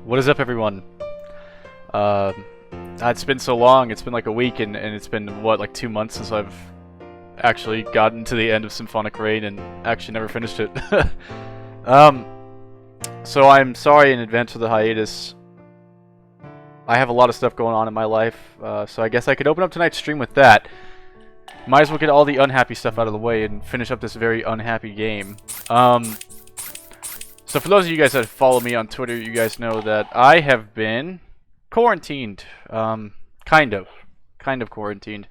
What is up, everyone? Uh, it's been so long. It's been like a week, and it's been, what, like 2 months since I've actually gotten to the end of Symphonic Rain and actually never finished it. um, so I'm sorry in advance for the hiatus. I have a lot of stuff going on in my life, so I guess I could open up tonight's stream with that. Might as well get all the unhappy stuff out of the way and finish up this very unhappy game. So for those of you guys that follow me on Twitter, you guys know that I have been quarantined. Kind of quarantined.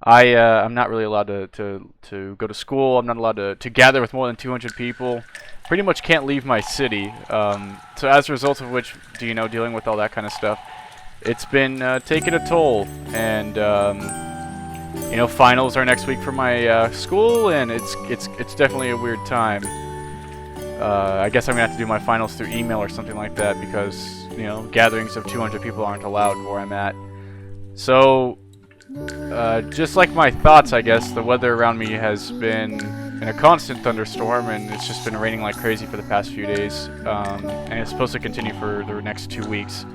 I'm not really allowed to go to school. I'm not allowed to gather with more than 200 people. Pretty much can't leave my city. So as a result of which, dealing with all that kind of stuff, it's been taking a toll. And finals are next week for my school, and it's definitely a weird time. I guess I'm gonna have to do my finals through email or something like that because gatherings of 200 people aren't allowed where I'm at. So just like my thoughts, I guess the weather around me has been in a constant thunderstorm, and it's just been raining like crazy for the past few days, and it's supposed to continue for the next 2 weeks.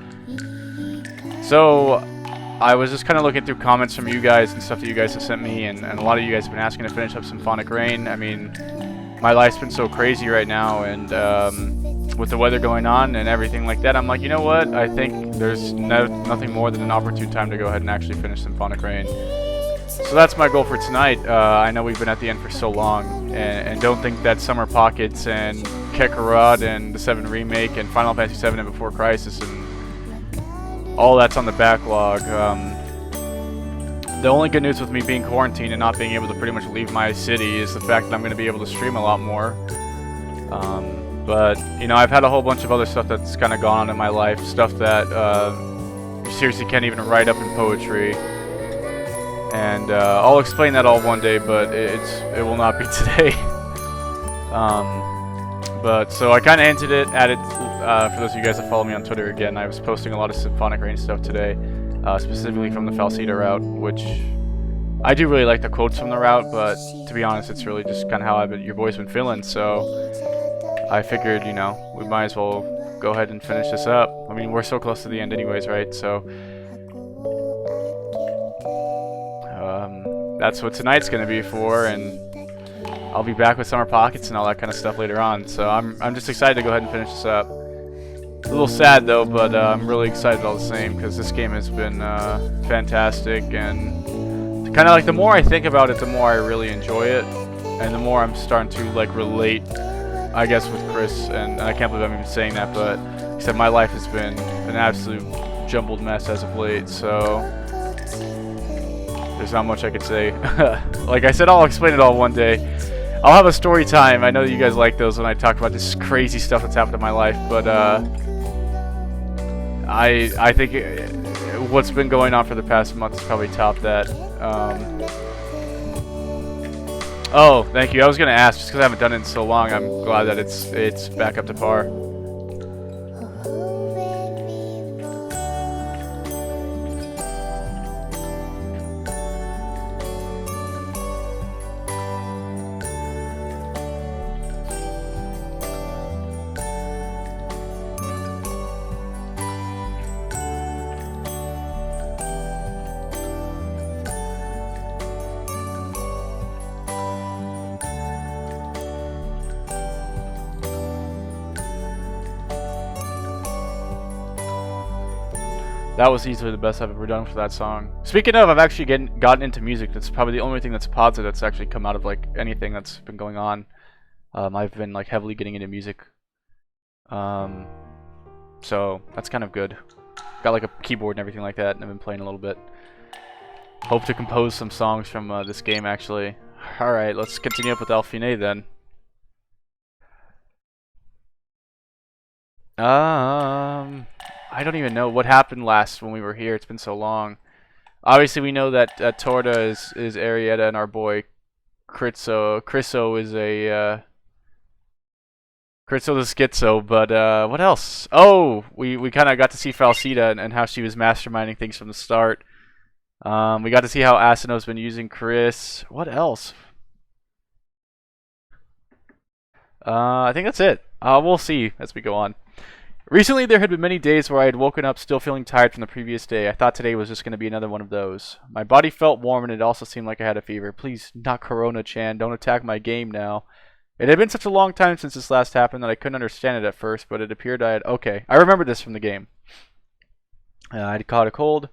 So I was just kind of looking through comments from you guys and stuff that you guys have sent me, and a lot of you guys have been asking to finish up Symphonic Rain. I mean, my life's been so crazy right now, and with the weather going on and everything like that, I'm like, you know what? I think there's nothing more than an opportune time to go ahead and actually finish Symphonic Rain. So that's my goal for tonight. I know we've been at the end for so long, and don't think that Summer Pockets and Kakarot and the 7 Remake and Final Fantasy 7 and Before Crisis and all that's on the backlog. The only good news with me being quarantined and not being able to pretty much leave my city is the fact that I'm going to be able to stream a lot more. But, I've had a whole bunch of other stuff that's kind of gone on in my life. Stuff that you seriously can't even write up in poetry. And I'll explain that all one day, but it will not be today. But so I kind of hinted it at it for those of you guys that follow me on Twitter. Again, I was posting a lot of Symphonic Rain stuff today. Specifically from the Falsita route, which I do really like the quotes from the route, but to be honest, it's really just kind of how your boy's been feeling, so I figured, we might as well go ahead and finish this up. I mean, we're so close to the end anyways, right? So that's what tonight's going to be for, and I'll be back with Summer Pockets and all that kind of stuff later on, so I'm just excited to go ahead and finish this up. A little sad though, but I'm really excited all the same because this game has been fantastic, and kind of like the more I think about it, the more I really enjoy it, and the more I'm starting to like relate, I guess, with Chris. And I can't believe I'm even saying that, but except my life has been an absolute jumbled mess as of late, so there's not much I could say. Like I said, I'll explain it all one day. I'll have a story time. I know that you guys like those when I talk about this crazy stuff that's happened in my life, but I think what's been going on for the past month has probably topped that. Oh, thank you. I was gonna ask, just because I haven't done it in so long, I'm glad that it's back up to par. That was easily the best I've ever done for that song. Speaking of, I've actually gotten into music. That's probably the only thing that's positive that's actually come out of like anything that's been going on. I've been like heavily getting into music. So that's kind of good. Got like a keyboard and everything like that, and I've been playing a little bit. Hope to compose some songs from this game actually. Alright, let's continue up with Alfine then. I don't even know what happened last when we were here. It's been so long. Obviously, we know that Torda is Arietta, and our boy Crisso is a Crisso the Schizo. But what else? Oh, we kind of got to see Falsita and how she was masterminding things from the start. We got to see how Asino's been using Chris. What else? I think that's it. We'll see as we go on. Recently, there had been many days where I had woken up still feeling tired from the previous day. I thought today was just going to be another one of those. My body felt warm and it also seemed like I had a fever. Please, not Corona-chan. Don't attack my game now. It had been such a long time since this last happened that I couldn't understand it at first, but it appeared I had... Okay, I remember this from the game. I had caught a cold.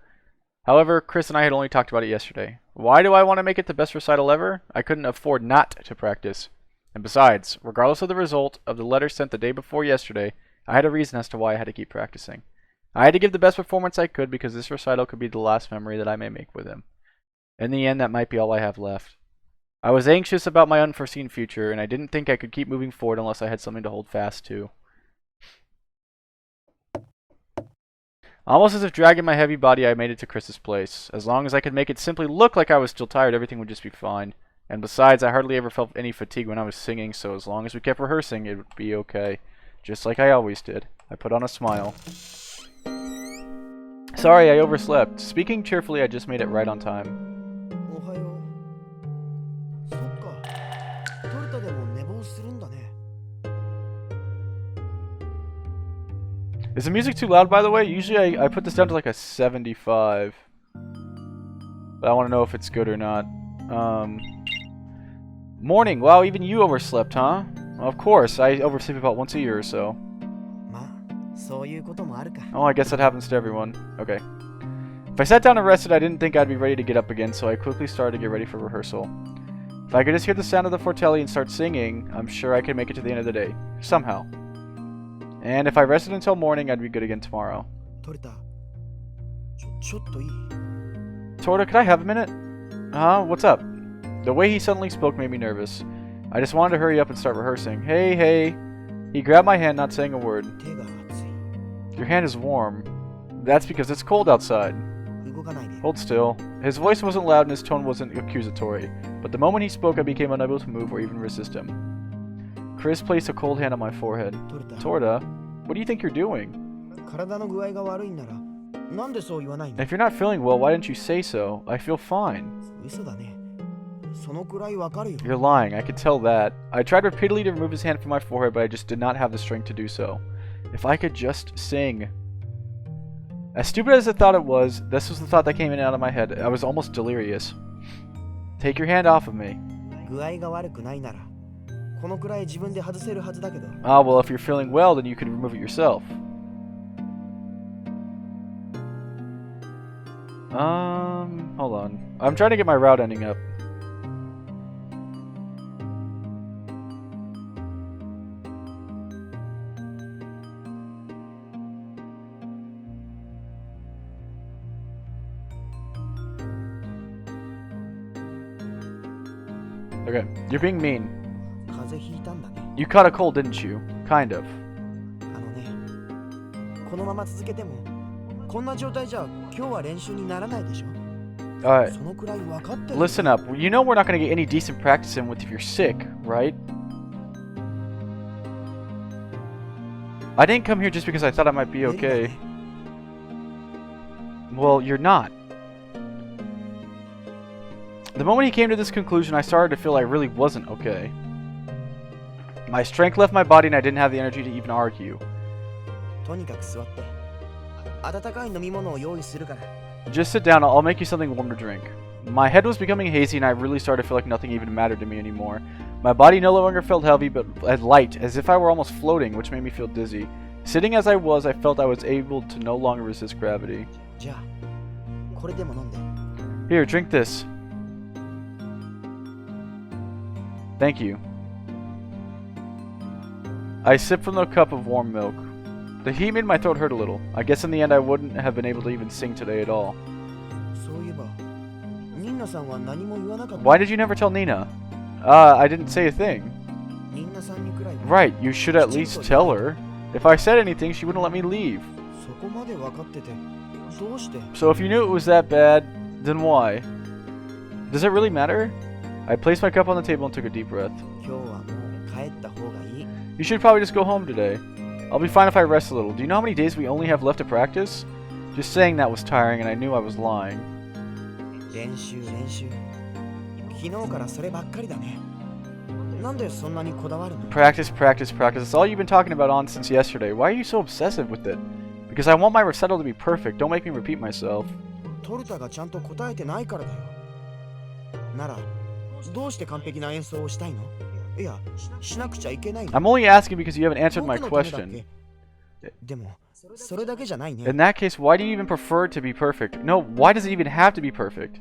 However, Chris and I had only talked about it yesterday. Why do I want to make it the best recital ever? I couldn't afford not to practice. And besides, regardless of the result of the letter sent the day before yesterday, I had a reason as to why I had to keep practicing. I had to give the best performance I could because this recital could be the last memory that I may make with him. In the end, that might be all I have left. I was anxious about my unforeseen future, and I didn't think I could keep moving forward unless I had something to hold fast to. Almost as if dragging my heavy body, I made it to Chris's place. As long as I could make it simply look like I was still tired, everything would just be fine. And besides, I hardly ever felt any fatigue when I was singing, so as long as we kept rehearsing, it would be okay. Just like I always did. I put on a smile. Sorry, I overslept. Speaking cheerfully, I just made it right on time. Is the music too loud, by the way? Usually I put this down to like a 75. But I want to know if it's good or not. Morning. Wow, even you overslept, huh? Of course, I oversleep about once a year or so. Oh, I guess that happens to everyone. Okay. If I sat down and rested, I didn't think I'd be ready to get up again, so I quickly started to get ready for rehearsal. If I could just hear the sound of the fortelli and start singing, I'm sure I could make it to the end of the day. Somehow. And if I rested until morning, I'd be good again tomorrow. Torta, could I have a minute? What's up? The way he suddenly spoke made me nervous. I just wanted to hurry up and start rehearsing. Hey, hey. He grabbed my hand, not saying a word. Your hand is warm. That's because it's cold outside. Hold still. His voice wasn't loud and his tone wasn't accusatory, but the moment he spoke I became unable to move or even resist him. Chris placed a cold hand on my forehead. Torta, what do you think you're doing? If you're not feeling well, why didn't you say so? I feel fine. You're lying, I could tell that. I tried repeatedly to remove his hand from my forehead, but I just did not have the strength to do so. If I could just sing. As stupid as I thought it was, this was the thought that came in and out of my head. I was almost delirious. Take your hand off of me. Ah, well, if you're feeling well, then you could remove it yourself. Hold on. I'm trying to get my route ending up. Okay, you're being mean. You caught a cold, didn't you? Kind of. Alright. Listen up. You know we're not going to get any decent practice in with if you're sick, right? I didn't come here just because I thought I might be okay. Well, you're not. The moment he came to this conclusion, I started to feel I really wasn't okay. My strength left my body and I didn't have the energy to even argue. Just sit down, I'll make you something warm to drink. My head was becoming hazy and I really started to feel like nothing even mattered to me anymore. My body no longer felt heavy but light, as if I were almost floating, which made me feel dizzy. Sitting as I was, I felt I was able to no longer resist gravity. Here, drink this. Thank you. I sipped from the cup of warm milk. The heat made my throat hurt a little. I guess in the end I wouldn't have been able to even sing today at all. Why did you never tell Nina? I didn't say a thing. Right, you should at least tell her. If I said anything, she wouldn't let me leave. So if you knew it was that bad, then why? Does it really matter? I placed my cup on the table and took a deep breath. You should probably just go home today. I'll be fine if I rest a little. Do you know how many days we only have left to practice? Just saying that was tiring and I knew I was lying. Practice, practice, practice. That's all you've been talking about on since yesterday. Why are you so obsessive with it? Because I want my recital to be perfect. Don't make me repeat myself. I'm only asking because you haven't answered my question. In that case, why do you even prefer it to be perfect? No, why does it even have to be perfect?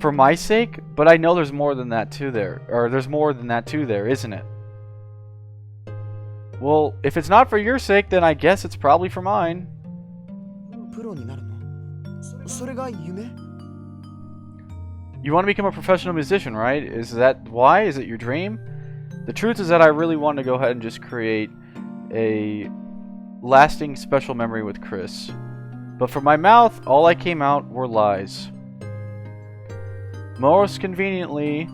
For my sake? But I know there's more than that too there. Or there's more than that too there, isn't it? Well, if it's not for your sake, then I guess it's probably for mine. You want to become a professional musician, right? Is that why? Is it your dream? The truth is that I really want to go ahead and just create a lasting special memory with Chris. But from my mouth, all I came out were lies. Most conveniently,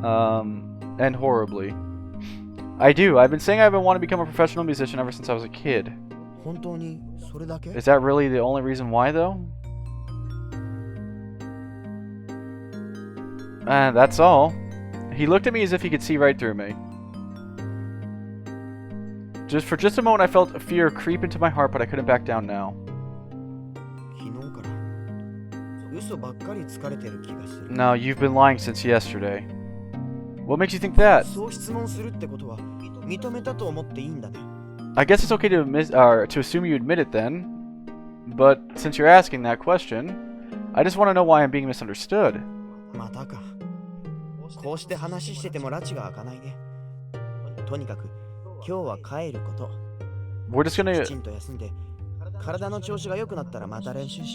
and horribly. I've been saying I've been wanting to become a professional musician ever since I was a kid. Is that really the only reason why, though? That's all. He looked at me as if he could see right through me. For just a moment, I felt a fear creep into my heart, but I couldn't back down now. No, you've been lying since yesterday. What makes you think that? I guess it's okay to assume you admit it then. But since you're asking that question, I just want to know why I'm being misunderstood. We're just gonna...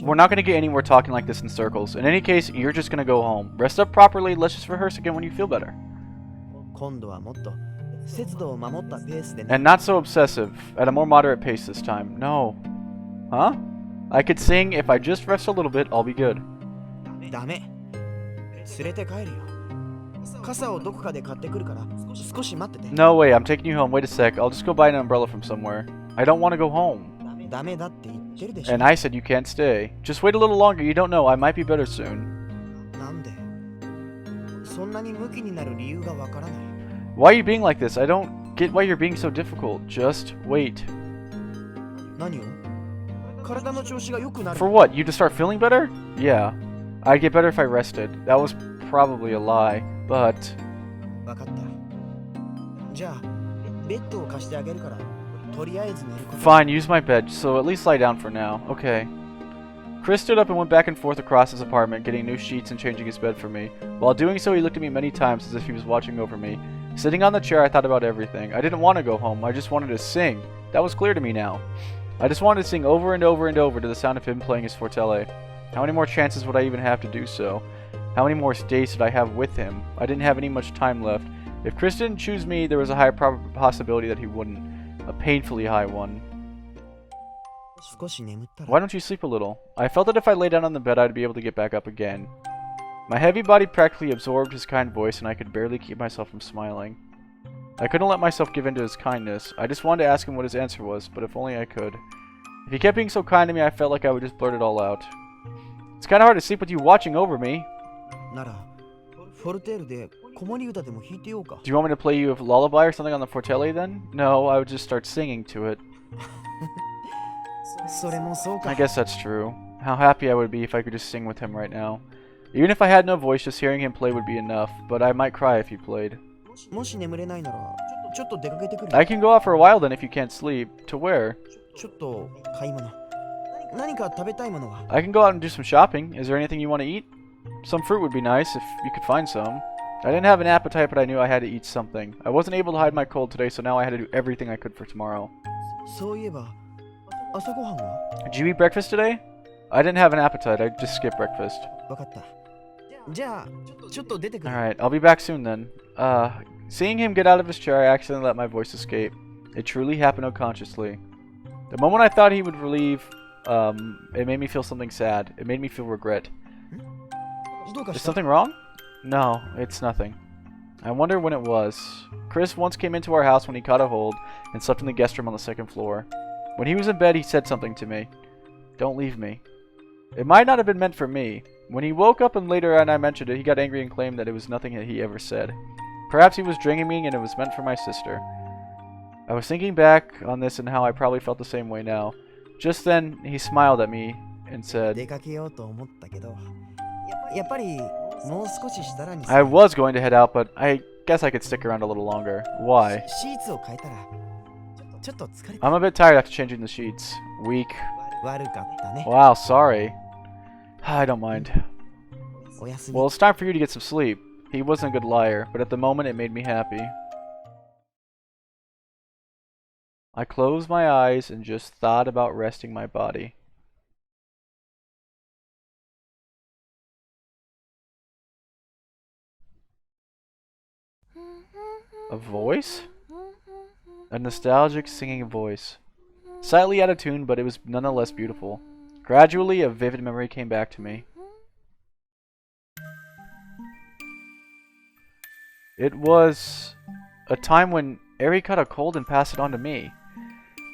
We're not gonna get anywhere talking like this in circles. In any case, you're just gonna go home. Rest up properly, let's just rehearse again when you feel better. And not so obsessive, at a more moderate pace this time. No. Huh? I could sing, if I just rest a little bit, I'll be good. No way, I'm taking you home. Wait a sec, I'll just go buy an umbrella from somewhere. I don't want to go home. And I said you can't stay. Just wait a little longer, you don't know, I might be better soon. Why are you being like this? I don't get why you're being so difficult. Just wait. For what? You to start feeling better? Yeah. I'd get better if I rested. That was probably a lie, but... Fine, use my bed, so at least lie down for now. Okay. Chris stood up and went back and forth across his apartment, getting new sheets and changing his bed for me. While doing so, he looked at me many times as if he was watching over me. Sitting on the chair, I thought about everything. I didn't want to go home, I just wanted to sing. That was clear to me now. I just wanted to sing over and over and over to the sound of him playing his fortele. How many more chances would I even have to do so? How many more days did I have with him? I didn't have any much time left. If Chris didn't choose me, there was a high possibility that he wouldn't. A painfully high one. Why don't you sleep a little? I felt that if I lay down on the bed, I'd be able to get back up again. My heavy body practically absorbed his kind voice, and I could barely keep myself from smiling. I couldn't let myself give in to his kindness. I just wanted to ask him what his answer was, but if only I could. If he kept being so kind to me, I felt like I would just blurt it all out. It's kind of hard to sleep with you watching over me. Do you want me to play you a lullaby or something on the fortele then? No, I would just start singing to it. I guess that's true. How happy I would be if I could just sing with him right now. Even if I had no voice, just hearing him play would be enough, but I might cry if he played. I can go out for a while then if you can't sleep. To where? I can go out and do some shopping. Is there anything you want to eat? Some fruit would be nice if you could find some. I didn't have an appetite, but I knew I had to eat something. I wasn't able to hide my cold today, so now I had to do everything I could for tomorrow. Did you eat breakfast today? I didn't have an appetite, I just skipped breakfast. Alright, I'll be back soon then. Seeing him get out of his chair, I accidentally let my voice escape. It truly happened unconsciously. The moment I thought he would leave, it made me feel something sad. It made me feel regret. Is something wrong? No, it's nothing. I wonder when it was. Chris once came into our house when he caught a hold and slept in the guest room on the second floor. When he was in bed, he said something to me. Don't leave me. It might not have been meant for me. When he woke up and later and I mentioned it, he got angry and claimed that it was nothing that he ever said. Perhaps he was drinking me and it was meant for my sister. I was thinking back on this and how I probably felt the same way now. Just then, he smiled at me and said, I was going to head out, but I guess I could stick around a little longer. Why? I'm a bit tired after changing the sheets. Weak. Wow, sorry. I don't mind. Well, it's time for you to get some sleep. He wasn't a good liar, but at the moment it made me happy. I closed my eyes and just thought about resting my body. A voice? A nostalgic singing voice. Slightly out of tune, but it was nonetheless beautiful. Gradually, a vivid memory came back to me. It was a time when Eri caught a cold and passed it on to me.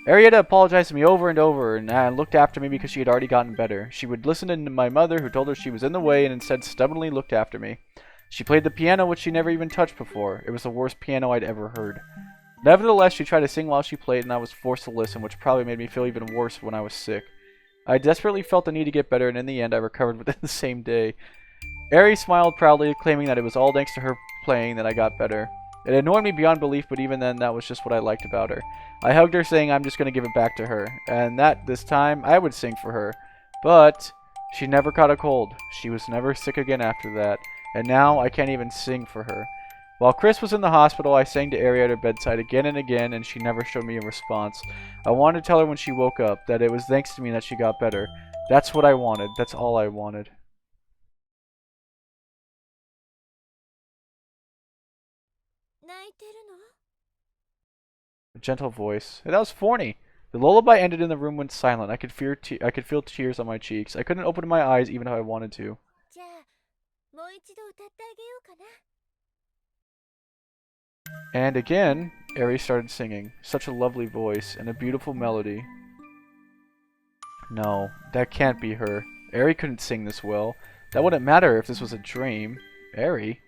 Eri had apologized to me over and over and looked after me because she had already gotten better. She would listen to my mother, who told her she was in the way, and instead stubbornly looked after me. She played the piano, which she never even touched before. It was the worst piano I'd ever heard. Nevertheless, she tried to sing while she played, and I was forced to listen, which probably made me feel even worse when I was sick. I desperately felt the need to get better, and in the end, I recovered within the same day. Eri smiled proudly, claiming that it was all thanks to her playing that I got better. It annoyed me beyond belief, but even then, that was just what I liked about her. I hugged her, saying I'm just going to give it back to her, and that this time, I would sing for her. But she never caught a cold. She was never sick again after that, and now I can't even sing for her. While Chris was in the hospital, I sang to Eri at her bedside again and again, and she never showed me a response. I wanted to tell her when she woke up that it was thanks to me that she got better. That's what I wanted. That's all I wanted. A gentle voice. Hey, that was Forney. The lullaby ended and the room went silent. I could feel tears on my cheeks. I couldn't open my eyes even if I wanted to. And again, Eri started singing. Such a lovely voice and a beautiful melody. No, that can't be her. Eri couldn't sing this well. That wouldn't matter if this was a dream. Eri?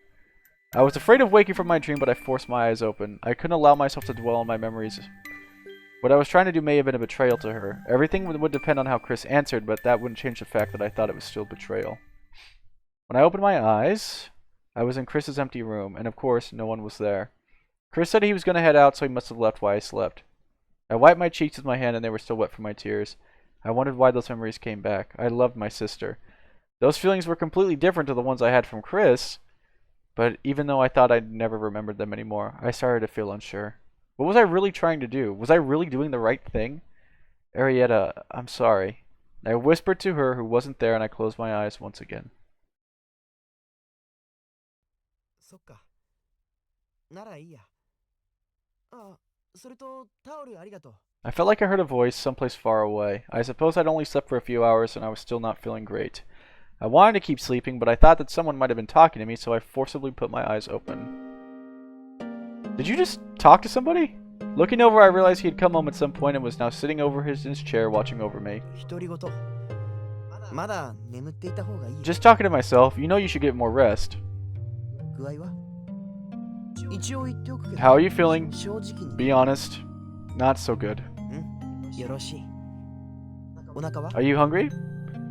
I was afraid of waking from my dream, but I forced my eyes open. I couldn't allow myself to dwell on my memories. What I was trying to do may have been a betrayal to her. Everything would depend on how Chris answered, but that wouldn't change the fact that I thought it was still betrayal. When I opened my eyes, I was in Chris's empty room, and of course, no one was there. Chris said he was going to head out, so he must have left while I slept. I wiped my cheeks with my hand, and they were still wet from my tears. I wondered why those memories came back. I loved my sister. Those feelings were completely different to the ones I had from Chris, but even though I thought I'd never remembered them anymore, I started to feel unsure. What was I really trying to do? Was I really doing the right thing? Arietta, I'm sorry. I whispered to her, who wasn't there, and I closed my eyes once again. I felt like I heard a voice someplace far away. I suppose I'd only slept for a few hours and I was still not feeling great. I wanted to keep sleeping, but I thought that someone might have been talking to me, so I forcibly put my eyes open. Did you just talk to somebody? Looking over, I realized he had come home at some point and was now sitting over in his chair watching over me. Just talking to myself. You know you should get more rest. How are you feeling? Be honest. Not so good. Are you hungry?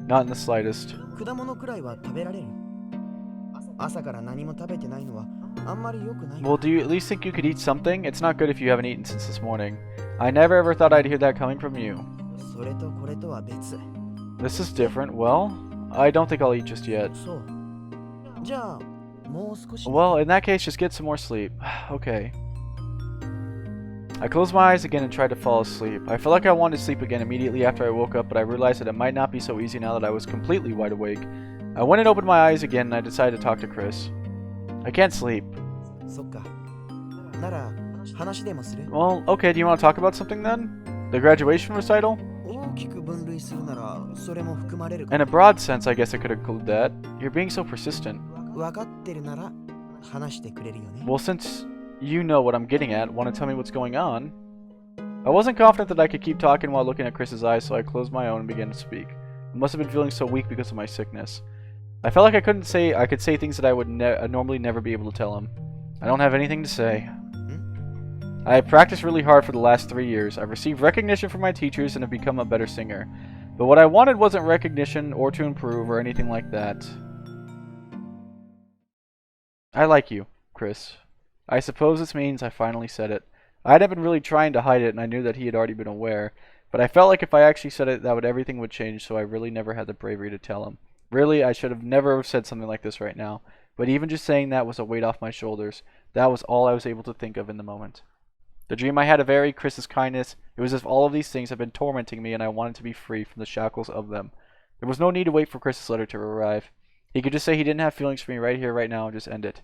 Not in the slightest. Well, do you at least think you could eat something? It's not good if you haven't eaten since this morning. I never ever thought I'd hear that coming from you. This is different. Well, I don't think I'll eat just yet. Well, in that case, just get some more sleep. Okay. I closed my eyes again and tried to fall asleep. I felt like I wanted to sleep again immediately after I woke up, but I realized that it might not be so easy now that I was completely wide awake. I went and opened my eyes again, and I decided to talk to Chris. I can't sleep. Well, okay, do you want to talk about something then? The graduation recital? In a broad sense, I guess I could include that. You're being so persistent. Well, since you know what I'm getting at, want to tell me what's going on? I wasn't confident that I could keep talking while looking at Chris's eyes, so I closed my own and began to speak. I must have been feeling so weak because of my sickness. I felt like I could say things that I would normally never be able to tell him. I don't have anything to say. I have practiced really hard for the last 3 years. I've received recognition from my teachers and have become a better singer. But what I wanted wasn't recognition or to improve or anything like that. I like you, Chris. I suppose this means I finally said it. I hadn't been really trying to hide it, and I knew that he had already been aware. But I felt like if I actually said it, everything would change, so I really never had the bravery to tell him. Really, I should have never said something like this right now. But even just saying that was a weight off my shoulders. That was all I was able to think of in the moment. The dream I had of Ari, Chris's kindness, it was as if all of these things had been tormenting me and I wanted to be free from the shackles of them. There was no need to wait for Chris's letter to arrive. He could just say he didn't have feelings for me right here, right now, and just end it.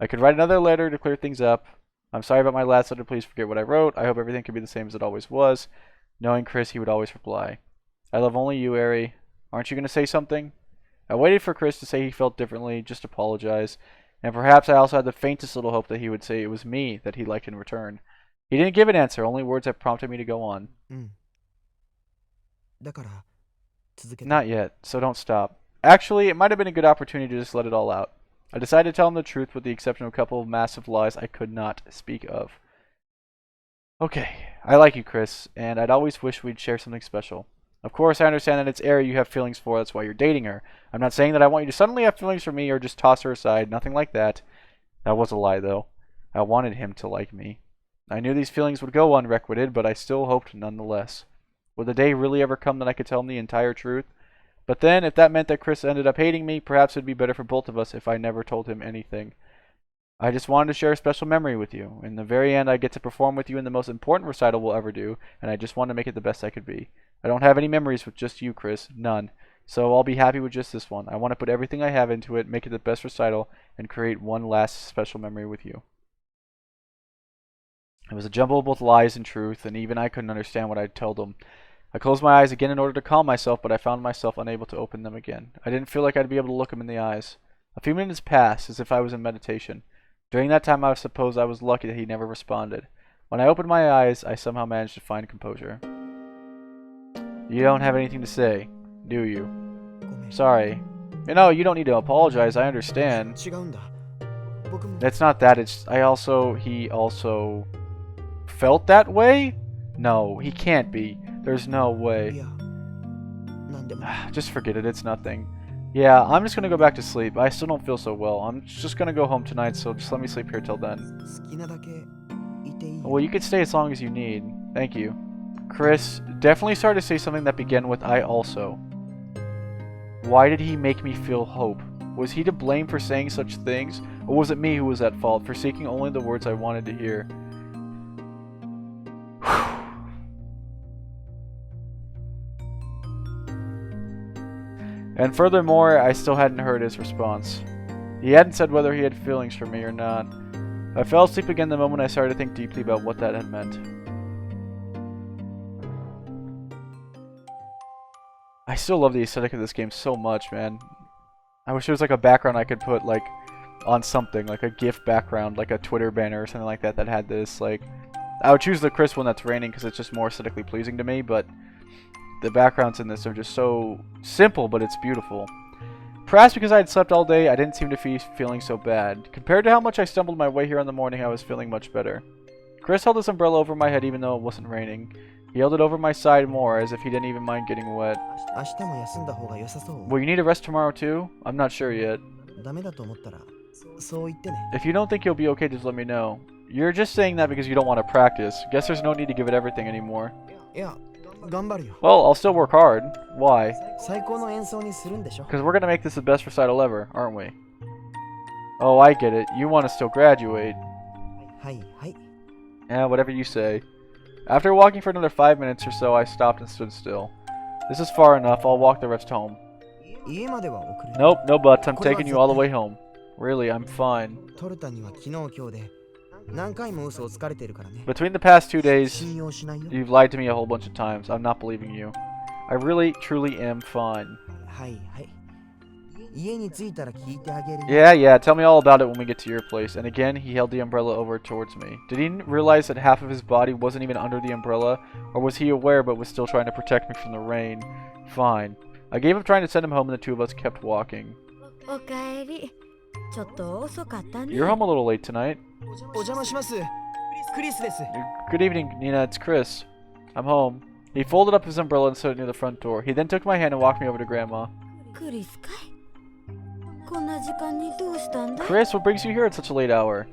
I could write another letter to clear things up. I'm sorry about my last letter, please forget what I wrote. I hope everything can be the same as it always was. Knowing Chris, he would always reply. I love only you, Ari. Aren't you going to say something? I waited for Chris to say he felt differently, just apologize. And perhaps I also had the faintest little hope that he would say it was me that he liked in return. He didn't give an answer, only words that prompted me to go on. Not yet, so don't stop. Actually, it might have been a good opportunity to just let it all out. I decided to tell him the truth with the exception of a couple of massive lies I could not speak of. Okay, I like you, Chris, and I'd always wish we'd share something special. Of course, I understand that it's Ari you have feelings for, that's why you're dating her. I'm not saying that I want you to suddenly have feelings for me or just toss her aside, nothing like that. That was a lie, though. I wanted him to like me. I knew these feelings would go unrequited, but I still hoped nonetheless. Would the day really ever come that I could tell him the entire truth? But then, if that meant that Chris ended up hating me, perhaps it would be better for both of us if I never told him anything. I just wanted to share a special memory with you. In the very end, I get to perform with you in the most important recital we'll ever do, and I just want to make it the best I could be. I don't have any memories with just you, Chris. None. So I'll be happy with just this one. I want to put everything I have into it, make it the best recital, and create one last special memory with you. It was a jumble of both lies and truth, and even I couldn't understand what I'd told him. I closed my eyes again in order to calm myself, but I found myself unable to open them again. I didn't feel like I'd be able to look him in the eyes. A few minutes passed, as if I was in meditation. During that time, I suppose I was lucky that he never responded. When I opened my eyes, I somehow managed to find composure. You don't have anything to say, do you? Sorry. You know, you don't need to apologize, I understand. It's not that, he also felt that way? No, he can't be. There's no way. Just forget it, it's nothing. Yeah, I'm just gonna go back to sleep. I still don't feel so well. I'm just gonna go home tonight, so just let me sleep here till then. Well, you can stay as long as you need. Thank you. Chris definitely started to say something that began with I also. Why did he make me feel hope? Was he to blame for saying such things? Or was it me who was at fault for seeking only the words I wanted to hear? And furthermore, I still hadn't heard his response. He hadn't said whether he had feelings for me or not. I fell asleep again the moment I started to think deeply about what that had meant. I still love the aesthetic of this game so much, man. I wish there was like a background I could put like on something, like a GIF background, like a Twitter banner or something like that that had this. Like, I would choose the Chris one that's raining because it's just more aesthetically pleasing to me, but the backgrounds in this are just so simple, but it's beautiful. Perhaps because I had slept all day, I didn't seem to be feeling so bad. Compared to how much I stumbled my way here in the morning, I was feeling much better. Chris held his umbrella over my head even though it wasn't raining. He held it over my side more, as if he didn't even mind getting wet. Will you need a rest tomorrow too? I'm not sure yet. If you don't think you'll be okay, just let me know. You're just saying that because you don't want to practice. Guess there's no need to give it everything anymore. Well, I'll still work hard. Why? Because we're going to make this the best recital ever, aren't we? Oh, I get it. You want to still graduate. Yeah, whatever you say. After walking for another 5 minutes or so, I stopped and stood still. This is far enough. I'll walk the rest home. Nope, no buts. I'm taking you all the way home. Really, I'm fine. Between the past 2 days, you've lied to me a whole bunch of times. I'm not believing you. I really, truly am fine. Yeah, tell me all about it when we get to your place. And again, he held the umbrella over towards me. Did he realize that half of his body wasn't even under the umbrella? Or was he aware but was still trying to protect me from the rain? Fine. I gave up trying to send him home and the two of us kept walking. You're home a little late tonight. Good evening, Nina. It's Chris. I'm home. He folded up his umbrella and stood near the front door. He then took my hand and walked me over to Grandma. Chris, what brings you here at such a late hour?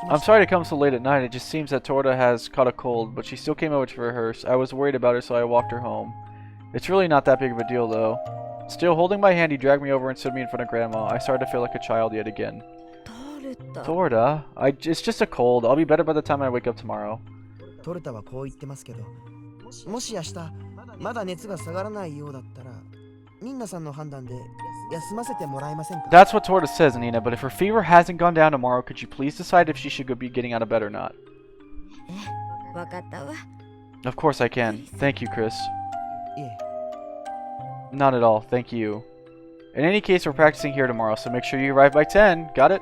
I'm sorry to come so late at night. It just seems that Torta has caught a cold, but she still came over to rehearse. I was worried about her, so I walked her home. It's really not that big of a deal, though. Still holding my hand, he dragged me over and stood me in front of Grandma. I started to feel like a child yet again. Torta? It's just a cold. I'll be better by the time I wake up tomorrow. That's what Torta says, Nina, but if her fever hasn't gone down tomorrow, could you please decide if she should be getting out of bed or not? Of course I can. Thank you, Chris. Not at all, thank you. In any case, we're practicing here tomorrow, so make sure you arrive by 10. Got it?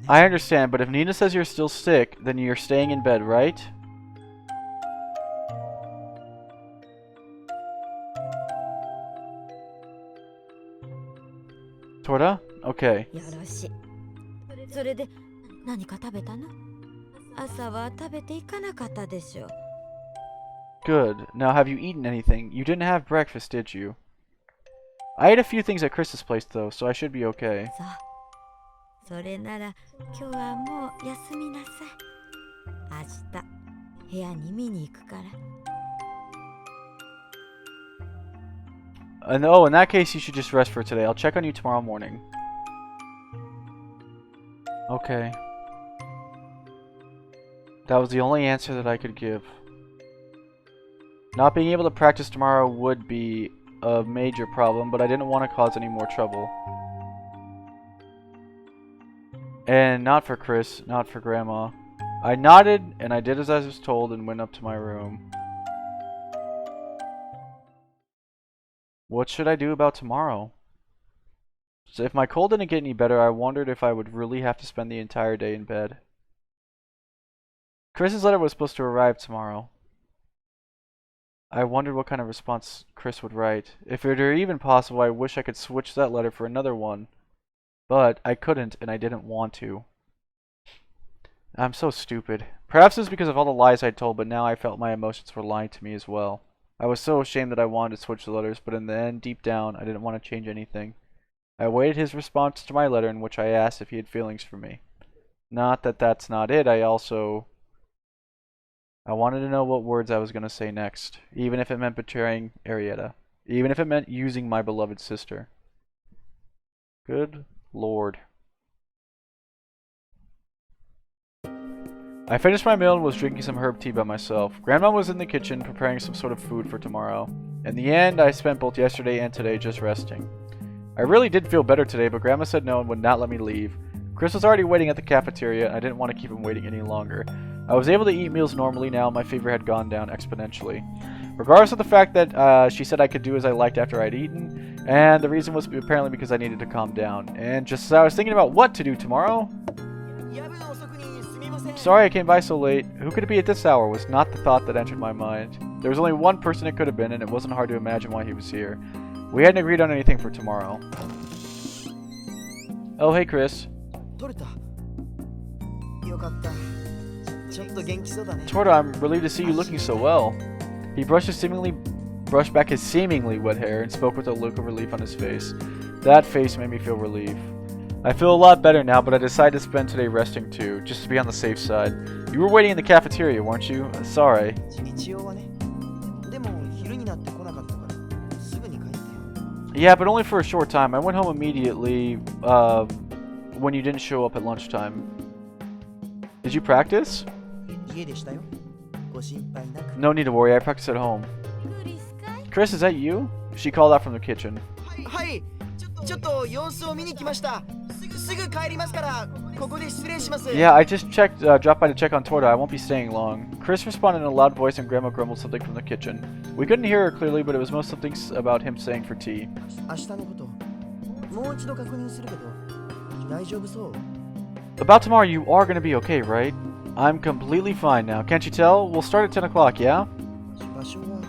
I understand, but if Nina says you're still sick, then you're staying in bed, right? Torta? Okay. Good. Now, have you eaten anything? You didn't have breakfast, did you? I ate a few things at Chris's place, though, so I should be okay. And oh, in that case, you should just rest for today. I'll check on you tomorrow morning. Okay. That was the only answer that I could give. Not being able to practice tomorrow would be a major problem, but I didn't want to cause any more trouble. And not for Chris, not for Grandma. I nodded, and I did as I was told and went up to my room. What should I do about tomorrow? So if my cold didn't get any better, I wondered if I would really have to spend the entire day in bed. Chris's letter was supposed to arrive tomorrow. I wondered what kind of response Chris would write. If it were even possible, I wish I could switch that letter for another one. But I couldn't, and I didn't want to. I'm so stupid. Perhaps it was because of all the lies I told, but now I felt my emotions were lying to me as well. I was so ashamed that I wanted to switch the letters, but in the end, deep down, I didn't want to change anything. I awaited his response to my letter in which I asked if he had feelings for me. Not that that's not it, I wanted to know what words I was going to say next, even if it meant betraying Arietta, even if it meant using my beloved sister. Good Lord. I finished my meal and was drinking some herb tea by myself. Grandma was in the kitchen preparing some sort of food for tomorrow. In the end, I spent both yesterday and today just resting. I really did feel better today, but Grandma said no and would not let me leave. Chris was already waiting at the cafeteria, and I didn't want to keep him waiting any longer. I was able to eat meals normally now, and my fever had gone down exponentially. Regardless of the fact that she said I could do as I liked after I'd eaten, and the reason was apparently because I needed to calm down. And just as I was thinking about what to do tomorrow... Sorry I came by so late. Who could it be at this hour was not the thought that entered my mind. There was only one person it could have been, and it wasn't hard to imagine why he was here. We hadn't agreed on anything for tomorrow. Oh, hey, Chris. Torta, I'm relieved to see you looking so well. He brushed back his seemingly wet hair and spoke with a look of relief on his face. That face made me feel relief. I feel a lot better now, but I decided to spend today resting too, just to be on the safe side. You were waiting in the cafeteria, weren't you? Sorry. Yeah, but only for a short time. I went home immediately when you didn't show up at lunchtime. Did you practice? No need to worry, I practice at home. Chris, is that you? She called out from the kitchen. Yeah, I just dropped by to check on Torta. I won't be staying long. Chris responded in a loud voice and Grandma grumbled something from the kitchen. We couldn't hear her clearly, but it was most something about him saying for tea. About tomorrow, you are gonna be okay, right? I'm completely fine now. Can't you tell? We'll start at 10 o'clock, yeah? 場所は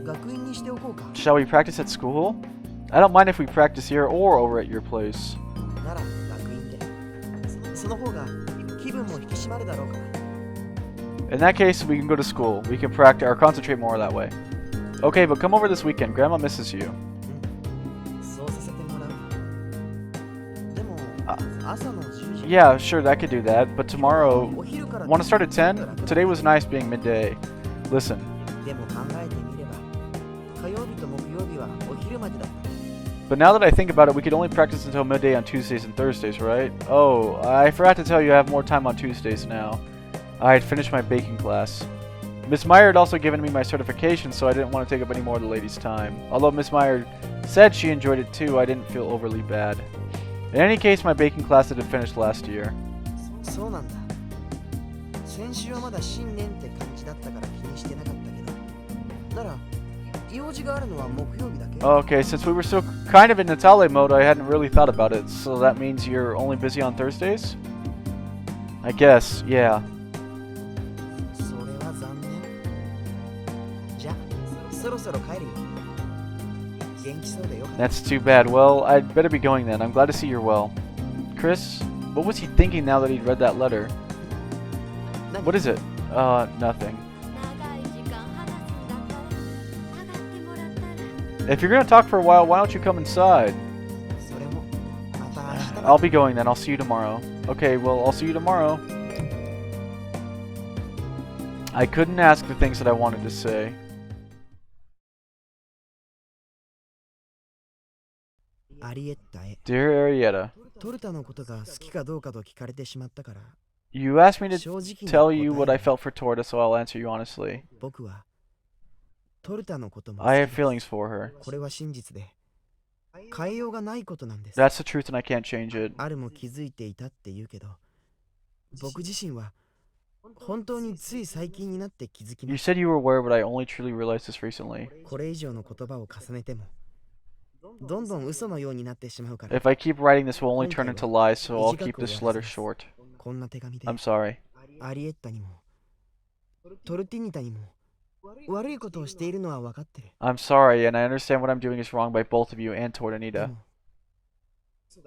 学院にしておこうか。 Shall we practice at school? I don't mind if we practice here or over at your place. なら学院で。その方が気分も引き締まるだろうから。 In that case, we can go to school. We can practice or concentrate more that way. Okay, but come over this weekend. Grandma misses you. そうさせてもらう。でも、朝の10時。 Yeah, sure, I could do that. But tomorrow, want to start at 10? Today was nice being midday. Listen. でも考えてみれば、火曜日と木曜日はお昼までだった。 But now that I think about it, we could only practice until midday on Tuesdays and Thursdays, right? Oh, I forgot to tell you I have more time on Tuesdays now. I had finished my baking class. Miss Meyer had also given me my certification, so I didn't want to take up any more of the ladies' time. Although Miss Meyer said she enjoyed it too, I didn't feel overly bad. In any case, my baking class had finished last year. そうなんだ。先週はまだ新年って感じだったから気にしてなかったけど。なら、用事があるのは木曜日だけ。 Okay, since we were still kind of in Natale mode, I hadn't really thought about it. So that means you're only busy on Thursdays? I guess, yeah. それは残念。じゃあ、そろそろ帰るよ。元気そうでよかった。 That's too bad. Well, I'd better be going then. I'm glad to see you're well. Chris, what was he thinking now that he'd read that letter? What is it? Nothing. If you're gonna talk for a while, why don't you come inside? それもまた明日だ。 I'll be going then. I'll see you tomorrow. Okay, well, I'll see you tomorrow. I couldn't ask the things that I wanted to say. アリエッタへ。 Dear Arietta, トルタのことが好きかどうかと聞かれてしまったから、 you asked me to 正直に tell you 答 what え I る。 felt for Torta, so I'll answer you honestly. 僕はトルタのことも好き I で have す。 feelings for her. これは真実で変えようがないことなんです。 That's the truth and I can't change it. あるも気づいていたって言うけど、僕自身は本当につい最近になって気づき You ました。 said you were aware, but I only truly realized this recently. これ以上の言葉を重ねてもどんどん嘘のようになってしまうから、 If I keep writing this, will only turn into lies, so I'll keep this letter short. こんな手紙で I'm sorry. アリエッタにもトルティニタにも悪いことをしているのは分かってる。 I'm sorry, and I understand what I'm doing is wrong by both of you and で Tortanita. も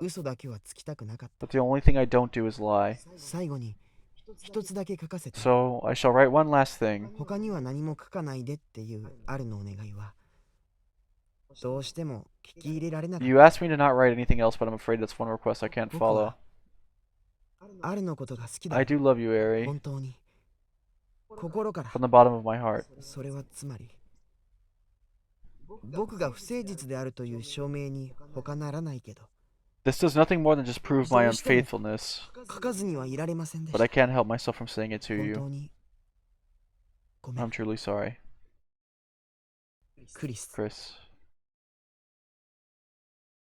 嘘だけはつきたくなかった。 But the only thing I don't do is lie. 最後に一つだけ書かせて。 So, I shall write one last thing. 他には何も書かないでっていうあるのお願いはどうしても聞き入れられなかっ You asked me to not write anything else, but I'm afraid that's one request I can't た。僕 follow. はあるのことが好きだ I よ。 do love you, Ari, 本当に心から。 from the bottom of my heart. それはつまり僕が不誠実であるという証明に他ならないけど、 This does nothing more than just prove my unfaithfulness, 書かずにはいられませんでし but た。 I can't help myself from saying it to 本 you. 当にごめ I'm ん、 truly sorry, クリス。 Chris.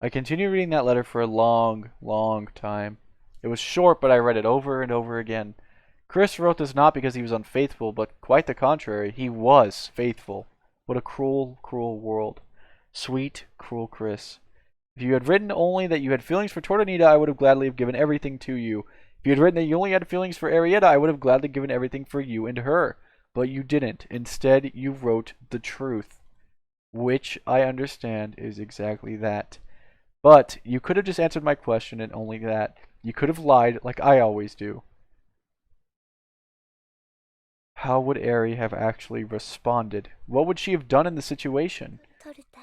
I continued reading that letter for a long, long time. It was short, but I read it over and over again. Chris wrote this not because he was unfaithful, but quite the contrary. He was faithful. What a cruel, cruel world. Sweet, cruel Chris. If you had written only that you had feelings for Tortanita, I would have gladly have given everything to you. If you had written that you only had feelings for Arietta, I would have gladly given everything for you and her. But you didn't. Instead, you wrote the truth, which I understand is exactly that. But you could have just answered my question and only that. You could have lied like I always do. How would Ari have actually responded? What would she have done in the situation? トルタ、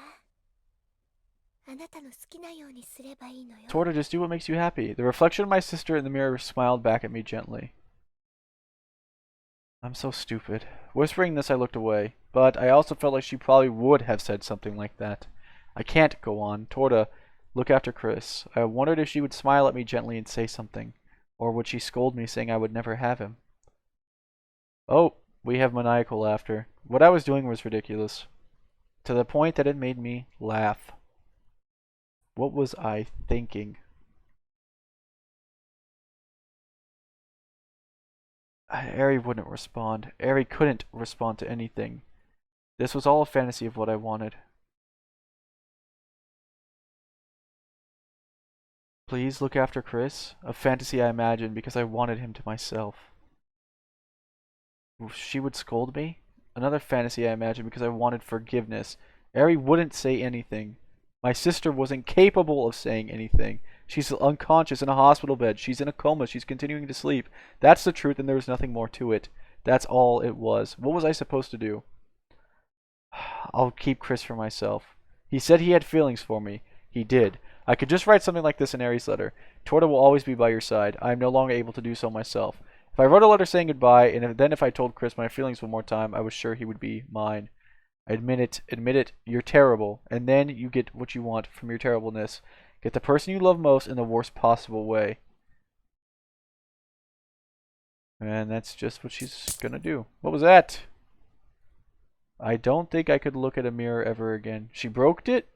あなたの好きなようにすればいいのよ。 Torta, just do what makes you happy. The reflection of my sister in the mirror smiled back at me gently. I'm so stupid. Whispering this, I looked away. But I also felt like she probably would have said something like that. I can't go on. Torta, look after Chris. I wondered if she would smile at me gently and say something. Or would she scold me, saying I would never have him? Oh, we have maniacal laughter. What I was doing was ridiculous. To the point that it made me laugh. What was I thinking? Ari wouldn't respond. Ari couldn't respond to anything. This was all a fantasy of what I wanted. Please look after Chris. A fantasy I imagined because I wanted him to myself. She would scold me. Another fantasy I imagined because I wanted forgiveness. Ari wouldn't say anything. My sister was incapable of saying anything. She's unconscious in a hospital bed. She's in a coma. She's continuing to sleep. That's the truth, and there was nothing more to it. That's all it was. What was I supposed to do? I'll keep Chris for myself. He said he had feelings for me. He did. I could just write something like this in Ari's letter. Torta will always be by your side. I am no longer able to do so myself. If I wrote a letter saying goodbye, and then if I told Chris my feelings one more time, I was sure he would be mine. Admit it, you're terrible, and then you get what you want from your terribleness. Get the person you love most in the worst possible way. And that's just what she's gonna do. What was that? I don't think I could look at a mirror ever again. She broke it?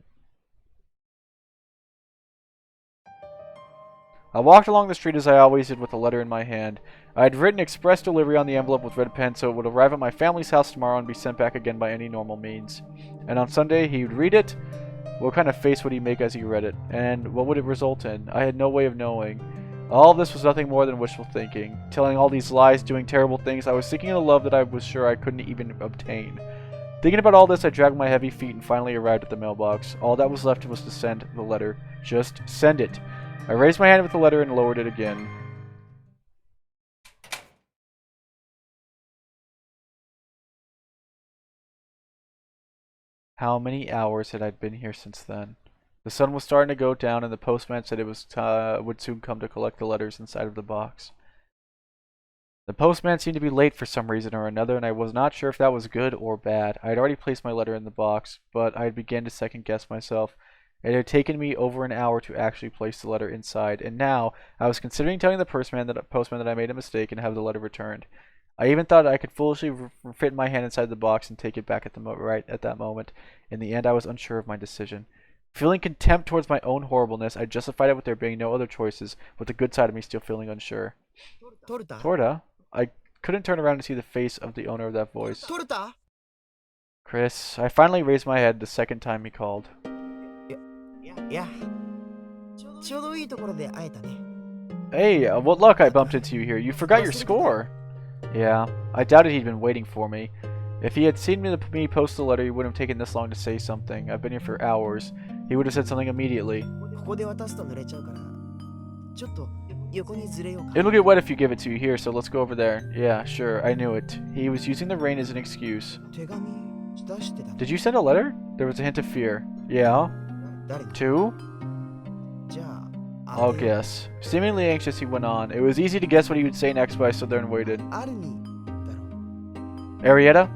I walked along the street as I always did with a letter in my hand. I had written express delivery on the envelope with red pen so it would arrive at my family's house tomorrow and be sent back again by any normal means. And on Sunday he would read it. What kind of face would he make as he read it? And what would it result in? I had no way of knowing. All of this was nothing more than wishful thinking. Telling all these lies, doing terrible things, I was seeking a love that I was sure I couldn't even obtain. Thinking about all this, I dragged my heavy feet and finally arrived at the mailbox. All that was left was to send the letter. Just send it. I raised my hand with the letter and lowered it again. How many hours had I been here since then? The sun was starting to go down and the postman said it would soon come to collect the letters inside of the box. The postman seemed to be late for some reason or another, and I was not sure if that was good or bad. I had already placed my letter in the box, but I had begun to second guess myself. It had taken me over an hour to actually place the letter inside, and now I was considering telling the postman that I made a mistake and have the letter returned. I even thought I could foolishly fit my hand inside the box and take it back at that moment. In the end, I was unsure of my decision. Feeling contempt towards my own horribleness, I justified it with there being no other choices, with the good side of me still feeling unsure. Torta? I couldn't turn around to see the face of the owner of that voice. Torta? Chris. I finally raised my head the second time he called. Yeah. ちょうどいいところで会えたね. Hey, what luck I bumped into you here. You forgot your score. Yeah, I doubted he'd been waiting for me. If he had seen me post the letter, he wouldn't have taken this long to say something. I've been here for hours. He would have said something immediately. ここで渡すと濡れちゃうから、ちょっと横にずれようか. It'll get wet if you give it to you here, so let's go over there. Yeah, sure, I knew it. He was using the rain as an excuse. 手紙出してた. Did you send a letter? There was a hint of fear. Yeah. 誰に? Two? じゃあ、I'll guess. Seemingly anxious, he went on. It was easy to guess what he would say next, but I stood there and waited. あるにだろ. Arietta?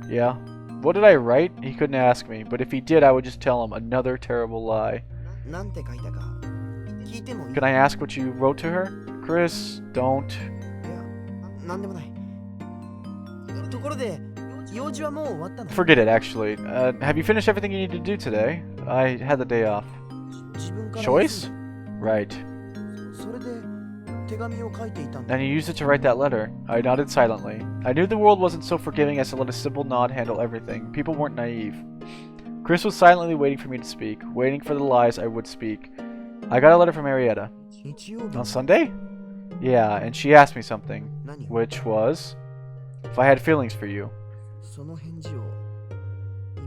Yeah. What did I write? He couldn't ask me, but if he did, I would just tell him another terrible lie. なんて書いたか聞いてもいい? Can I ask what you wrote to her? Chris, don't. いや、なんでもない。ところで、用事はもう終わったの? Forget it, actually. Have you finished everything you need to do today? I had the day off. 自分から Choice? Right. それで手紙を書いていたんだ. And you used it to write that letter. I nodded silently. I knew the world wasn't so forgiving as to let a simple nod handle everything. People weren't naive. Chris was silently waiting for me to speak, waiting for the lies I would speak. I got a letter from Arietta. 日曜日 On Sunday? Yeah, and she asked me something, 何を? which was if I had feelings for you. その返事を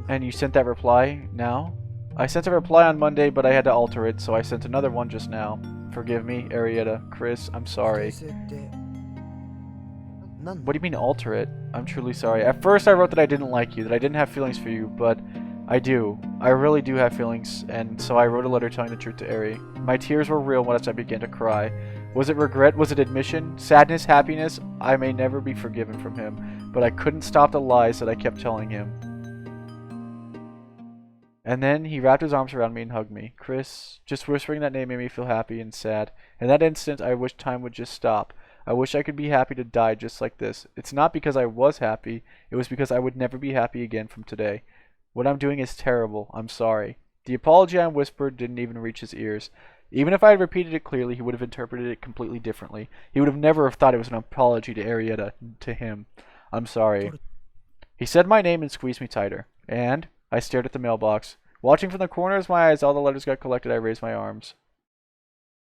And you sent that reply now? I sent a reply on Monday, but I had to alter it, so I sent another one just now. Forgive me, Arietta. Chris, I'm sorry. 訂正って何? What do you mean alter it? I'm truly sorry. At first I wrote that I didn't like you, that I didn't have feelings for you, but I do. I really do have feelings, and so I wrote a letter telling the truth to Ari. My tears were real once I began to cry. Was it regret? Was it admission? Sadness? Happiness? I may never be forgiven from him, but I couldn't stop the lies that I kept telling him. And then he wrapped his arms around me and hugged me. Chris, just whispering that name made me feel happy and sad. In that instant, I wished time would just stop. I wish I could be happy to die just like this. It's not because I was happy. It was because I would never be happy again from today. What I'm doing is terrible. I'm sorry. The apology I whispered didn't even reach his ears. Even if I had repeated it clearly, he would have interpreted it completely differently. He would have never have thought it was an apology to Arietta, to him. I'm sorry. He said my name and squeezed me tighter. And I stared at the mailbox. Watching from the corner of my eyes, all the letters got collected, I raised my arms.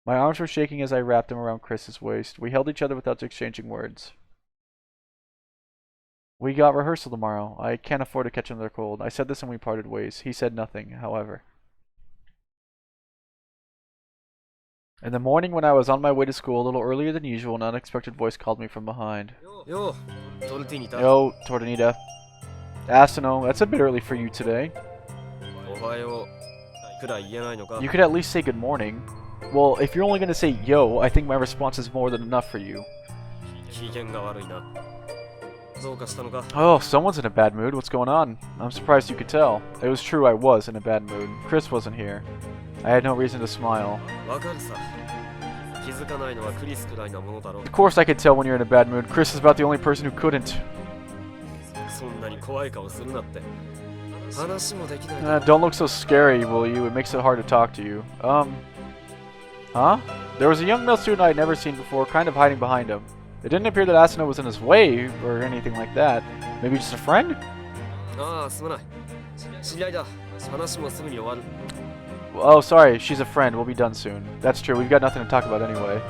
My arms were shaking as I wrapped them around Chris's waist. We held each other without exchanging words. We got rehearsal tomorrow. I can't afford to catch another cold. I said this and we parted ways. He said nothing, however. In the morning when I was on my way to school, a little earlier than usual, an unexpected voice called me from behind. Yo, Tortinita. Yo, Tortinita. Asano, that's a bit early for you today. You could at least say good morning. Well, if you're only going to say yo, I think my response is more than enough for you. Oh, someone's in a bad mood. What's going on? I'm surprised you could tell. It was true, I was in a bad mood. Chris wasn't here. I had no reason to smile. Of course I could tell when you're in a bad mood. Chris is about the only person who couldn't. Don't look so scary, will you? It makes it hard to talk to you. Huh? There was a young male student I had never seen before, kind of hiding behind him. It didn't appear that Asano was in his way, or anything like that. Maybe just a friend? Oh, sorry, she's a friend. We'll be done soon. That's true, we've got nothing to talk about anyway.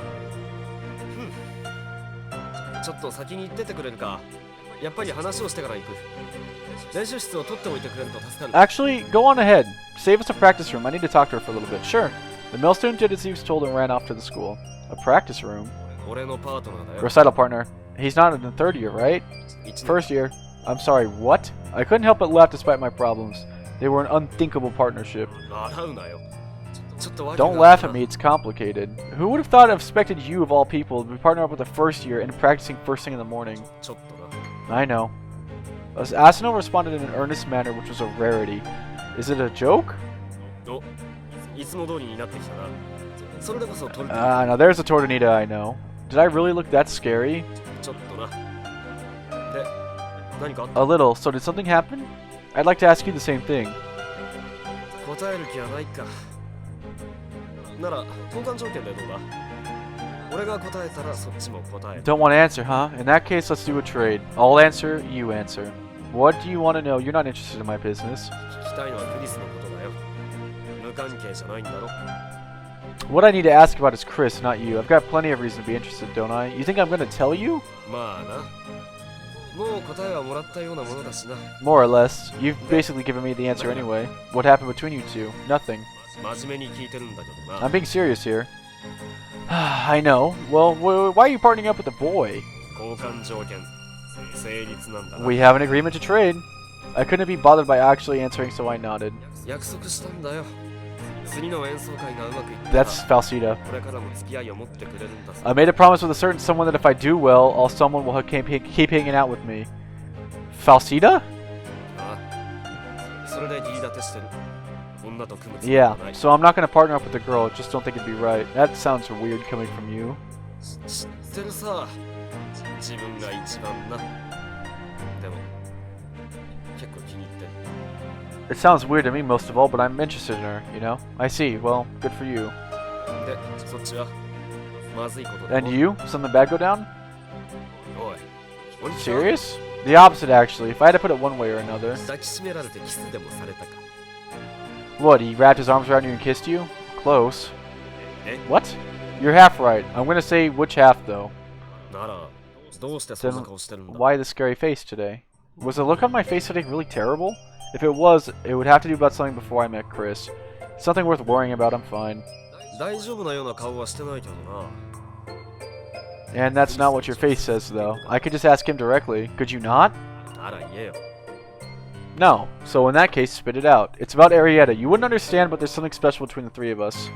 Actually, go on ahead. Save us a practice room. I need to talk to her for a little bit. Sure. The male student did as he was told and ran off to the school. A practice room? Recital partner. He's not in the third year, right? First year. I'm sorry, what? I couldn't help but laugh despite my problems. They were an unthinkable partnership. Don't laugh at me, it's complicated. Who would have thought of expected you, of all people, to be partnered up with the first year and practicing first thing in the morning? I know. Asano responded in an earnest manner, which was a rarity. Is it a joke? Now there's a Tortinita I know. Did I really look that scary? A little. So did something happen? I'd like to ask you the same thing. Don't want to answer, huh? In that case, let's do a trade. I'll answer, you answer. What do you want to know? You're not interested in my business. What I need to ask about is Chris, not you. I've got plenty of reason to be interested, don't I? You think I'm going to tell you? More or less. You've basically given me the answer anyway. What happened between you two? Nothing. I'm being serious here. I know. Well, why are you partnering up with a boy? We have an agreement to trade. I couldn't be bothered by actually answering, so I nodded. That's Falsita. I made a promise with a certain someone that if I do well, all someone will keep hanging out with me. Falsita? Yeah, so I'm not going to partner up with a girl, just don't think it'd be right. That sounds weird coming from you. It sounds weird to me most of all, but I'm interested in her, you know? I see, well, good for you. And you? Something bad go down? Serious? The opposite, actually, if I had to put it one way or another. What, he wrapped his arms around you and kissed you? Close. What? You're half right. I'm gonna say which half, though. Then why the scary face today? Was the look on my face today really terrible? If it was, it would have to do about something before I met Chris. Something worth worrying about, I'm fine. And that's not what your face says, though. I could just ask him directly. Could you not? No. So in that case, spit it out. It's about Arietta. You wouldn't understand, but there's something special between the three of us.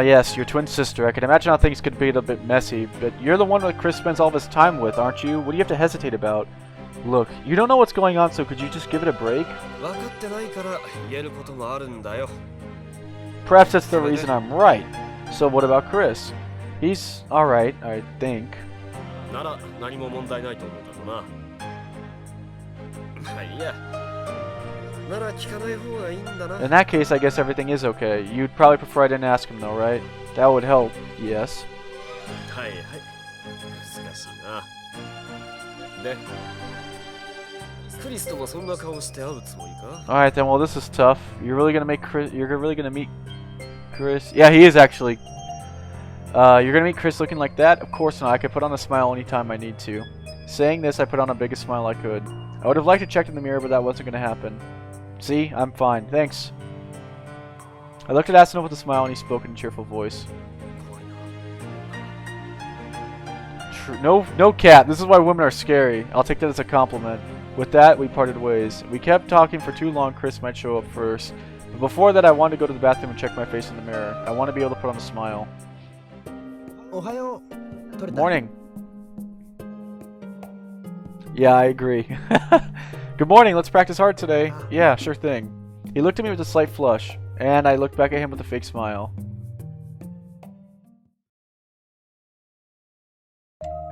Yes, your twin sister. I can imagine how things could be a bit messy, but you're the one that Chris spends all of his time with, aren't you? What do you have to hesitate about? Look, you don't know what's going on, so could you just give it a break? Perhaps that's the reason I'm right. So what about Chris? He's alright, I think. In that case, I guess everything is okay. You'd probably prefer I didn't ask him though, right? That would help, yes. でクリスともそんな顔して会うつもりか Alright then, well this is tough. You're really gonna meet Chris? Yeah, he is actually. You're gonna meet Chris looking like that? Of course not. I could put on a smile anytime I need to. Saying this, I put on the biggest smile I could. I would have liked to check in the mirror, but that wasn't gonna happen. See? I'm fine. Thanks. I looked at Asano with a smile and he spoke in a cheerful voice. No cat. This is why women are scary. I'll take that as a compliment. With that, we parted ways. We kept talking for too long. Chris might show up first. But before that, I wanted to go to the bathroom and check my face in the mirror. I want to be able to put on a smile. Morning. Yeah, I agree. Good morning. Let's practice hard today. Yeah, sure thing. He looked at me with a slight flush, and I looked back at him with a fake smile.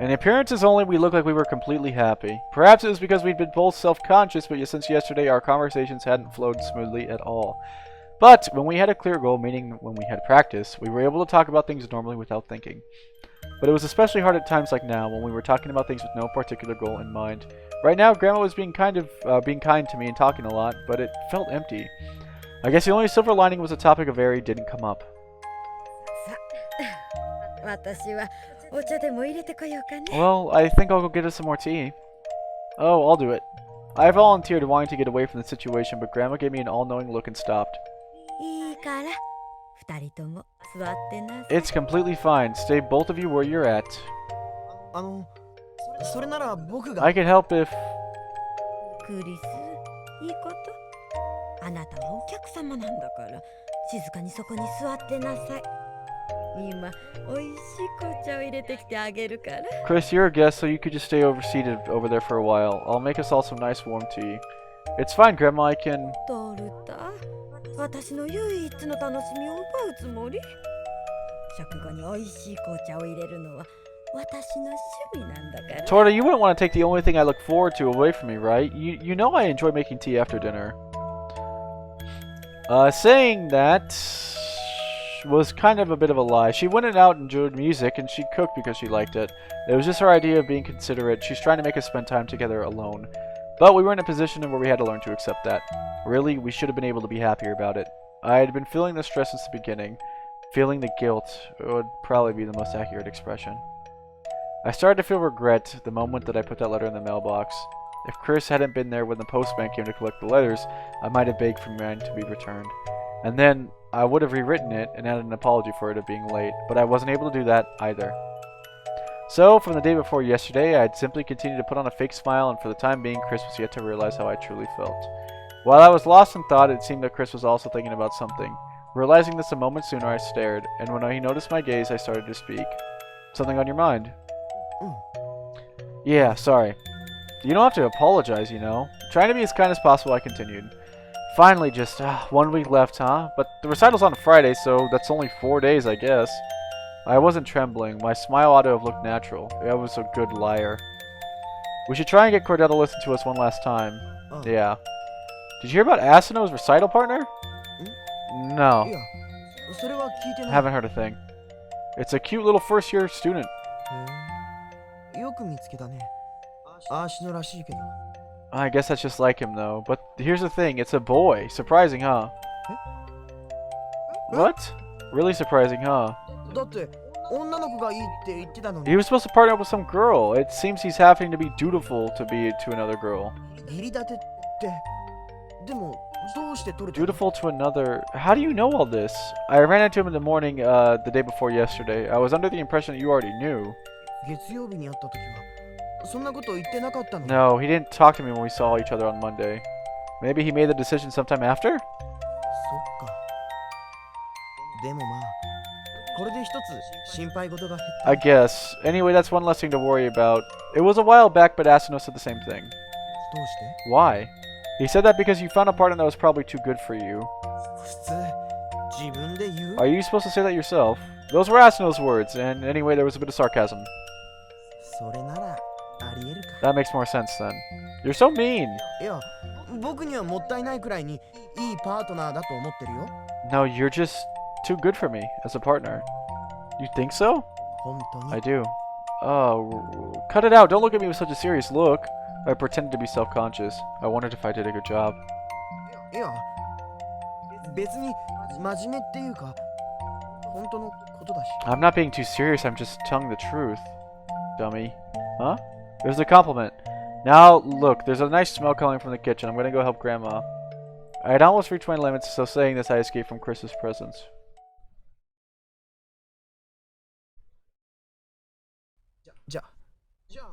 In appearances only, we looked like we were completely happy. Perhaps it was because we'd been both self-conscious, but since yesterday our conversations hadn't flowed smoothly at all. But when we had a clear goal, meaning when we had practice, we were able to talk about things normally without thinking. But it was especially hard at times like now, when we were talking about things with no particular goal in mind. Right now, Grandma was being kind to me and talking a lot, but it felt empty. I guess the only silver lining was the topic of Eri didn't come up. Well, I think I'll go get us some more tea. Oh, I'll do it. I volunteered, wanting to get away from the situation, but Grandma gave me an all-knowing look and stopped. It's completely fine. Stay both of you where you're at. I can help if... Chris, you're a guest, so you could just stay seated over there for a while. I'll make us all some nice warm tea. It's fine, Grandma, I can... Tora, you wouldn't want to take the only thing I look forward to away from me, right? You know I enjoy making tea after dinner. Saying that was kind of a bit of a lie. She went out and enjoyed music, and she cooked because she liked it. It was just her idea of being considerate. She's trying to make us spend time together alone. But we were in a position where we had to learn to accept that. Really, we should have been able to be happier about it. I had been feeling the stress since the beginning. Feeling the guilt would probably be the most accurate expression. I started to feel regret the moment that I put that letter in the mailbox. If Chris hadn't been there when the postman came to collect the letters, I might have begged for mine to be returned. And then I would have rewritten it and added an apology for it being late, but I wasn't able to do that either. So, from the day before yesterday, I had simply continued to put on a fake smile, and for the time being, Chris was yet to realize how I truly felt. While I was lost in thought, it seemed that Chris was also thinking about something. Realizing this a moment sooner, I stared, and when he noticed my gaze, I started to speak. Something on your mind? Yeah, sorry. You don't have to apologize, you know. Trying to be as kind as possible, I continued. Finally, just 1 week left, huh? But the recital's on a Friday, so that's only 4 days, I guess. I wasn't trembling. My smile ought to have looked natural. I was a good liar. We should try and get Cordell to listen to us one last time. Oh. Yeah. Did you hear about Asano's recital partner? No. Haven't heard a thing. It's a cute little first-year student. I guess that's just like him, though. But here's the thing. It's a boy. Surprising, huh? What? Really surprising, huh? He was supposed to partner up with some girl. It seems he's having to be dutiful to another girl. Dutiful to another... How do you know all this? I ran into him in the morning the day before yesterday. I was under the impression that you already knew. No, he didn't talk to me when we saw each other on Monday. Maybe he made the decision sometime after? I guess. Anyway, that's one less thing to worry about. It was a while back, but Asano said the same thing. Why? He said that because you found a partner that was probably too good for you. Are you supposed to say that yourself? Those were Asano's words, and anyway, there was a bit of sarcasm. That makes more sense then. You're so mean! No, you're just too good for me as a partner. You think so? I do. Oh, cut it out. Don't look at me with such a serious look. I pretended to be self-conscious. I wondered if I did a good job. いや、別に真面目っていうか、本当のことだし。I'm not being too serious. I'm just telling the truth. Dummy. Huh? It was a compliment. Now, look, there's a nice smell coming from the kitchen. I'm gonna go help Grandma. I had almost reached my limits, so saying this, I escaped from Chris's presence.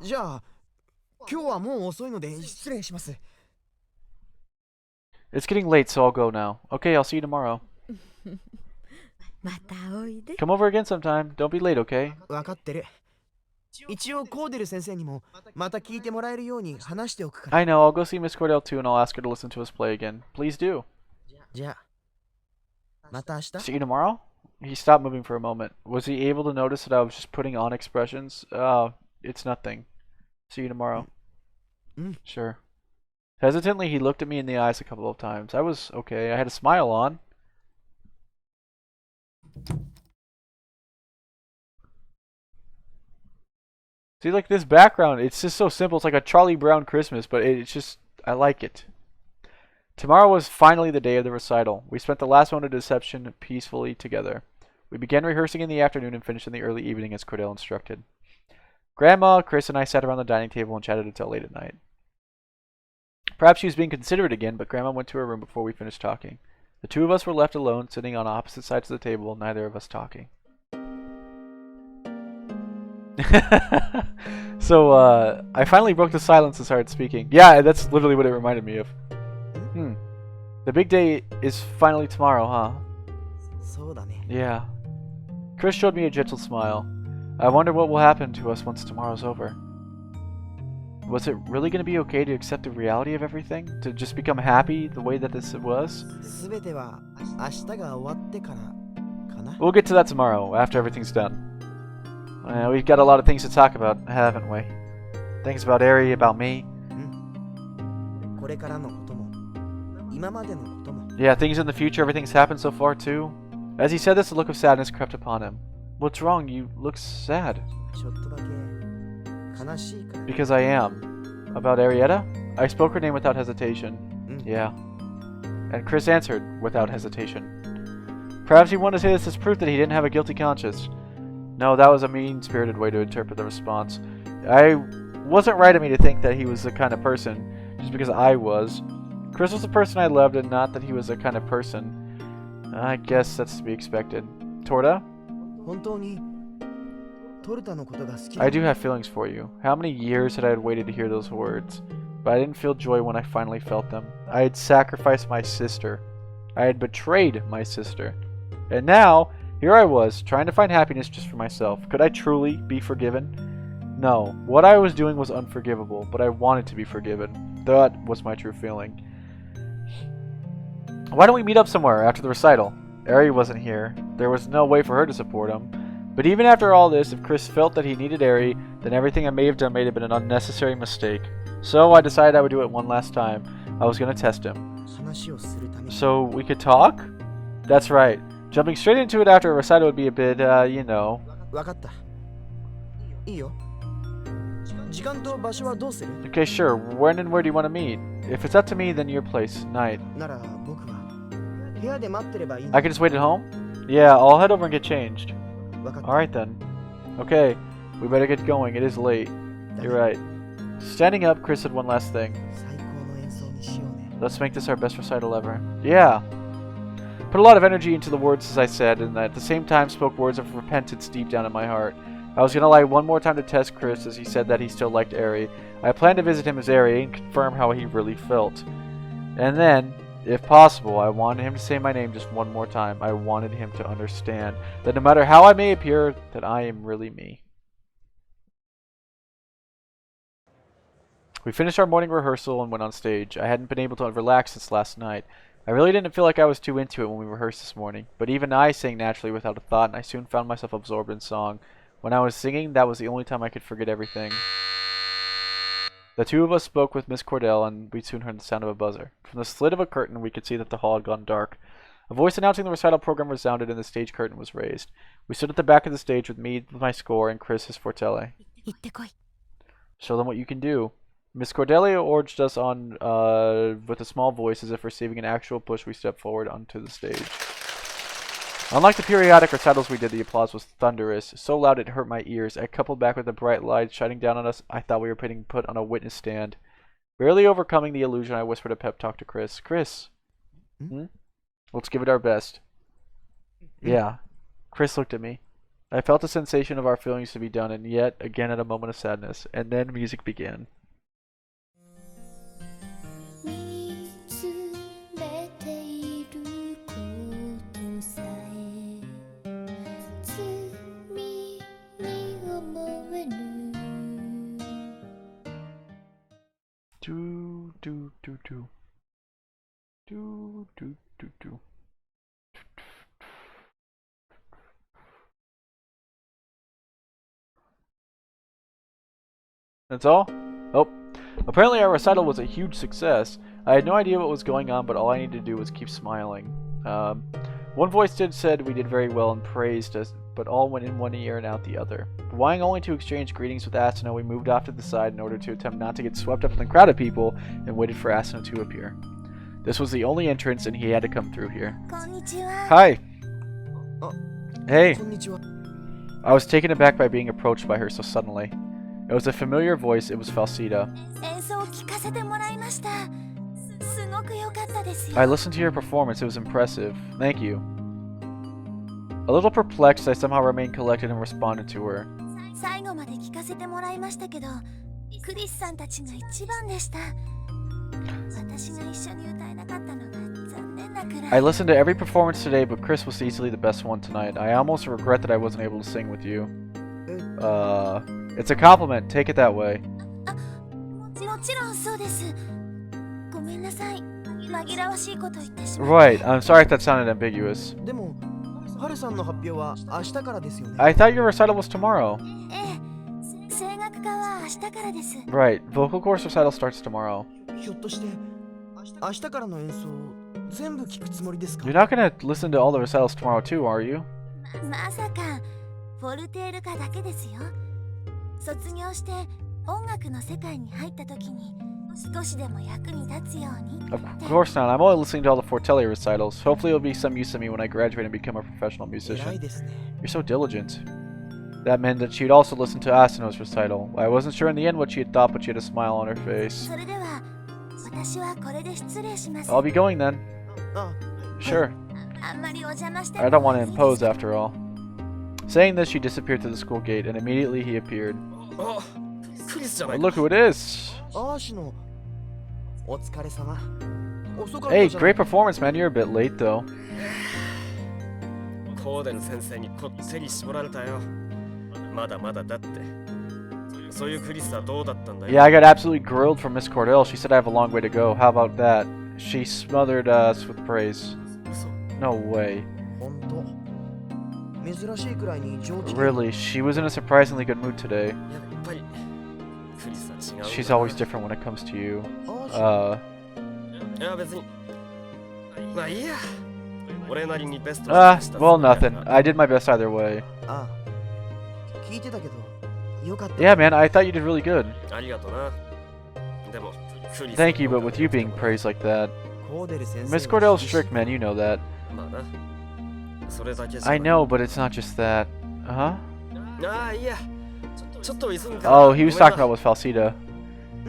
じゃあ、今日はもう遅いので失礼します。It's getting late, so I'll go now. Okay, I'll see you tomorrow. またおいで。 Come over again sometime. Don't be late, okay? わかってる。一応コーデル先生にもまた聞いてもらえるように話しておくから。I know. I'll go see Miss Cordell too, and I'll ask her to listen to us play again. Please do. じゃあ、また明日。 See you tomorrow? He stopped moving for a moment. Was he able to notice that I was just putting on expressions? Oh, it's nothing. See you tomorrow. Sure. Hesitantly, he looked at me in the eyes a couple of times. I was okay. I had a smile on. See, like this background, it's just so simple. It's like a Charlie Brown Christmas, but it's just, I like it. Tomorrow was finally the day of the recital. We spent the last moment of deception peacefully together. We began rehearsing in the afternoon and finished in the early evening as Cordell instructed. Grandma, Chris, and I sat around the dining table and chatted until late at night. Perhaps she was being considerate again, but Grandma went to her room before we finished talking. The two of us were left alone, sitting on opposite sides of the table, neither of us talking. So, I finally broke the silence and started speaking. Yeah, that's literally what it reminded me of. The big day is finally tomorrow, huh? そうだね。 Yeah. Chris showed me a gentle smile. I wonder what will happen to us once tomorrow's over. Was it really going to be okay to accept the reality of everything? To just become happy the way that this was? すべては明日が終わってからかな。 We'll get to that tomorrow, after everything's done. We've got a lot of things to talk about, haven't we? Things about Ari, about me. これからのことも、今までのことも。 Yeah, things in the future, everything's happened so far too. As he said this, a look of sadness crept upon him. What's wrong? You look sad. ちょっとだけ悲しいから。 Because I am. About Arietta? I spoke her name without hesitation. Yeah. And Chris answered without hesitation. Perhaps he wanted to say this as proof that he didn't have a guilty conscience. No, that was a mean-spirited way to interpret the response. I wasn't right of me to think that he was the kind of person, just because I was. Chris was the person I loved, and not that he was the kind of person. I guess that's to be expected. Torta? 本当にトルタのことが好き。 I do have feelings for you. How many years had I waited to hear those words? But I didn't feel joy when I finally felt them. I had sacrificed my sister. I had betrayed my sister. And now, here I was, trying to find happiness just for myself. Could I truly be forgiven? No. What I was doing was unforgivable, but I wanted to be forgiven. That was my true feeling. Why don't we meet up somewhere after the recital? Ari wasn't here. There was no way for her to support him. But even after all this, if Chris felt that he needed Ari, then everything I may have done may have been an unnecessary mistake. So I decided I would do it one last time. I was going to test him. 話をするために。 So we could talk? That's right. Jumping straight into it after a recital would be a bit, you know. わかった。いいよ。時間と場所はどうする？ Okay, sure. When and where do you want to meet? If it's up to me, then your place. Night. なら僕は部屋で待ってればいいん I だ。 can just wait at home? Yeah, I'll head over and get changed. わかった。 Alright then. Okay, we better get going. It is late. You're right. Standing up, Chris said one last thing. 最高の演奏にしようね。 Let's make this our best recital ever. Yeah. Put a lot of energy into the words as I said, and at the same time spoke words of repentance deep down in my heart. I was going to lie one more time to test Chris as he said that he still liked Ari. I planned to visit him as Ari and confirm how he really felt. And then, if possible, I wanted him to say my name just one more time. I wanted him to understand that no matter how I may appear, that I am really me. We finished our morning rehearsal and went on stage. I hadn't been able to relax since last night. I really didn't feel like I was too into it when we rehearsed this morning, but even I sang naturally without a thought, and I soon found myself absorbed in song. When I was singing, that was the only time I could forget everything. The two of us spoke with Miss Cordell, and we soon heard the sound of a buzzer. From the slit of a curtain, we could see that the hall had gone dark. A voice announcing the recital program resounded, and the stage curtain was raised. We stood at the back of the stage with me with my score and Chris his fortele. 行ってこい。 Show them what you can do. Miss Cordelia urged us on with a small voice as if receiving an actual push. We stepped forward onto the stage. Unlike the periodic recitals we did, the applause was thunderous, so loud it hurt my ears. I coupled back with the bright light shining down on us. I thought we were being put on a witness stand. Barely overcoming the illusion, I whispered a pep talk to Chris. Chris, let's give it our best. Yeah. Chris looked at me. I felt the sensation of our feelings to be done, and yet again at a moment of sadness. And then music began. 見つめていることさえ罪に思えぬ Do do do do do do do do. That's all? Oh. Apparently our recital was a huge success. I had no idea what was going on, but all I needed to do was keep smiling. One voice said we did very well and praised us, but all went in one ear and out the other. Relying only to exchange greetings with Asano, we moved off to the side in order to attempt not to get swept up in the crowd of people and waited for Asano to appear. This was the only entrance and he had to come through here. こんにちは Hi! Hey! こんにちは。 I was taken aback by being approached by her so suddenly. It was a familiar voice. It was Falsita. 演奏を聴かせてもらいました。すごく良かったですよ I listened to your performance. It was impressive. Thank you. A little perplexed, I somehow remained collected and responded to her. 最後まで聴かせてもらいましたけどクリスさんたちが一番でした私が一緒に歌えなかったのが残念なくらい I listened to every performance today, but Chris was easily the best one tonight. I almost regret that I wasn't able to sing with you. It's a compliment. Take it that way. もちろんそうですごめんなさい紛らわしいこと言ってしまう Right. I'm sorry if that sounded ambiguous. でも、ハルさんの発表は明日からですよね。 I thought your recital was tomorrow. ええ声楽科は明日からです Right. Vocal course recital starts tomorrow. ひょっとして、明日からの演奏全部聞くつもりですか You're not gonna listen to all the recitals tomorrow too, are you? まさかフォルテール科だけですよ卒業して音楽の世界に入った時に少しでも役に立つように Of course not. I'm only listening to all the Fortelli recitals. Hopefully it'll be some use to me when I graduate and become a professional 偉い musician. ですね。 You're so diligent. That meant that she'd also listened to Asano's recital. I wasn't sure in the end what she had thought, but she had a smile on her face. それでは私はこれで失礼します I'll be going then. あ、 Sure. あんまりお邪魔して I don't want to impose after all. Saying this, she disappeared through the school gate, and immediately he appeared. あ、クリスじゃな Oh, いか look who it is! アーシのお疲れ様。遅かった Hey, じゃない great performance, man. You're a bit late, though. コーデル先生にこってり絞られたよまだまだだってそういうクリスはどうだったんだよ Yeah, I got absolutely grilled from Miss Cordell. She said I have a long way to go. How about that? She smothered us with praise. 嘘 No way. ほんと。珍しいくらいに上機嫌。 Really, she was in a surprisingly good mood today. やっぱりクリスは違う She's always different when it comes to you. アーシ いや別にまあいいや俺なりにベスト well, nothing. I did my best either way. あ、聞いてたけど、よかった。 Yeah, man, I thought you did really good. ありがとなでもクリス Thank you, but with you being praised like that. コーデル先生 Miss Cordell's strict, man, you know that. まあなそれだけじゃ I know, but it's not just that. Uh-huh. ああいいやちょっと急ぐから Oh, he was talking about with Falsita.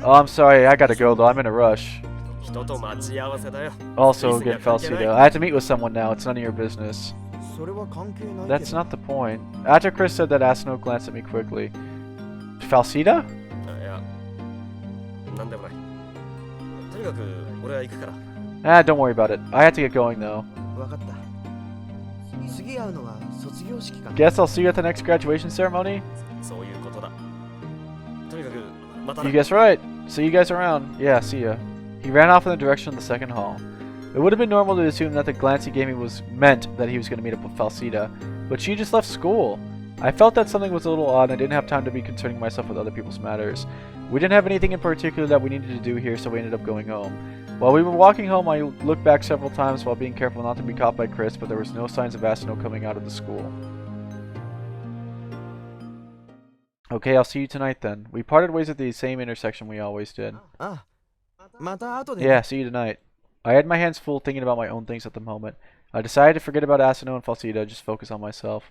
Oh, I'm sorry, I gotta go though. I'm in a rush. 人と待ち合わせだよ Also, get Falsita. I have to meet with someone now. It's none of your business. それは関係ないけど。 That's not the point. After Chris said that, Asano glanced at me quickly. Falsita? あいやなんでもないとにかく俺は行くから Ah, don't worry about it. I have to get going though. わかった。次会うのは卒業式かな。 Guess I'll see you at the next graduation ceremony? そういうことだとにかくまた You guess right. See you guys around. Yeah, see ya. He ran off in the direction of the second hall. It would have been normal to assume that the glance he gave me meant that he was going to meet up with Falsita, but she just left school. I felt that something was a little odd and I didn't have time to be concerning myself with other people's matters. We didn't have anything in particular that we needed to do here, so we ended up going home. While we were walking home, I looked back several times while being careful not to be caught by Chris, but there was no signs of Asano coming out of the school. Okay, I'll see you tonight then. We parted ways at the same intersection we always did. あ、また後で。 Yeah, see you tonight. I had my hands full thinking about my own things at the moment. I decided to forget about Asano and Falsita, just focus on myself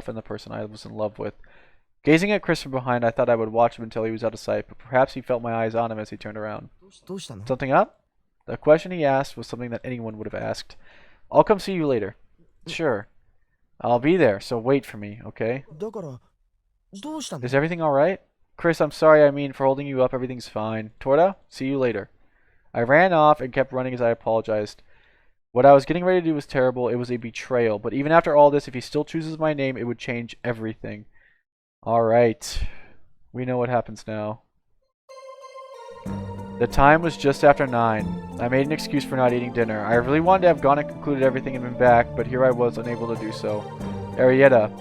and the person I was in love with. Gazing at Chris from behind, I thought I would watch him until he was out of sight, but perhaps he felt my eyes on him as he turned around. どうしたの？ Something up? The question he asked was something that anyone would have asked. I'll come see you later. Sure. I'll be there, so wait for me, okay? だからどうしたの？ Is everything alright? Chris, I'm sorry, I mean, for holding you up, everything's fine. Torta, see you later. I ran off and kept running as I apologized. What I was getting ready to do was terrible. It was a betrayal. But even after all this, if he still chooses my name, it would change everything. Alright. We know what happens now. The time was just after 9. I made an excuse for not eating dinner. I really wanted to have gone and concluded everything and been back, but here I was, unable to do so. Arietta.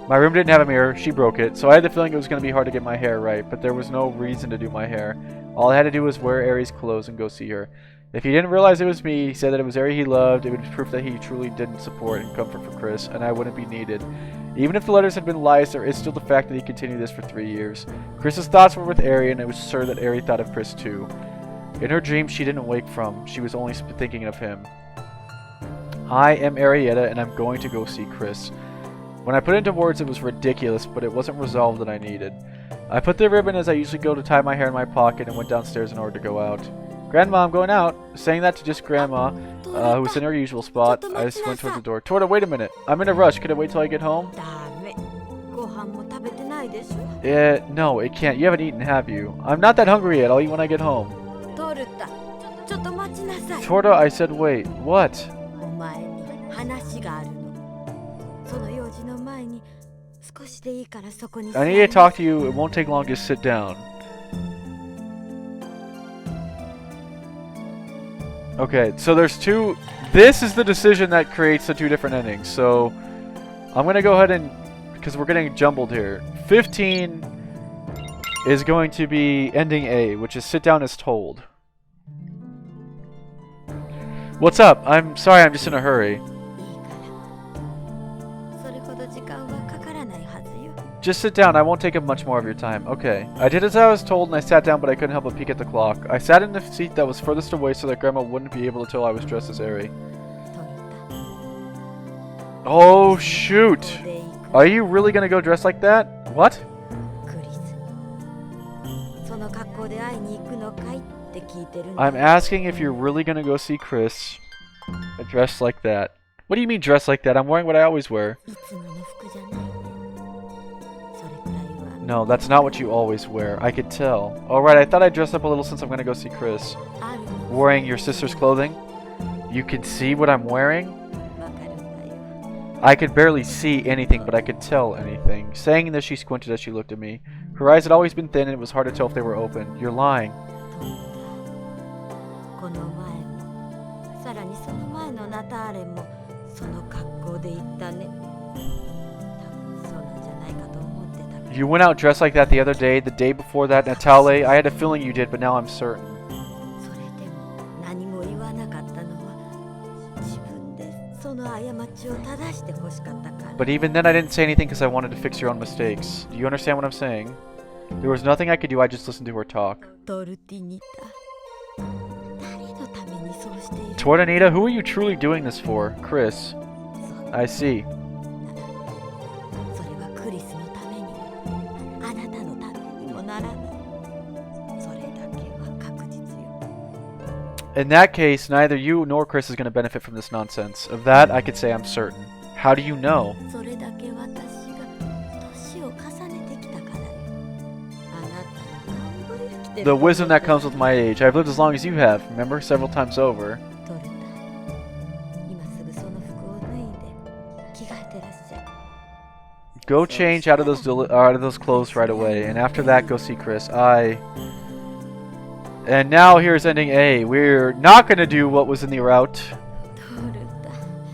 My room didn't have a mirror. She broke it, so I had the feeling it was going to be hard to get my hair right, but there was no reason to do my hair. All I had to do was wear Ari's clothes and go see her. If he didn't realize it was me, he said that it was Ari he loved, it would be proof that he truly didn't support and comfort for Chris, and I wouldn't be needed. Even if the letters had been lies, there is still the fact that he continued this for 3 years. Chris's thoughts were with Ari, and I was sure that Ari thought of Chris too. In her dreams, she didn't wake from. She was only thinking of him. I am Arietta, and I'm going to go see Chris. When I put it into words, it was ridiculous, but it wasn't resolved that I needed. I put the ribbon as I usually go to tie my hair in my pocket and went downstairs in order to go out. Grandma, I'm going out. Saying that to just Grandma, who was in her usual spot, I just went towards the door. Torta, wait a minute. I'm in a rush. Could it wait till I get home? No, it can't. You haven't eaten, have you? I'm not that hungry yet. I'll eat when I get home. Torta, I said wait. What? I need to talk to you. It won't take long. Just sit down. Okay, so there's two. This is the decision that creates the two different endings. So I'm going to go ahead and, because we're getting jumbled here. 15 is going to be ending A, which is sit down as told. What's up? I'm sorry, I'm just in a hurry. Just sit down, I won't take up much more of your time. Okay. I did as I was told and I sat down, but I couldn't help but peek at the clock. I sat in the seat that was furthest away so that Grandma wouldn't be able to tell I was dressed as Ari. Oh, shoot! Are you really gonna go dressed like that? What? I'm asking if you're really gonna go see Chris dressed like that. What do you mean dressed like that? I'm wearing what I always wear. No, that's not what you always wear. I could tell. Alright, I thought I'd dress up a little since I'm gonna go see Chris. Wearing your sister's clothing? You can see what I'm wearing? I could barely see anything, but I could tell anything. Saying this, she squinted as she looked at me. Her eyes had always been thin, and it was hard to tell if they were open. You're lying. You went out dressed like that the other day, the day before that, Natale. I had a feeling you did, but now I'm certain. But even then I didn't say anything because I wanted to fix your own mistakes. Do you understand what I'm saying? There was nothing I could do, I just listened to her talk. Tortanita, who are you truly doing this for? Chris. I see. In that case, neither you nor Chris is going to benefit from this nonsense. Of that, I could say I'm certain. How do you know? The wisdom that comes with my age. I've lived as long as you have, remember? Several times over. Go change out of those clothes right away, and after that, go see Chris. And now here's ending A. We're not going to do what was in the route.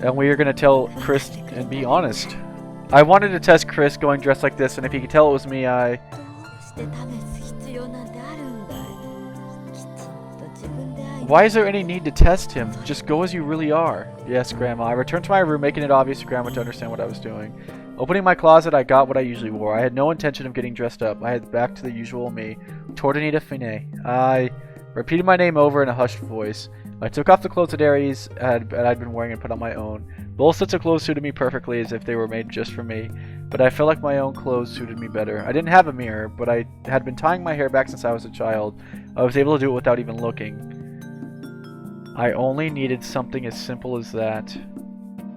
And we are going to tell Chris and be honest. I wanted to test Chris going dressed like this, and if he could tell it was me, Why is there any need to test him? Just go as you really are. Yes, Grandma. I returned to my room, making it obvious to Grandma to understand what I was doing. Opening my closet, I got what I usually wore. I had no intention of getting dressed up. I had back to the usual me. Tordanita Fine. I repeated my name over in a hushed voice. I took off the clothes that Aries had been wearing and put on my own. Both sets of clothes suited me perfectly as if they were made just for me, but I felt like my own clothes suited me better. I didn't have a mirror, but I had been tying my hair back since I was a child. I was able to do it without even looking. I only needed something as simple as that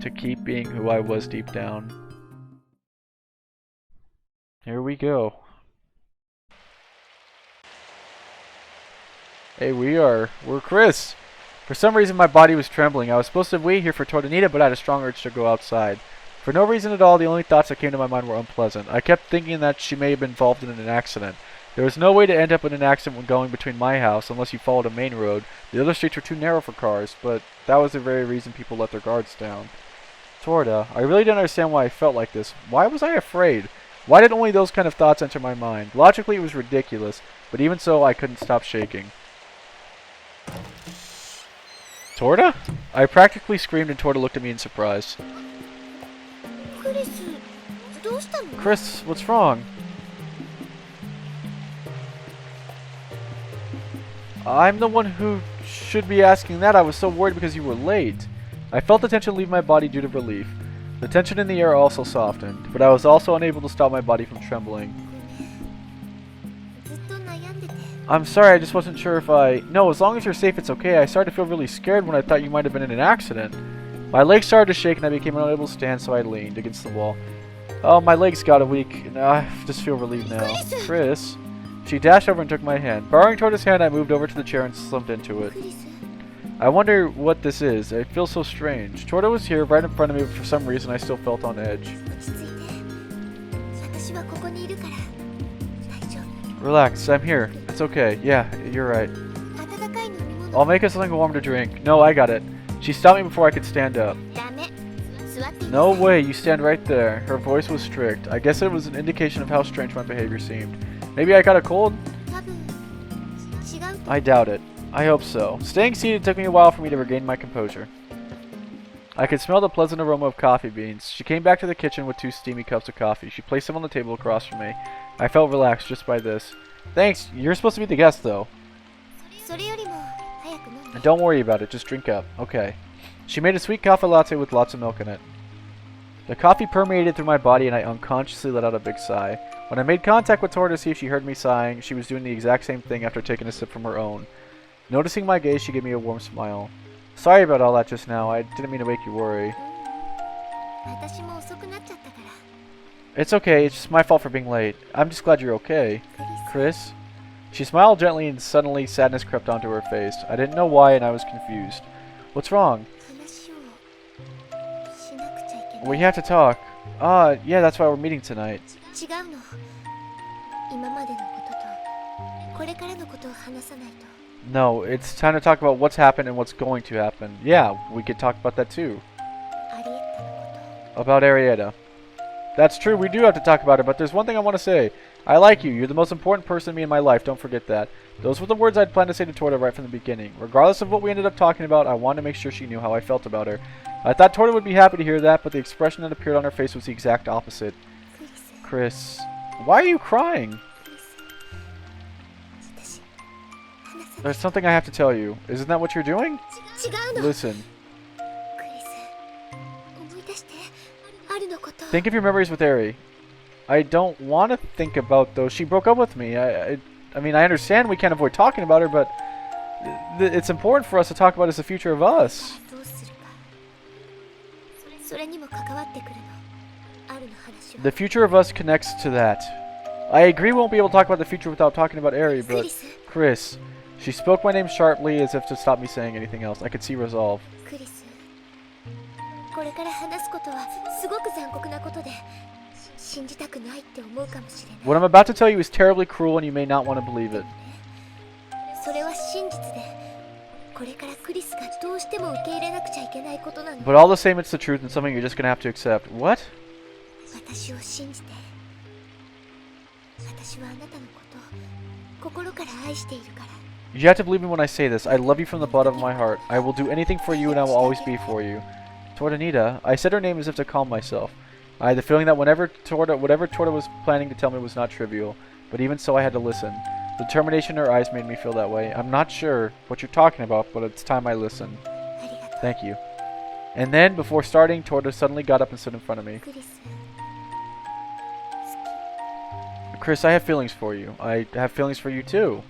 to keep being who I was deep down. Here we go. Hey, we're Chris. For some reason my body was trembling. I was supposed to wait here for Tordanita, but I had a strong urge to go outside. For no reason at all, the only thoughts that came to my mind were unpleasant. I kept thinking that she may have been involved in an accident. There was no way to end up in an accident when going between my house unless you followed a main road. The other streets were too narrow for cars, but that was the very reason people let their guards down. Torda, I really didn't understand why I felt like this. Why was I afraid? Why did only those kind of thoughts enter my mind? Logically, it was ridiculous, but even so, I couldn't stop shaking. Torda? I practically screamed and Torda looked at me in surprise. Chris, what's wrong? I'm the one who should be asking that. I was so worried because you were late. I felt the tension leave my body due to relief. The tension in the air also softened, but I was also unable to stop my body from trembling. I'm sorry, I just wasn't sure if No, as long as you're safe, it's okay. I started to feel really scared when I thought you might have been in an accident. My legs started to shake and I became unable to stand, so I leaned against the wall. Oh, my legs got a weak. I just feel relieved now. Chris? She dashed over and took my hand. Borrowing Torda's hand, I moved over to the chair and slumped into it. I wonder what this is. I feel so strange. Torda was here right in front of me, but for some reason I still felt on edge. Relax, I'm here. It's okay. Yeah, you're right. I'll make us something warm to drink. No, I got it. She stopped me before I could stand up. No way, you stand right there. Her voice was strict. I guess it was an indication of how strange my behavior seemed. Maybe I got a cold? I doubt it. I hope so. Staying seated took me a while for me to regain my composure. I could smell the pleasant aroma of coffee beans. She came back to the kitchen with 2 steamy cups of coffee. She placed them on the table across from me. I felt relaxed just by this. Thanks, you're supposed to be the guest though. And don't worry about it, just drink up. Okay. She made a sweet coffee latte with lots of milk in it. The coffee permeated through my body and I unconsciously let out a big sigh. When I made contact with Tora to see if she heard me sighing, she was doing the exact same thing after taking a sip from her own. Noticing my gaze, she gave me a warm smile. Sorry about all that just now. I didn't mean to make you worry. It's okay. It's just my fault for being late. I'm just glad you're okay. Chris? She smiled gently and suddenly sadness crept onto her face. I didn't know why and I was confused. What's wrong? We have to talk. Yeah, that's why we're meeting tonight. No, it's time to talk about what's happened and what's going to happen. Yeah, we could talk about that too. About Arietta. That's true, we do have to talk about it, but there's one thing I want to say. I like you. You're the most important person to me in my life. Don't forget that. Those were the words I'd planned to say to Torda right from the beginning. Regardless of what we ended up talking about, I wanted to make sure she knew how I felt about her. I thought Torda would be happy to hear that, but the expression that appeared on her face was the exact opposite. Chris. Why are you crying? There's something I have to tell you. Isn't that what you're doing? Listen. Think of your memories with Eri. I don't want to think about those. She broke up with me. I mean, I understand we can't avoid talking about her, but it's important for us to talk about is the future of us. The future of us connects to that. I agree we won't be able to talk about the future without talking about Eri, but... Chris. She spoke my name sharply as if to stop me saying anything else. I could see resolve. What I'm about to tell you is terribly cruel and you may not want to believe it. But all the same, it's the truth and something you're just going to have to accept. What? You have to believe me when I say this. I love you from the bottom of my heart. I will do anything for you and I will always be for you. Tortanita. I said her name as if to calm myself. I had the feeling that whatever Torta was planning to tell me was not trivial. But even so, I had to listen. The determination in her eyes made me feel that way. I'm not sure what you're talking about, but it's time I listen. Thank you. And then, before starting, Torta suddenly got up and stood in front of me. Chris, I have feelings for you. I have feelings for you too.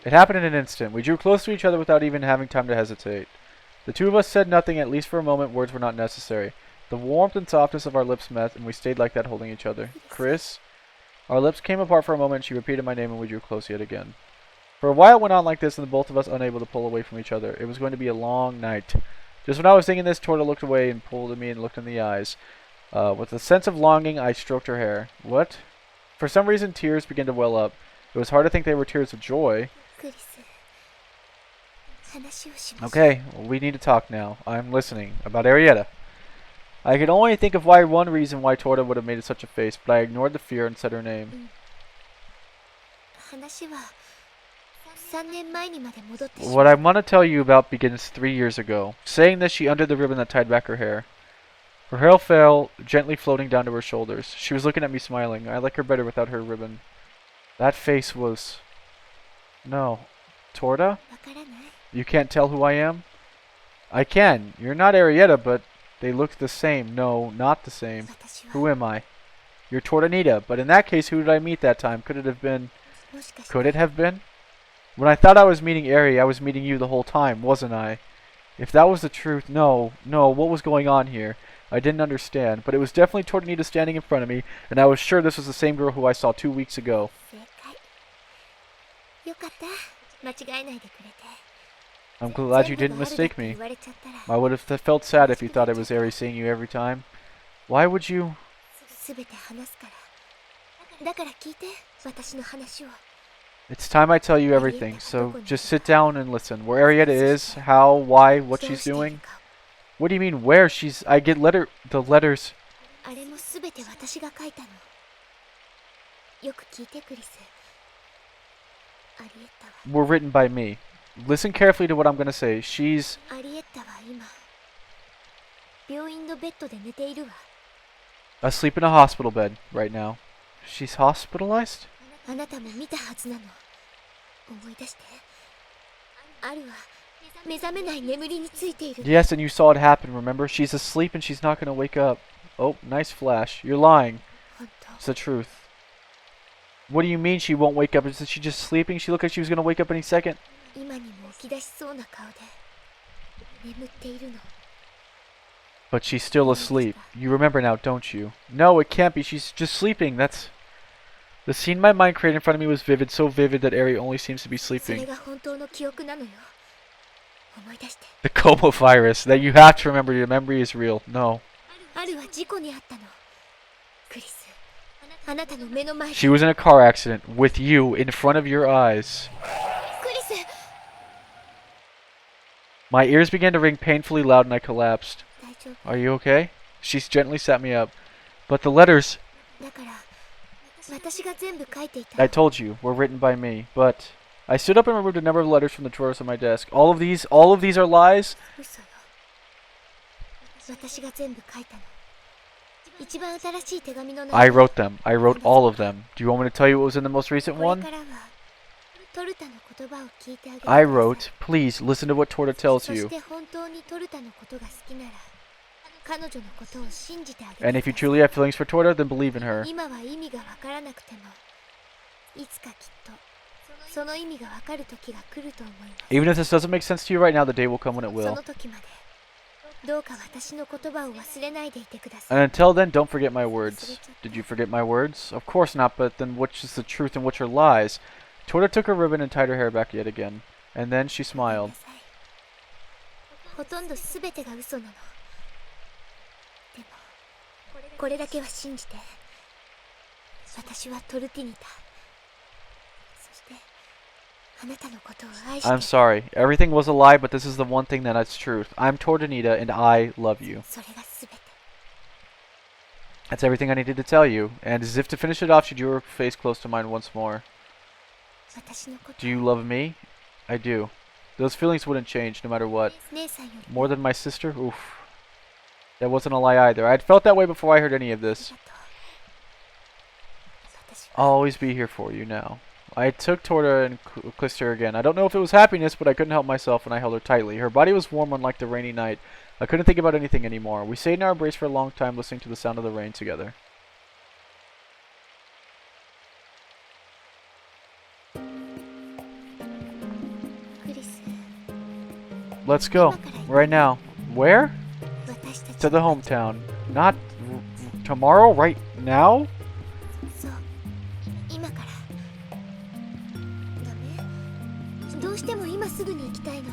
It happened in an instant. We drew close to each other without even having time to hesitate. The two of us said nothing, at least for a moment. Words were not necessary. The warmth and softness of our lips met, and we stayed like that, holding each other. Chris? Our lips came apart for a moment, and she repeated my name, and we drew close yet again. For a while it went on like this, and the both of us unable to pull away from each other. It was going to be a long night. Just when I was thinking this, Torta looked away and pulled at me and looked in the eyes. With a sense of longing, I stroked her hair. What? For some reason, tears began to well up. It was hard to think they were tears of joy. Okay, well, we need to talk now. I'm listening. About Arietta. I could only think of one reason why Torta would have made such a face, but I ignored the fear and said her name. What I want to tell you about begins 3 years ago. Saying this, she undid the ribbon that tied back her hair. Her hair fell, gently floating down to her shoulders. She was looking at me smiling. I like her better without her ribbon. That face was... No. Torta? You can't tell who I am? I can. You're not Arietta, but they look the same. No, not the same. Who am I? You're Tortanita, but in that case, who did I meet that time? Could it have been... Could it have been? When I thought I was meeting Ari, I was meeting you the whole time, wasn't I? If that was the truth, no, what was going on here? I didn't understand, but it was definitely Tortanita standing in front of me, and I was sure this was the same girl who I saw 2 weeks ago. I'm glad you didn't mistake me. I would have felt sad if you thought it was Ari seeing you every time. Why would you... It's time I tell you everything, so just sit down and listen. Where Arietta is, how, why, what she's doing. What do you mean, where? I get the letters. Were written by me. Listen carefully to what I'm gonna say. She's... asleep in a hospital bed right now. She's hospitalized? Yes, and you saw it happen, remember? She's asleep and she's not gonna wake up. Oh, nice flash. You're lying. It's the truth. What do you mean she won't wake up? Is she just sleeping? She looked like she was gonna wake up any second. But she's still asleep. You remember now, don't you? No, it can't be. She's just sleeping. That's... The scene my mind created in front of me was vivid, so vivid that Ari only seems to be sleeping. The coma virus. That you have to remember. Your memory is real. No. She was in a car accident with you in front of your eyes. My ears began to ring painfully loud and I collapsed. Are you okay? She gently sat me up. But the letters... I told you, were written by me, but... I stood up and removed a number of letters from the drawers of my desk. All of these are lies? I wrote them. I wrote all of them. Do you want me to tell you what was in the most recent one? I wrote, please listen to what Torta tells you. And if you truly have feelings for Torta, then believe in her. Even if this doesn't make sense to you right now, the day will come when it will. And until then, don't forget my words. Did you forget my words? Of course not, but then which is the truth and which are lies? Torta took her ribbon and tied her hair back yet again. And then she smiled. I'm sorry. Everything was a lie, but this is the one thing that's truth. I'm Tortanita, and I love you. That's everything I needed to tell you. And as if to finish it off, she drew her face close to mine once more. 私のこと Do you love me? I do. Those feelings wouldn't change no matter what. 姉さんより More than my sister? Oof. That wasn't a lie either. I'd felt that way before I heard any of あり this. がとう私 I'll は always be here for you now. I took toward her and kissed her again. I don't know if it was happiness, but I couldn't help myself and I held her tightly. Her body was warm unlike the rainy night. I couldn't think about anything anymore. We stayed in our embrace for a long time, listening to the sound of the rain together. Let's go. Right now. Where? 私たち To the hometown. Not tomorrow? Right now? そう今からダメどうしても今すぐに行きたいの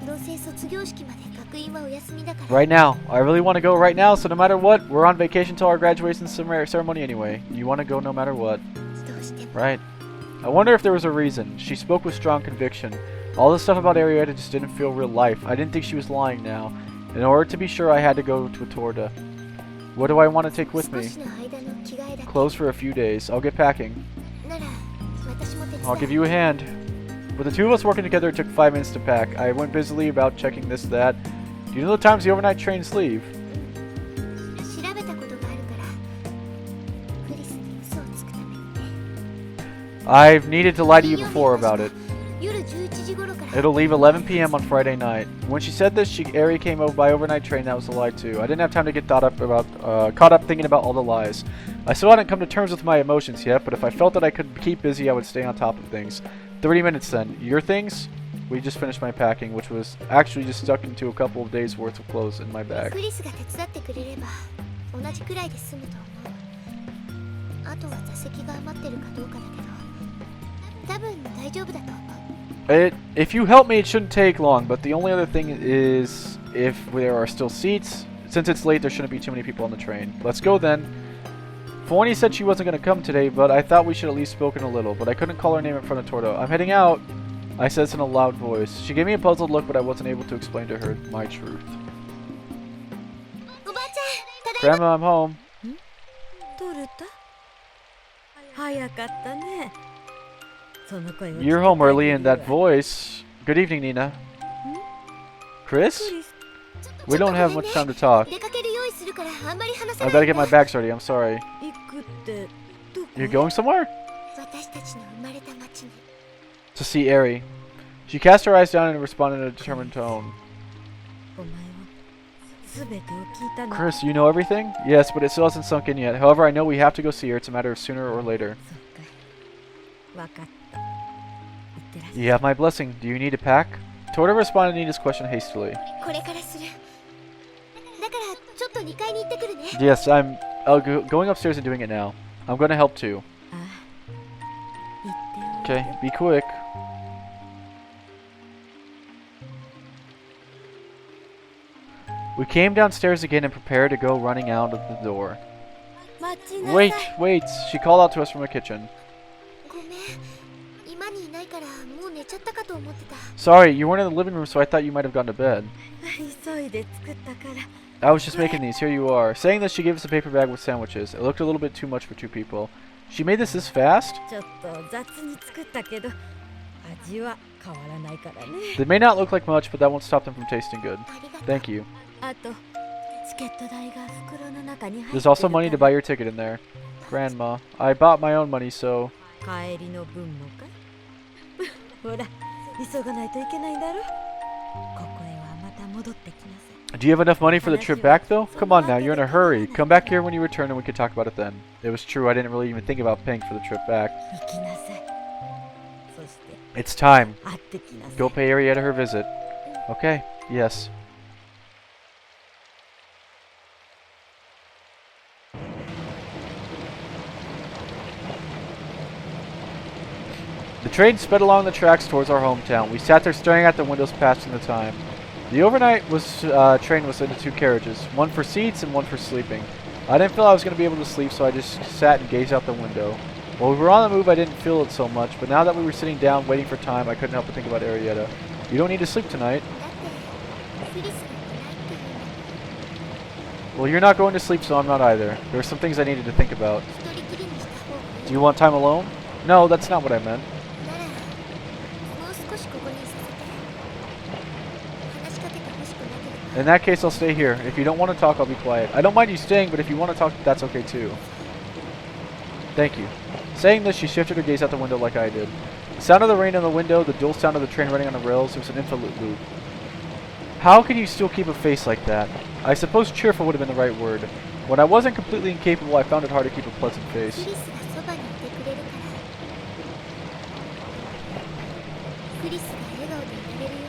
どうせ卒業式まで学院はお休みだから Right now. I really want to go right now, so no matter what, we're on vacation till our graduation ceremony anyway. You want to go no matter what. どうしても Right. I wonder if there was a reason. She spoke with strong conviction. All this stuff about Arietta just didn't feel real life. I didn't think she was lying now. In order to be sure, I had to go to Torda. What do I want to take with 少 me? しの間の着替えだけ Clothes for a few days. I'll get packing. なら私も手伝 I'll give you a hand. With the two of us working together, it took 5 minutes to pack. I went busily about checking this, that. Do you know the times the overnight trains leave? 調べたことがあるからクリスに嘘をつくためにね I've needed to lie to you before about it. 夜11時頃から It'll leave 11 p.m. on Friday night. When she said this, Ari came over by overnight train. That was a lie too. I didn't have time to get caught up thinking about all the lies. I still hadn't come to terms with my emotions yet, but if I felt that I could keep busy, I would stay on top of things. 30 minutes then. Your things? We just finished my packing, which was actually just stuck into a couple of days worth of clothes in my bag. クリスが手伝ってくれれば同じくらいで済むと思うあとは座席が余ってるかどうかだけど多分大丈夫だと思う If you help me, it shouldn't take long, but the only other thing is if there are still seats. Since it's late, there shouldn't be too many people on the train. Let's go then. Fawani said she wasn't going to come today, but I thought we should at least spoken a little, but I couldn't call her name in front of Tordo. I'm heading out, I said this in a loud voice. She gave me a puzzled look, but I wasn't able to explain to her my truth. おばあちゃんただいま Grandma, I'm home. トルタ早かったねその声を聞い You're た home early in 限りは that voice. Good evening, Nina. Chris? クリス We don't have much time to talk. 出かける用意するからあんまり話さ I've ない got to get my bags ready. I'm sorry. 行くってどこ You're going somewhere? 私たちの生まれた町に To see Ari. She cast her eyes down and responded in a determined tone. お前は全てを聞いたの Chris, you know everything? Yes, but it still hasn't sunk in yet. However, I know we have to go see her. It's a matter of sooner or later. そっかわかった行ってらっしゃい You have my blessing. Do you need to pack? Torda responded to Nina's question hastily. これからするだからちょっと2階に行ってくるね Yes, I'm going upstairs and doing it now. I'm going to help too. ああ行っておい Okay, be quick. We came downstairs again and prepared to go running out of the door. 待ちなさい Wait! She called out to us from the kitchen. ごめん今にいないからもう寝ちゃったかと思ってた Sorry, you weren't in the living room, so I thought you might have gone to bed. 急いで作ったから I was just making these. Here you are. Saying this, she gave us a paper bag with sandwiches. It looked a little bit too much for 2 people. She made this fast? ちょっと雑に作ったけど味は変わらないからね They may not look like much, but that won't stop them from tasting good. ありがとう Thank you. あとチケット代が袋の中に入って There's also money to buy your ticket in there. Grandma, I bought my own money, so... 帰りの分もかいほら急がないといけないだろここへはまた戻ってきなさい Do you have enough money for the trip back, though? Come on now, you're in a hurry. Come back here when you return and we can talk about it then. It was true, I didn't really even think about paying for the trip back. 行きなさいそして It's time. 会ってきなさい Go pay Arietta her visit. Okay, yes. The train sped along the tracks towards our hometown. We sat there staring at the windows passing the time. The overnight train was into 2 carriages, one for seats and one for sleeping. I didn't feel I was going to be able to sleep, so I just sat and gazed out the window. While we were on the move, I didn't feel it so much, but now that we were sitting down waiting for time, I couldn't help but think about Arietta. You don't need to sleep tonight. だってクリスがいないっていう Well, you're not going to sleep, so I'm not either. There are some things I needed to think about. 一人きりにした方がいい Do you want time alone? No, that's not what I meant. ならもう少しここにいさせて。話しかけてほしくなければ。 In that case, I'll stay here. If you don't want to talk, I'll be quiet. I don't mind you staying, but if you want to talk, that's okay too. Thank you. Saying this, she shifted her gaze out the window like I did. The sound of the rain on the window, the dull sound of the train running on the rails, it was an infinite loop. How can you still keep a face like that? I suppose cheerful would have been the right word. When I wasn't completely incapable, I found it hard to keep a pleasant ク face. リスがそばにいてくれるから。クリスが笑顔でいられるよ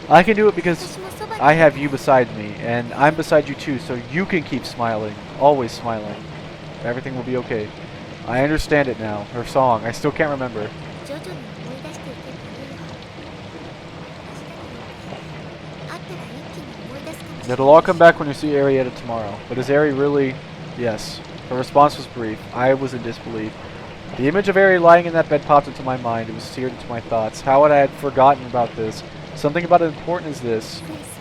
うな。 I can do it because 私もそばに I have you beside me, and I'm beside you too, so you can keep smiling. Always smiling. Everything will be okay. I understand it now. Her song. I still can't remember. 徐々に思い出していけばいいよ。明日に会ったら一気に思い出すかもしれない。 It'll all come back when you see Arietta tomorrow. But is Ari really? Yes. Her response was brief. I was in disbelief. The image of Ari lying in that bed popped into my mind. It was seared into my thoughts. How had I forgotten about this? Something about as important as this. クリス、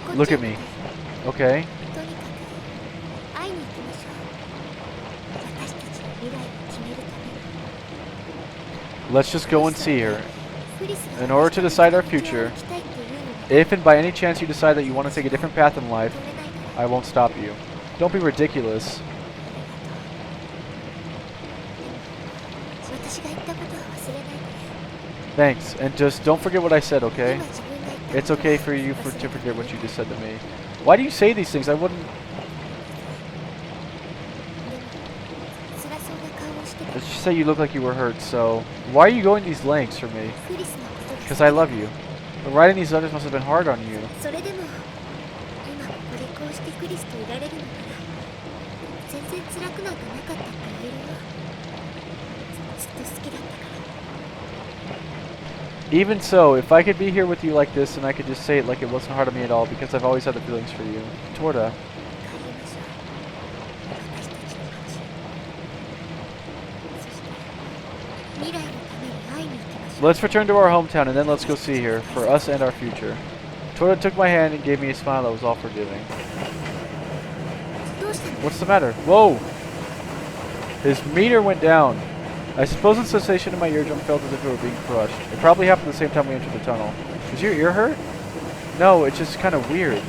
こっち Look へ at 来て me. Okay. とにかく会いに行きましょう。私たちの未来を決めるために。 Let's just go and see her. クリスが In order to decide our 私 future, と行きたいっていうのに if and by any chance you decide that you want to take a different path in life, 止めないから。 I won't stop you. Don't be ridiculous. 私が言ったことは忘れないで。 Thanks. And just don't forget what I said, okay? 今自分が言った It's okay for you to forget what you just said to me. Why do you say these things? I wouldn't... 辛そうな顔をしてた。 Let's just say you look like you were hurt, so... Why are you going these lengths for me? クリスのことが Because I love you. But writing these letters must have been hard on you. それでも今ここでこうしてクリスといられるのなら全然辛くなんかなかったって言えるよ。ずっと好きだったから。 Even so, if I could be here with you like this, then I could just say it like it wasn't hard on me at all, because I've always had the feelings for you. Torta. 帰りましょう。私たちの街。そして未来のために会いに行きましょう。 Let's return to our hometown, and then let's go see her, for us and our future. Torta took my hand and gave me a smile that was all forgiving. どうしたの？ What's the matter? Whoa! His meter went down. I suppose the sensation in my eardrum felt as if it were being crushed. It probably happened the same time we entered the tunnel. Is your ear hurt? No, it's just kind of weird.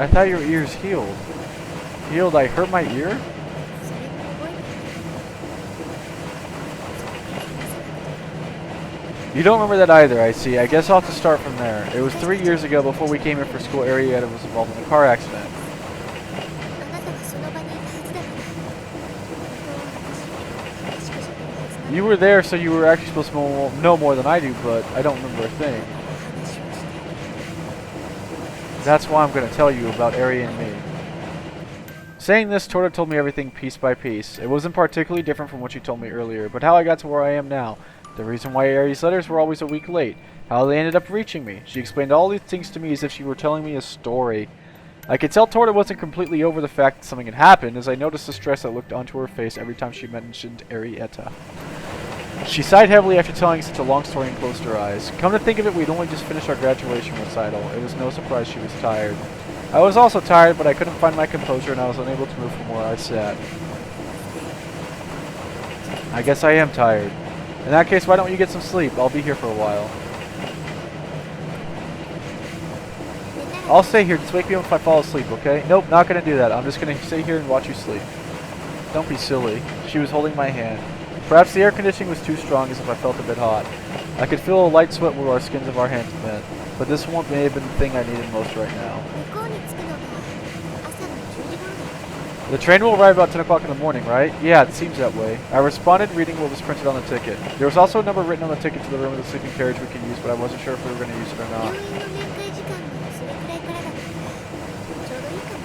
I thought your ear's healed. Healed? I hurt my ear? それも覚えてない。 You don't remember that either, I see. I guess I'll have to start from there. It was 3 years ago before we came here for school. Arietta was involved in a car accident. あなたはその場にいたはずだから。本当は私、正しく知ってるはずなの。 You were there, so you were actually supposed to know more than I do, but I don't remember a thing. 話をして。 That's why I'm going to tell you about Ari and me. Saying this, Torta told me everything piece by piece. It wasn't particularly different from what she told me earlier, but how I got to where I am now, the reason why Ari's letters were always a week late, how they ended up reaching me. She explained all these things to me as if she were telling me a story. I could tell Torta wasn't completely over the fact that something had happened, as I noticed the stress that looked onto her face every time she mentioned Arietta. She sighed heavily after telling such a long story and closed her eyes. Come to think of it, we'd only just finished our graduation recital. It was no surprise she was tired. I was also tired, but I couldn't find my composure and I was unable to move from where I sat. I guess I am tired. In that case, why don't you get some sleep? I'll be here for a while. I'll stay here. Just wake me up if I fall asleep, okay? Nope, not gonna do that. I'm just gonna stay here and watch you sleep. Don't be silly. She was holding my hand. Perhaps the air conditioning was too strong as if I felt a bit hot. I could feel a light sweat where our skins of our hands met. But this one may have been the thing I needed most right now. 向こうに着くのが朝の10時頃だよ。 The train will arrive about 10 o'clock in the morning, right? Yeah, it seems that way. I responded, reading what was printed on the ticket. There was also a number written on the ticket to the room of the sleeping carriage we could use, but I wasn't sure if we were going to use it or 病 not. 院の面会時間もそれくらいからだったからちょうどいいかも。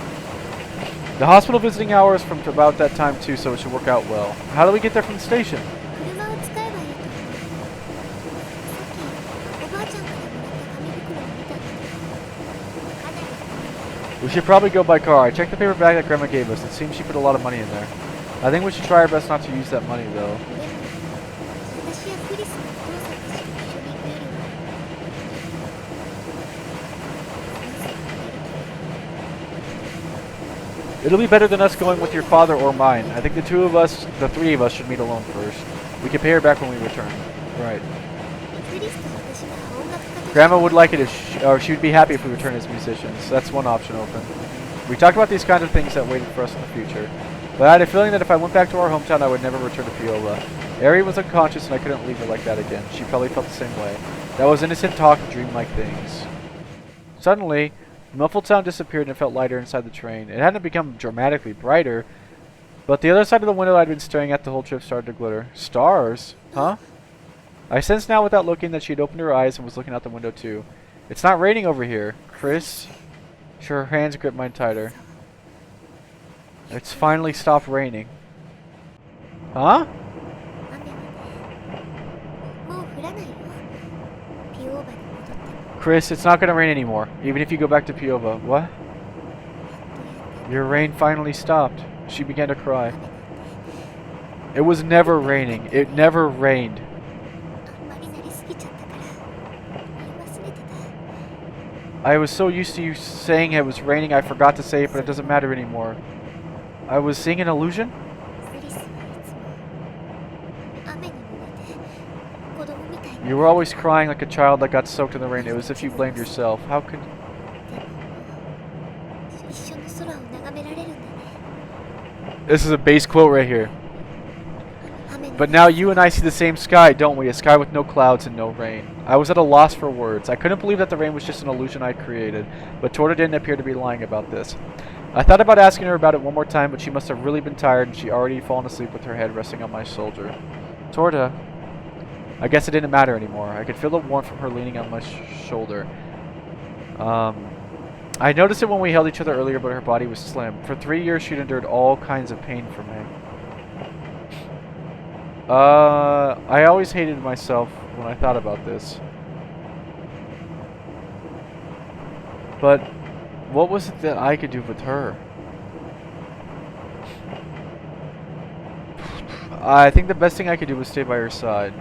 The hospital visiting hours from about that time too, so it should work out well. How do we get there from the station? 車を使えばいいと思う。さっきおばあちゃんからもらった紙袋を見たんだけどかなり We should probably go by car. I checked the paper bag that Grandma gave us. It seems she put a lot of money in there. I think we should try our best not to use that money, though. でも私やクリスのお父さんたちと一緒に行くよりはまずはアメリカ It'll be better than us going with your father or mine. I think the three of us should meet alone first. We can pay her back when we return. Right. クリスと私が音楽家として Grandma would like it if or she would be happy if we return as musicians. That's one option open. We talked about these kinds of things that waited for us in the future. But I had a feeling that if I went back to our hometown, I would never return to Piola. Ari was unconscious and I couldn't leave her like that again. She probably felt the same way. That was innocent talk and dreamlike things. Suddenly, the muffled sound disappeared and it felt lighter inside the train. It hadn't become dramatically brighter, but the other side of the window I'd been staring at the whole trip started to glitter. Stars? Huh? I sensed now without looking that she had opened her eyes and was looking out the window too. It's not raining over here. Chris? Her hands gripped mine tighter. It's finally stopped raining. Huh? 雨はねもう降らないよピオーバに戻っても Chris, it's not gonna rain anymore, even if you go back to Piova. What? Your rain finally stopped. She began to cry. It was never raining. It never rained. あんまりなりすぎちゃったから言い忘れてた I was so used to you saying it was raining, I forgot to say it, but it doesn't matter anymore. I was seeing an illusion? クリスはいつも雨に濡れて子供みたいに You were always crying like a child that got soaked in the rain. It was as if you blamed yourself. How could... でも一緒の空を眺められるんだね This is a base quote right here. 雨の But now you and I see the same sky, don't we? A sky with no clouds and no rain. I was at a loss for words. I couldn't believe that the rain was just an illusion I created, but Torta didn't appear to be lying about this. I thought about asking her about it one more time, but she must have really been tired and she already fallen asleep with her head resting on my shoulder. Torta. I guess it didn't matter anymore. I could feel the warmth from her leaning on my shoulder. I noticed it when we held each other earlier, but her body was slim. For 3 years, she'd endured all kinds of pain for me. I always hated myself when I thought about this. But what was it that I could do with her? I think the best thing I could do was stay by her side.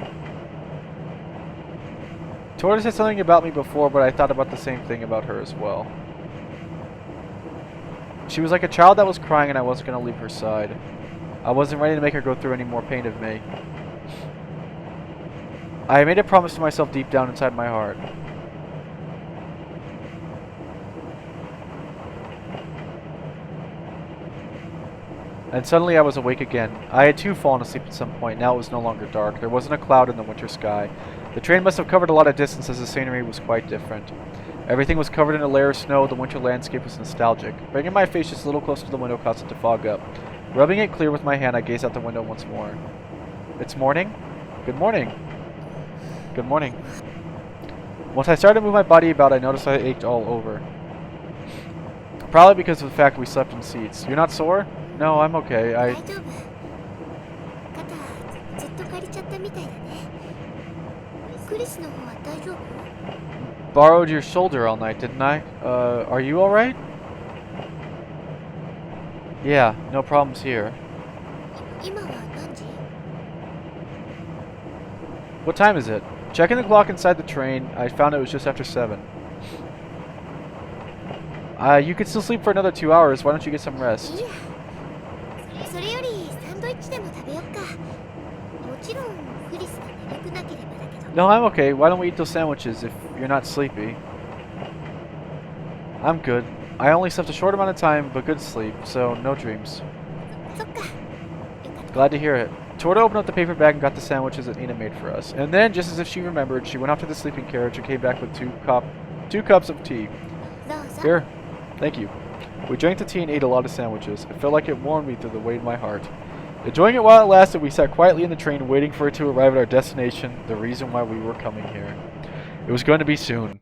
Torta said something about me before, but I thought about the same thing about her as well. She was like a child that was crying and I wasn't going to leave her side. I wasn't ready to make her go through any more pain of me. I made a promise to myself deep down inside my heart. And suddenly I was awake again. I had too fallen asleep at some point. Now it was no longer dark. There wasn't a cloud in the winter sky. The train must have covered a lot of distance as the scenery was quite different. Everything was covered in a layer of snow. The winter landscape was nostalgic. Bringing my face just a little closer to the window caused it to fog up. Rubbing it clear with my hand, I gazed out the window once more. It's morning? Good morning. Good morning. Once I started to move my body about, I noticed I ached all over. Probably because of the fact we slept in seats. You're not sore? No, I'm okay. 大丈夫肩ずっと借りちゃったみたいだねクリスの方は大丈夫 borrowed your shoulder all night, didn't I? Are you alright? Yeah, no problems here. 今は何時 What time is it? Checking the clock inside the train, I found it was just after 7. You could still sleep for another 2 hours. Why don't you get some い rest? やそれよりサンドイッチでも食べよっかもちろんクリスが眠くなければだけど No, I'm okay. Why don't we eat those sandwiches if you're not sleepy? I'm good. I only slept a short amount of time, but good sleep, so no dreams. そっかよかった Glad to hear it. Torta opened up the paper bag and got the sandwiches that Nina made for us. And then, just as if she remembered, she went off to the sleeping carriage and came back with two cups of tea. どうぞ Here. Thank you. We drank the tea and ate a lot of sandwiches. It felt like it warmed me through the weight of my heart. Enjoying it while it lasted, we sat quietly in the train waiting for it to arrive at our destination, the reason why we were coming here. It was going to be soon.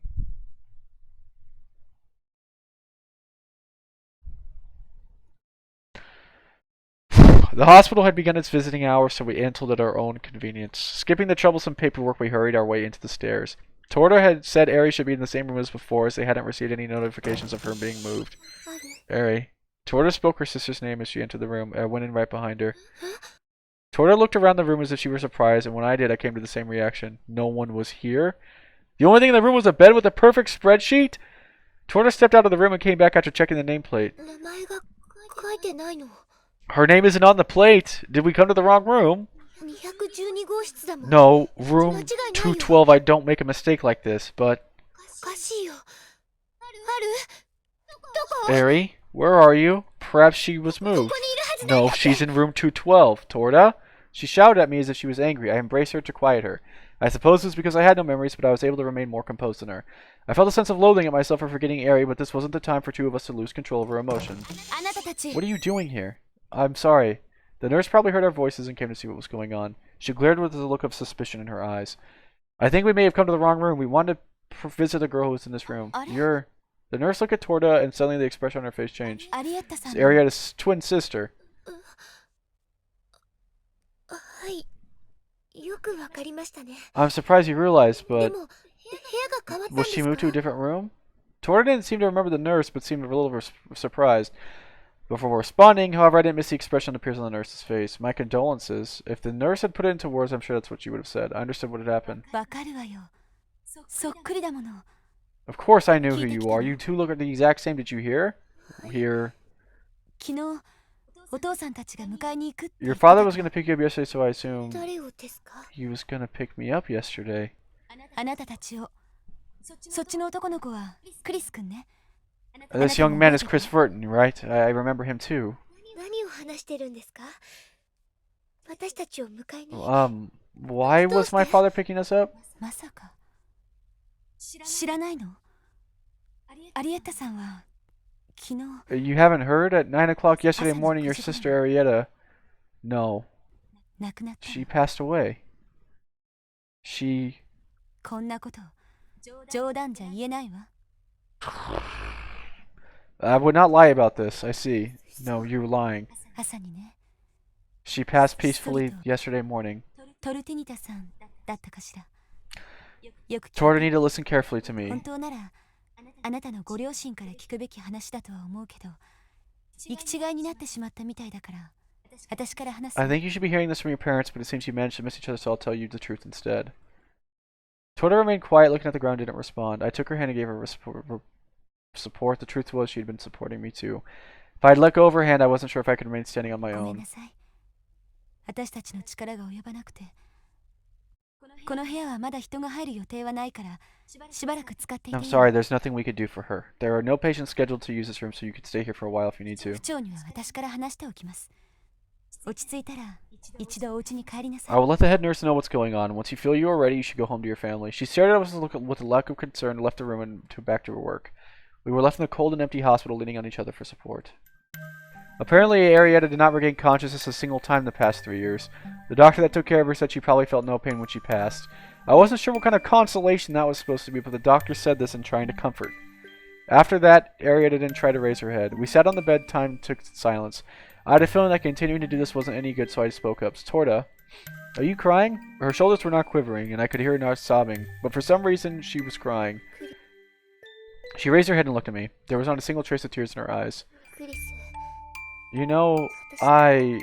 The hospital had begun its visiting hours, so we entered at our own convenience. Skipping the troublesome paperwork, we hurried our way into the stairs. Torta had said Ari should be in the same room as before, as they hadn't received any notifications of her being moved. ある Ari. Torta spoke her sister's name as she entered the room. I went in right behind her. Torta looked around the room as if she were surprised, and when I did, I came to the same reaction. No one was here? The only thing in the room was a bed with a perfect spreadsheet? Torta stepped out of the room and came back after checking the nameplate. 名前が書いてないの。 Her name isn't on the plate. Did we come to the wrong room? 212号室だもん。 No, room 212. I don't make a mistake like this, but... おかしいよ。どこ？ Eri, where are you? Perhaps she was こ moved. こにいるはずなん No, だって。 she's in room 212. Torda? She shouted at me as if she was angry. I embraced her to quiet her. I suppose it was because I had no memories, but I was able to remain more composed than her. I felt a sense of loathing at myself for forgetting Eri, but this wasn't the time for two of us to lose control of our emotions. あなたたち。 What are you doing here? I'm sorry. The nurse probably heard our voices and came to see what was going on. She glared with a look of suspicion in her eyes. I think we may have come to the wrong room. We wanted to visit the girl who was in this room. You're... The nurse looked at Torda, and suddenly the expression on her face changed. アリエッタさん。 It's Arietta's twin sister. はい。よくわかりましたね。 I'm surprised you realized, で but... も、部屋が変わったん Was です she か？ moved to a different room? Torda didn't seem to remember the nurse, but seemed a little surprised. Before responding, however, I didn't miss the expression that appears on the nurse's face. My condolences. If the nurse had put it into words, I'm sure that's what she would have said. I understood what had happened. わかるわよ。そっくりだもの。 Of course I knew who you are. You two look the exact same. Did you hear? Hear? 昨日、お父さんたちが迎えに行くって言 Your ってたから。 father was going to pick you up yesterday, so I assume 誰をですか？ he was going to pick me up yesterday. あなたたちを。そっちの男の子はクリス君ね。 This young man is Chris Verton, right? I remember him too. 何を話してるんですか？私たちを迎えに。 Why was my father picking us up? まさか。知らないの？アリエッタさんは昨日。 You haven't heard? At 9 o'clock yesterday morning, your sister Arietta... No. 亡くなったの。 She passed away. She... こんなこと冗談じゃ言えないわ。 I would not lie about this. I see. No, you're lying. 朝にね。 She passed peacefully yesterday morning. トルティニタさんだったかしら。よく聞いて。 Torda, need to listen carefully to 本 me. 当ならあなたのご両親から聞くべき話だとは思うけど、行き違いになってしまったみたいだから、私から話す。 I think you should be hearing this from your parents, but it seems you managed to miss each other, so I'll tell you the truth instead. Torda remained quiet, looking at the ground, didn't respond. I took her hand and gave her support. The truth was she had been supporting me too. If I had let go of her hand, I wasn't sure if I could remain standing on my ごめん own. なさい。私たちの力が及ばなくて。この部屋はまだ人が入る予定はないから、しばらく使っていてい I'm い。 sorry, there's nothing we could do for her. There are no patients scheduled to use this room, so you could stay here for a while if you need to. 区長には私から話しておきます。落ち着いたら一度お家に帰りなさ I い。 will let the head nurse know what's going on. Once you feel you are ready, you should go home to your family. She stared at us with a lack of concern, left the room, and back to her work. We were left in the cold and empty hospital, leaning on each other for support. Apparently, Arietta did not regain consciousness a single time in the past 3 years. The doctor that took care of her said she probably felt no pain when she passed. I wasn't sure what kind of consolation that was supposed to be, but the doctor said this in trying to comfort. After that, Arietta didn't try to raise her head. We sat on the bed, time took silence. I had a feeling that continuing to do this wasn't any good, so I spoke up. Torda, are you crying? Her shoulders were not quivering, and I could hear her not sobbing, but for some reason, she was crying. She raised her head and looked at me. There was not a single trace of tears in her eyes. クリス、 You know,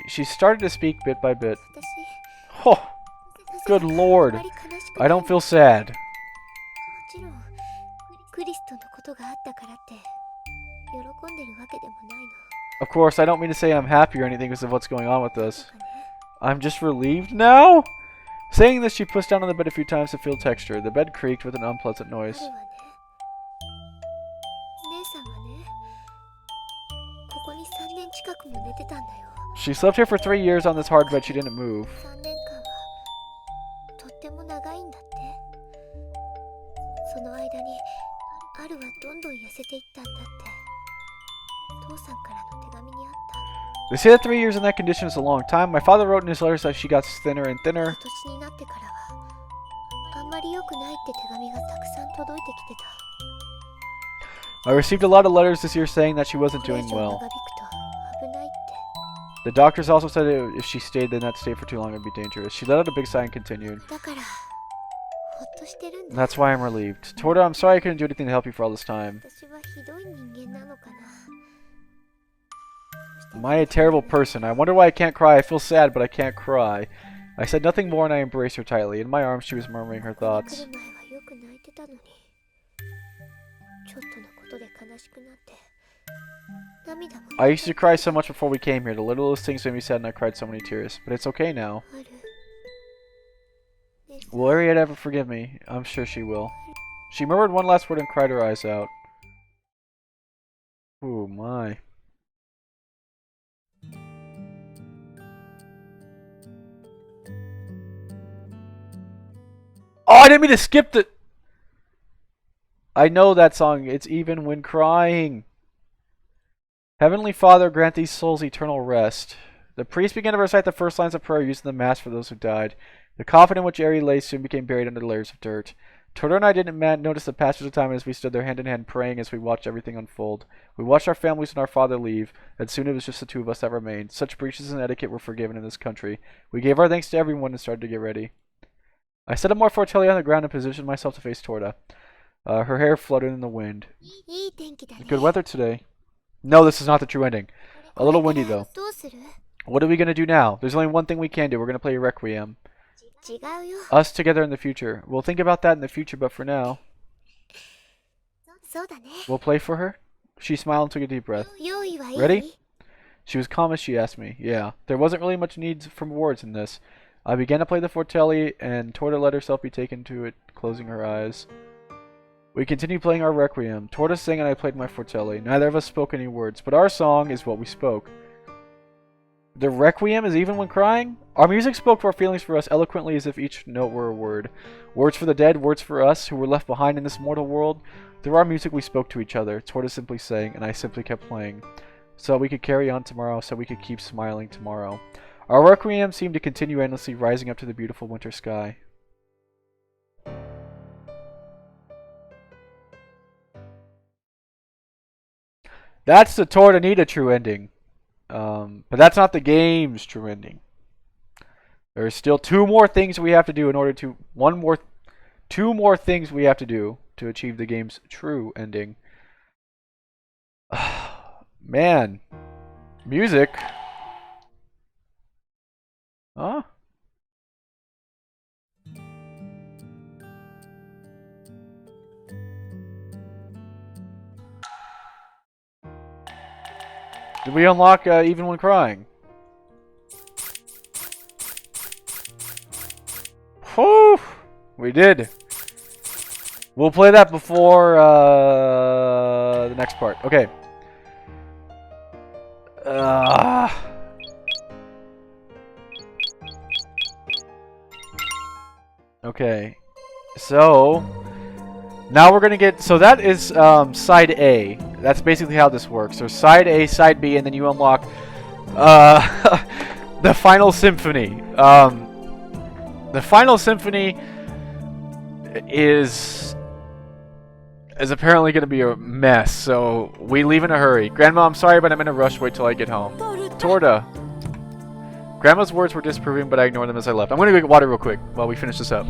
She started to speak bit by bit. 私、 Oh, good lord. あまり悲しく I ない don't feel sad. もちろん、クリスとのことがあったからって喜んでるわけでもないの。 Of course, I don't mean to say I'm happy or anything because of what's going on with と us. かね、 I'm just relieved now? Saying this, she pushed down on the bed a few times to feel texture. The bed creaked with an unpleasant あ noise. るわね。姉さんはね、ここに3年近くも寝てたんだよ。 She slept here for 3 years on this hard bed. She didn't move. 3年間はとっても長いんだって。その間にアルはどんどん痩せていったんだって。父さんからの手紙にあった。 They say that 3 years in that condition is a long time. My father wrote in his letters that she got thinner and 今 thinner. 年になってからはあんまり良くないって手紙がたくさん届いてきてた。 I received a lot of letters this year saying that she こ wasn't れ以 doing 上 well. 長引くと危ないって。 The doctors also said if she stayed, then that stay for too long would be dangerous. She let out a big sigh and continued. だからほっとしてるんだ。 That's why I'm relieved. Torda, I'm sorry I couldn't do anything to help you for all this time. 私はひどい人間なのかな。 Am I a terrible person? I wonder why I can't cry. I feel sad, but I can't cry. I said nothing more and I embraced her tightly. In my arms, she was murmuring her ここに thoughts. 来る前はよく泣いてたのに、ちょっとのことで悲しくなって涙も I used to cry so much before we came here. The littlest things made me sad and I cried so many tears. But it's okay now. あるです Will Ariette ever forgive me? I'm sure she will. She murmured one last word and cried her eyes out. Ooh, my. Oh, I didn't mean to skip the... I know that song. It's even when crying. Heavenly Father, grant these souls eternal rest. The priest began to recite the first lines of prayer using the mass for those who died. The coffin in which Ari lay soon became buried under layers of dirt. Toto and I didn't notice the passage of time as we stood there hand in hand praying as we watched everything unfold. We watched our families and our father leave, and soon it was just the two of us that remained. Such breaches in etiquette were forgiven in this country. We gave our thanks to everyone and started to get ready. I set a more fortelli on the ground and positioned myself to face Torta. Her hair fluttered in the wind. いい天気だね Good weather today. No, this is not the true ending. A little windy though. どうする What are we gonna do now? There's only one thing we can do. We're gonna play Requiem. 違うよ Us together in the future. We'll think about that in the future, but for now, そうだね we'll play for her. She smiled and took a deep breath. 用意はいい Ready? She was calm as she asked me. Yeah, there wasn't really much need for words in this. I began to play the fortelli, and Torta let herself be taken to it, closing her eyes. We continued playing our Requiem. Torta sang and I played my fortelli. Neither of us spoke any words, but our song is what we spoke. The Requiem is even when crying? Our music spoke our feelings for us eloquently as if each note were a word. Words for the dead, words for us, who were left behind in this mortal world. Through our music we spoke to each other. Torta simply sang, and I simply kept playing. So we could carry on tomorrow, so we could keep smiling tomorrow. Our Requiem seemed to continue endlessly, rising up to the beautiful winter sky. That's the Tortanita true ending. But that's not the game's true ending. There's still two more things we have to do in order to... Two more things we have to do to achieve the game's true ending. Man. Music. Huh? Did we unlock even when crying? Whew! We did. We'll play that before the next part. Okay. Okay. So now we're gonna get. So that is side A. That's basically how this works. There's side A, side B, and then you unlock the final symphony. The final symphony is apparently going to be a mess, so we leave in a hurry. Grandma, I'm sorry, but I'm in a rush. Wait till I get home. Torta. Grandma's words were disapproving, but I ignored them as I left. I'm going to go get water real quick while we finish this up.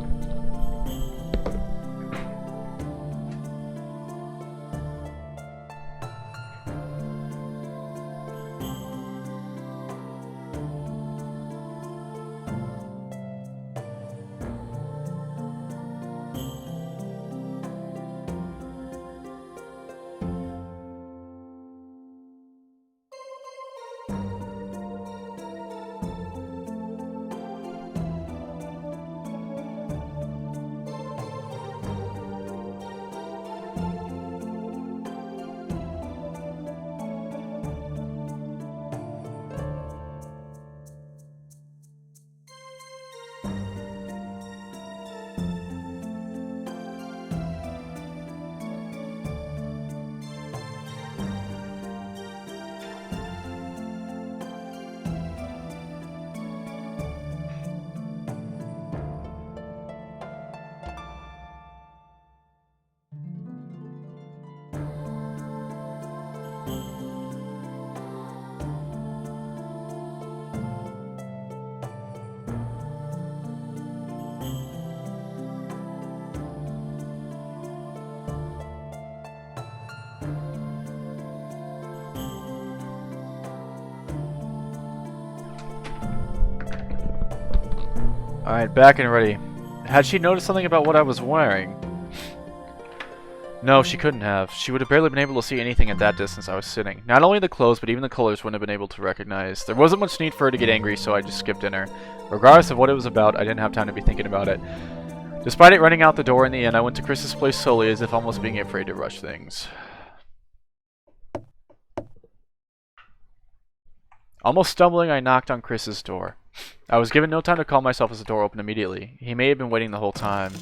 Alright, back and ready. Had she noticed something about what I was wearing? No, she couldn't have. She would have barely been able to see anything at that distance I was sitting. Not only the clothes, but even the colors wouldn't have been able to recognize. There wasn't much need for her to get angry, so I just skipped dinner. Regardless of what it was about, I didn't have time to be thinking about it. Despite it running out the door in the end, I went to Chris's place slowly, as if almost being afraid to rush things. Almost stumbling, I knocked on Chris's door. I was given no time to calm myself as the door opened immediately. He may have been waiting the whole time.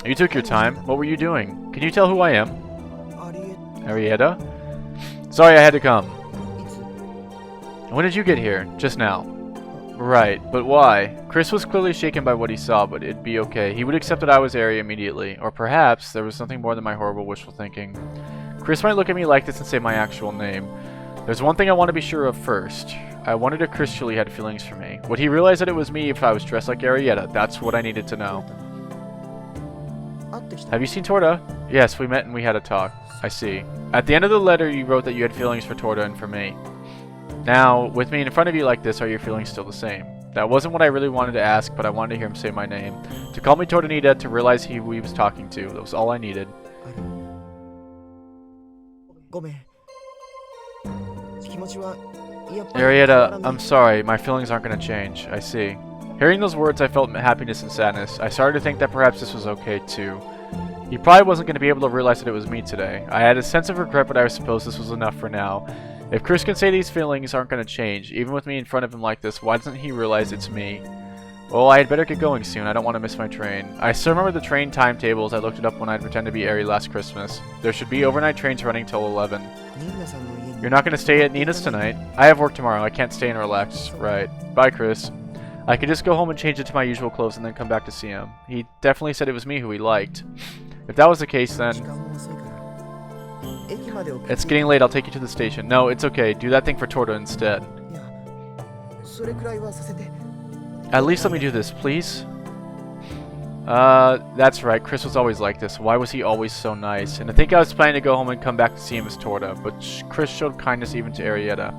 You took your time. What were you doing? Can you tell who I am? Arietta? Sorry I had to come. When did you get here? Just now. Right, but why? Chris was clearly shaken by what he saw, but it'd be okay. He would accept that I was Ari immediately. Or perhaps there was something more than my horrible wishful thinking. Chris might look at me like this and say my actual name. There's one thing I want to be sure of first. I wondered if Chris truly had feelings for me. Would he realize that it was me if I was dressed like Arietta? That's what I needed to know. Have you seen Torta? Yes, we met and we had a talk. I see. At the end of the letter, you wrote that you had feelings for Torta and for me. Now, with me in front of you like this, are your feelings still the same? That wasn't what I really wanted to ask, but I wanted to hear him say my name. To call me Tortanita, to realize who he was talking to. That was all I needed. Arietta, I'm sorry. My feelings aren't going to change. I see. Hearing those words, I felt happiness and sadness. I started to think that perhaps this was okay, too. He probably wasn't going to be able to realize that it was me today. I had a sense of regret, but I suppose this was enough for now. If Chris can say these feelings aren't going to change, even with me in front of him like this, why doesn't he realize it's me? Well, I had better get going soon. I don't want to miss my train. I still remember the train timetables. I looked it up when I'd pretend to be Ari last Christmas. There should be overnight trains running till 11. You're not going to stay at Nina's tonight? I have work tomorrow. I can't stay and relax. Right. Bye, Chris. I could just go home and change it to my usual clothes and then come back to see him. He definitely said it was me who he liked. If that was the case, then... It's getting late. I'll take you to the station. No, it's okay. Do that thing for Torta instead. At least let me do this, please. That's right. Chris was always like this. Why was he always so nice? And I think I was planning to go home and come back to see him as Torta, but Chris showed kindness even to Arietta.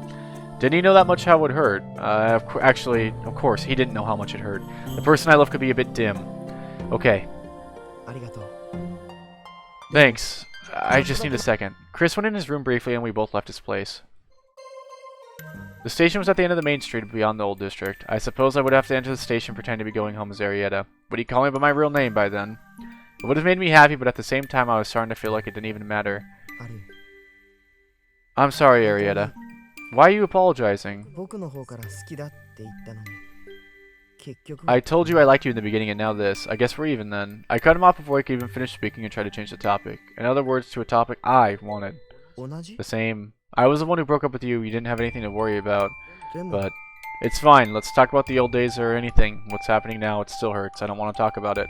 Didn't he know that much how it would hurt? Actually, of course, he didn't know how much it hurt. The person I love could be a bit dim. Okay. Thanks. I just need a second. Chris went in his room briefly and we both left his place. The station was at the end of the main street beyond the old district. I suppose I would have to enter the station pretending to be going home as Arietta. Would he call me by my real name by then? It would have made me happy, but at the same time I was starting to feel like it didn't even matter. I'm sorry, Arietta. Why are you apologizing? I told you I liked you in the beginning and now this. I guess we're even then. I cut him off before he could even finish speaking and tried to change the topic. In other words, to a topic I wanted. The same. I was the one who broke up with you. You didn't have anything to worry about. But it's fine. Let's talk about the old days or anything. What's happening now, it still hurts. I don't want to talk about it.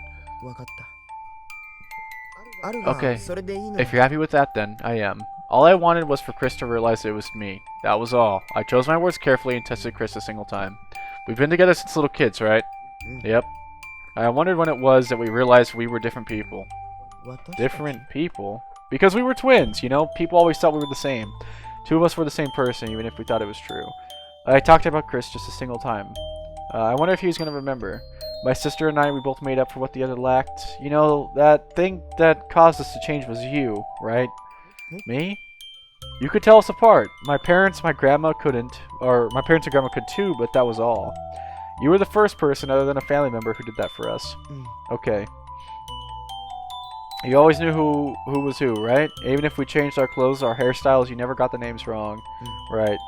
Okay. If you're happy with that, then I am. All I wanted was for Chris to realize it was me. That was all. I chose my words carefully and tested Chris a single time. We've been together since little kids, right? Yep. I wondered when it was that we realized we were different people. Different people? Because we were twins, you know? People always thought we were the same. Two of us were the same person, even if we thought it was true. I talked about Chris just a single time. I wonder if he was going to remember. My sister and I, we both made up for what the other lacked. You know, that thing that caused us to change was you, right? Me? You could tell us apart. My parents, my grandma couldn't. Or my parents and grandma could too, but that was all. You were the first person other than a family member who did that for us. Okay. You always knew who was who, right? Even if we changed our clothes, our hairstyles, you never got the names wrong. Right.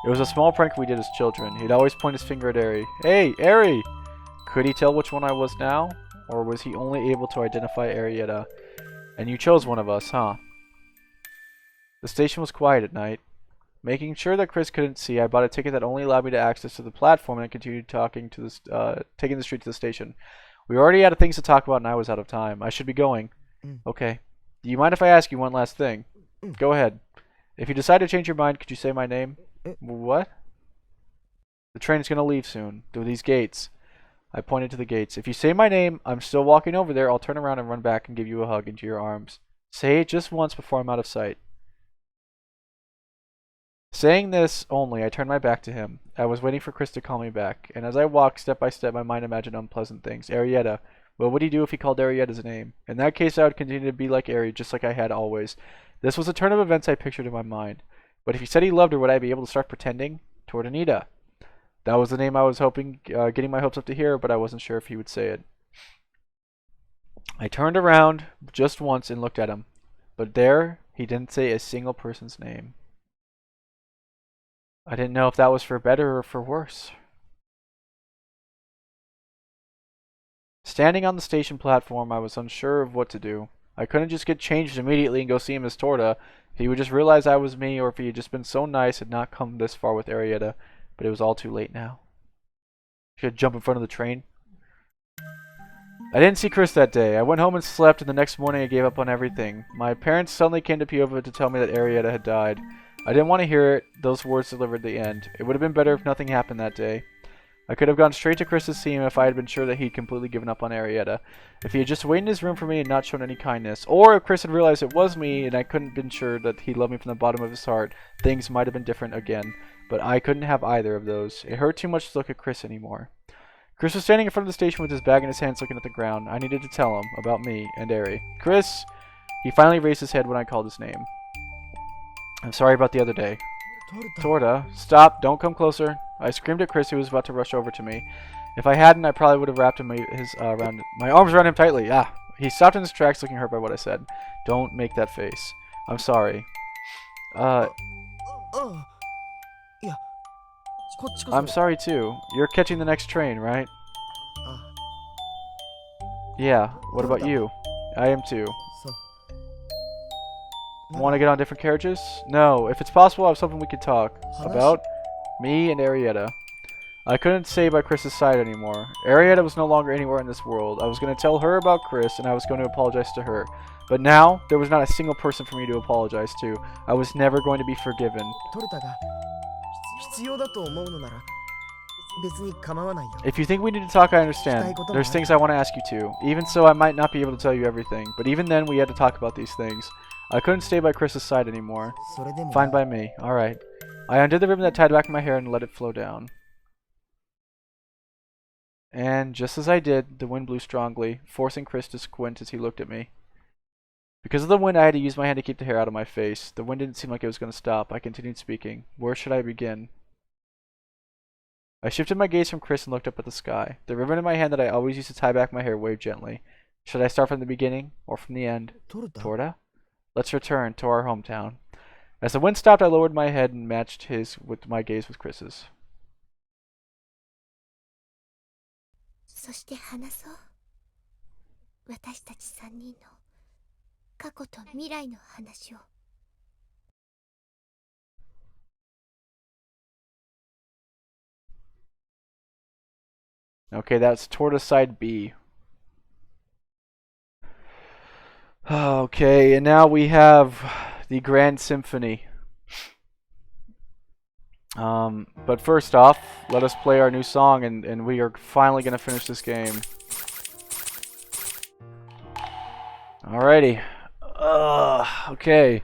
It was a small prank we did as children. He'd always point his finger at Ari. Hey, Ari! Could he tell which one I was now? Or was he only able to identify Arietta? And you chose one of us, huh? The station was quiet at night. Making sure that Chris couldn't see, I bought a ticket that only allowed me to access to the platform and continued taking the street to the station. We already had things to talk about and I was out of time. I should be going. Okay. Do you mind if I ask you one last thing? Go ahead. If you decide to change your mind, could you say my name? What? The train is going to leave soon. Through these gates. I pointed to the gates. If you say my name, I'm still walking over there. I'll turn around and run back and give you a hug into your arms. Say it just once before I'm out of sight. Saying this only, I turned my back to him. I was waiting for Chris to call me back, and as I walked step by step, my mind imagined unpleasant things. Arietta, What would he do if he called Arietta's name? In that case, I would continue to be like Ari, just like I had always. This was a turn of events I pictured in my mind. But if he said he loved her, would I be able to start pretending? Toward Anita. That was the name I was hoping, getting my hopes up to hear, but I wasn't sure if he would say it. I turned around just once and looked at him. But there, he didn't say a single person's name. I didn't know if that was for better or for worse. Standing on the station platform, I was unsure of what to do. I couldn't just get changed immediately and go see Miss Torta. He would just realize I was me, or if he had just been so nice and not come this far with Arietta. But it was all too late now. Should I jump in front of the train? I didn't see Chris that day. I went home and slept, and the next morning I gave up on everything. My parents suddenly came to Piova to tell me that Arietta had died. I didn't want to hear it, those words delivered at the end. It would have been better if nothing happened that day. I could have gone straight to Chris to see him if I had been sure that he'd completely given up on Arietta. If he had just waited in his room for me and not shown any kindness. Or if Chris had realized it was me and I couldn't have been sure that he loved me from the bottom of his heart, things might have been different again. But I couldn't have either of those. It hurt too much to look at Chris anymore. Chris was standing in front of the station with his bag in his hands looking at the ground. I needed to tell him about me and Ari. Chris! He finally raised his head when I called his name. I'm sorry about the other day. Torta, stop, don't come closer. I screamed at Chris, who was about to rush over to me. If I hadn't, I probably would have wrapped my arms around him tightly. He stopped in his tracks, looking hurt by what I said. Don't make that face. I'm sorry. I'm sorry too. You're catching the next train, right? Yeah, what about you? I am too. Want to get on different carriages? No, if it's possible, I was hoping we could talk. About? Me and Arietta. I couldn't stay by Chris's side anymore. Arietta was no longer anywhere in this world. I was going to tell her about Chris, and I was going to apologize to her. But now, there was not a single person for me to apologize to. I was never going to be forgiven. If you think we need to talk, I understand. There's things I want to ask you too. Even so, I might not be able to tell you everything. But even then, we had to talk about these things. I couldn't stay by Chris's side anymore. Fine by me. Alright. I undid the ribbon that tied back my hair and let it flow down. And just as I did, the wind blew strongly, forcing Chris to squint as he looked at me. Because of the wind, I had to use my hand to keep the hair out of my face. The wind didn't seem like it was going to stop. I continued speaking. Where should I begin? I shifted my gaze from Chris and looked up at the sky. The ribbon in my hand that I always used to tie back my hair waved gently. Should I start from the beginning or from the end? Torta? Let's return to our hometown. As the wind stopped, I lowered my head and matched his with my gaze with Chris's. そして話そう。私たち3人の過去と未来の話を。Okay, that's Torta side B. Okay, and now we have the Grand Symphony. But first off, let us play our new song, and we are finally going to finish this game. Alrighty. Okay.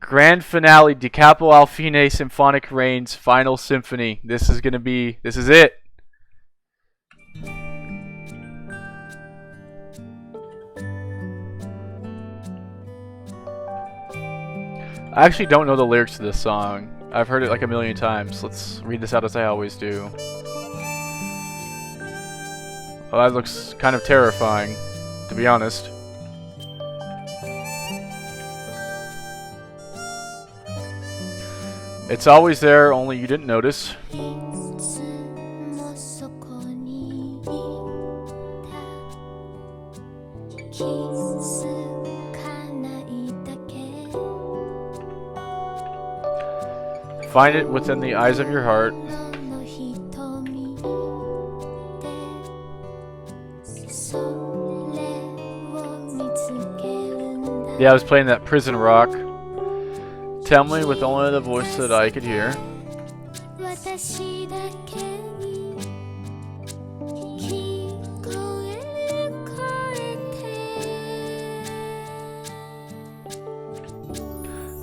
Grand finale, Di Capo al Fine Symphonic Reigns Final Symphony. This is it. I actually don't know the lyrics to this song. I've heard it like a million times. Let's read this out as I always do. Well, that looks kind of terrifying, to be honest. It's always there, only you didn't notice. Find it within the eyes of your heart. Yeah, I was playing that prison rock. Tell me with only the voice that I could hear.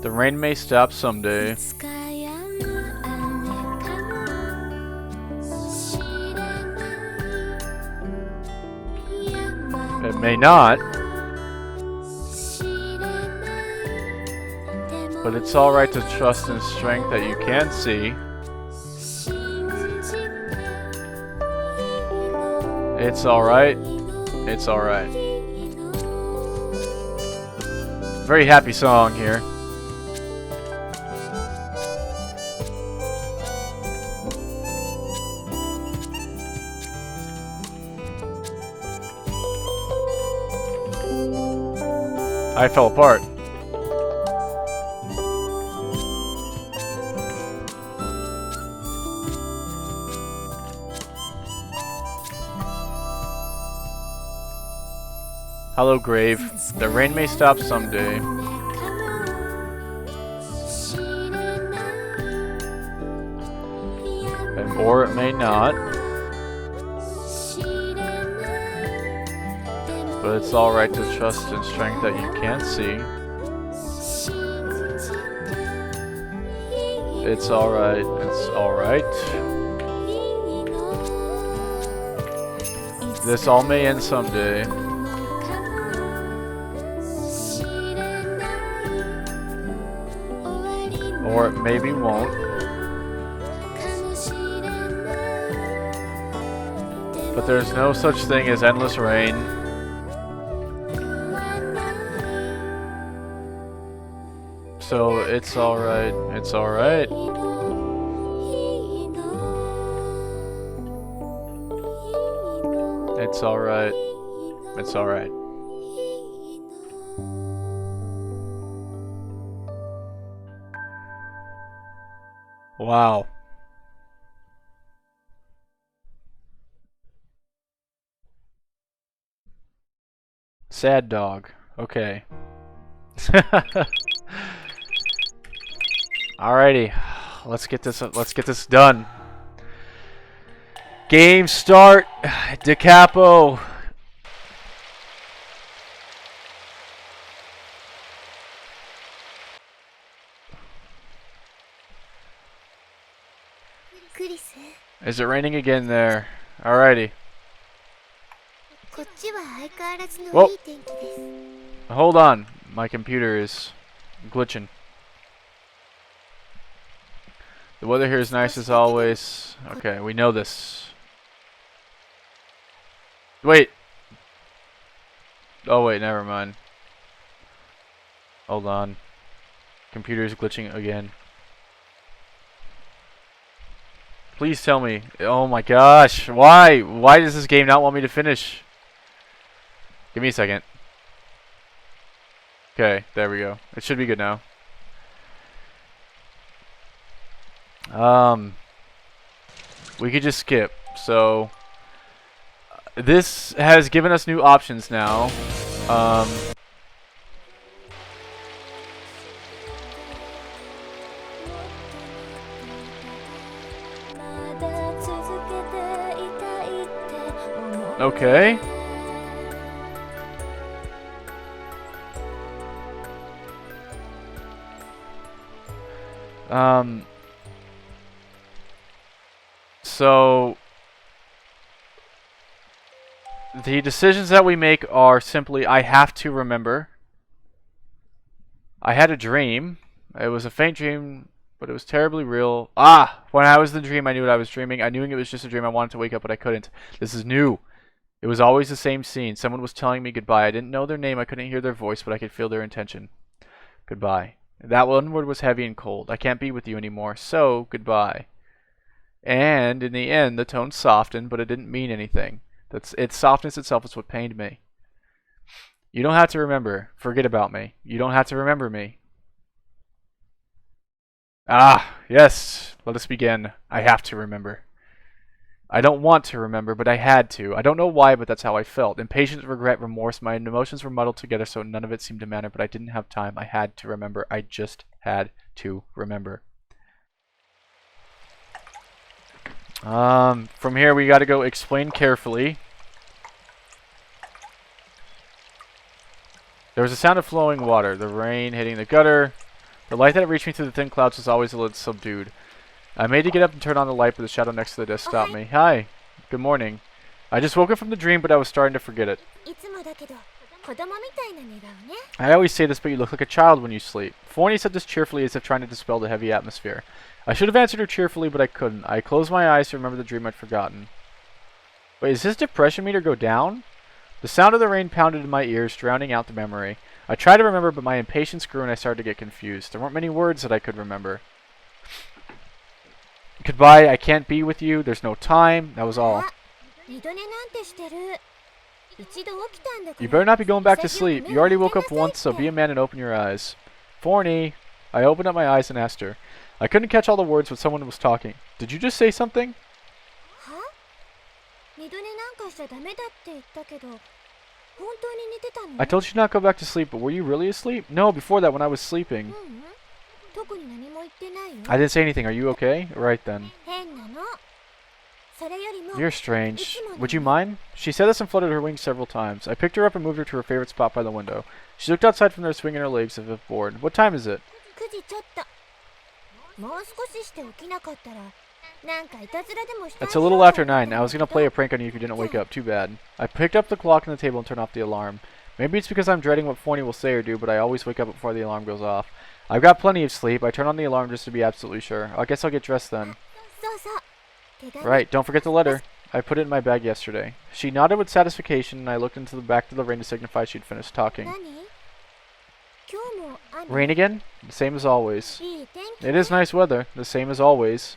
The rain may stop someday. may not. But it's alright to trust in strength that you can see. It's alright. It's alright. Very happy song here. I fell apart. Hello, grave. The rain may stop someday. Or it may not. But it's alright to trust in strength that you can't see. It's alright. It's alright. This all may end someday. Or it maybe won't. But there's no such thing as endless rain. So it's alright. It's alright. It's alright. It's alright. Wow. Sad dog. Okay. Alrighty. Let's get this done. Game start. Da Capo. Is it raining again there? Alrighty. Whoa. Hold on. My computer is glitching. The weather here is nice as always. Okay, we know this. Wait. Oh wait, never mind. Hold on. Computer is glitching again. Please tell me. Oh my gosh. Why? Why does this game not want me to finish? Give me a second. Okay, there we go. It should be good now. We could just skip. So this has given us new options now. Okay. So the decisions that we make are simply, I have to remember. I had a dream. It was a faint dream, but it was terribly real. Ah! When I was in the dream, I knew what I was dreaming. I knew it was just a dream. I wanted to wake up, but I couldn't. This is new. It was always the same scene. Someone was telling me goodbye. I didn't know their name. I couldn't hear their voice, but I could feel their intention. Goodbye. That one word was heavy and cold. I can't be with you anymore, so goodbye. And in the end, the tone softened, but it didn't mean anything. Its softness itself is what pained me. You don't have to remember. Forget about me. You don't have to remember me. Ah, yes. Let us begin. I have to remember. I don't want to remember, but I had to. I don't know why, but that's how I felt. Impatience, regret, remorse. My emotions were muddled together, so none of it seemed to matter, but I didn't have time. I had to remember. I just had to remember. From here, we got to go explain carefully. There was a sound of flowing water, the rain hitting the gutter. The light that reached me through the thin clouds was always a little subdued. I made to get up and turn on the light, but the shadow next to the desk stopped me. Hi. Good morning. I just woke up from the dream, but I was starting to forget it. いつもだけど子供みたいな寝顔ね。 I always say this, but you look like a child when you sleep. Forney said this cheerfully as if trying to dispel the heavy atmosphere. I should have answered her cheerfully, but I couldn't. I closed my eyes to remember the dream I'd forgotten. Wait, is his depression meter go down? The sound of the rain pounded in my ears, drowning out the memory. I tried to remember, but my impatience grew and I started to get confused. There weren't many words that I could remember. Goodbye, I can't be with you, there's no time, that was all. 二度寝なんてしてる。一度起きたんだから。 You better not be going back to sleep. You already woke up once, so be a man and open your eyes. Forney. I opened up my eyes and asked her. I couldn't catch all the words, but someone was talking. Did you just say something? は？二度寝なんかしちゃダメだって言ったけど、本当に寝てたの？ I told you not to go back to sleep, but were you really asleep? No, before that when I was sleeping. ううん。特に何も言ってないよ。 I didn't say anything. Are you okay? Right then. 変なの。それよりも。 You're strange. Would you mind? She said this and fluttered her wings several times. I picked her up and moved her to her favorite spot by the window. She looked outside from there, swinging her legs as if bored. What time is it? 9時ちょっと。もう少しして起きなかったら、なんかいたずらでもしたいよ。 It's a little after 9. I was gonna play a prank on you if you didn't wake up. Too bad. I picked up the clock on the table and turned off the alarm. Maybe it's because I'm dreading what Forney will say or do, but I always wake up before the alarm goes off. I've got plenty of sleep. I turn on the alarm just to be absolutely sure. I guess I'll get dressed then. そうそう。手紙。 Right, don't forget the letter. I put it in my bag yesterday. She nodded with satisfaction, and I looked into the back of the rain to signify she'd finished talking. 何？今日も雨。 Rain again? The same as always. いい天気。 It is nice weather, the same as always.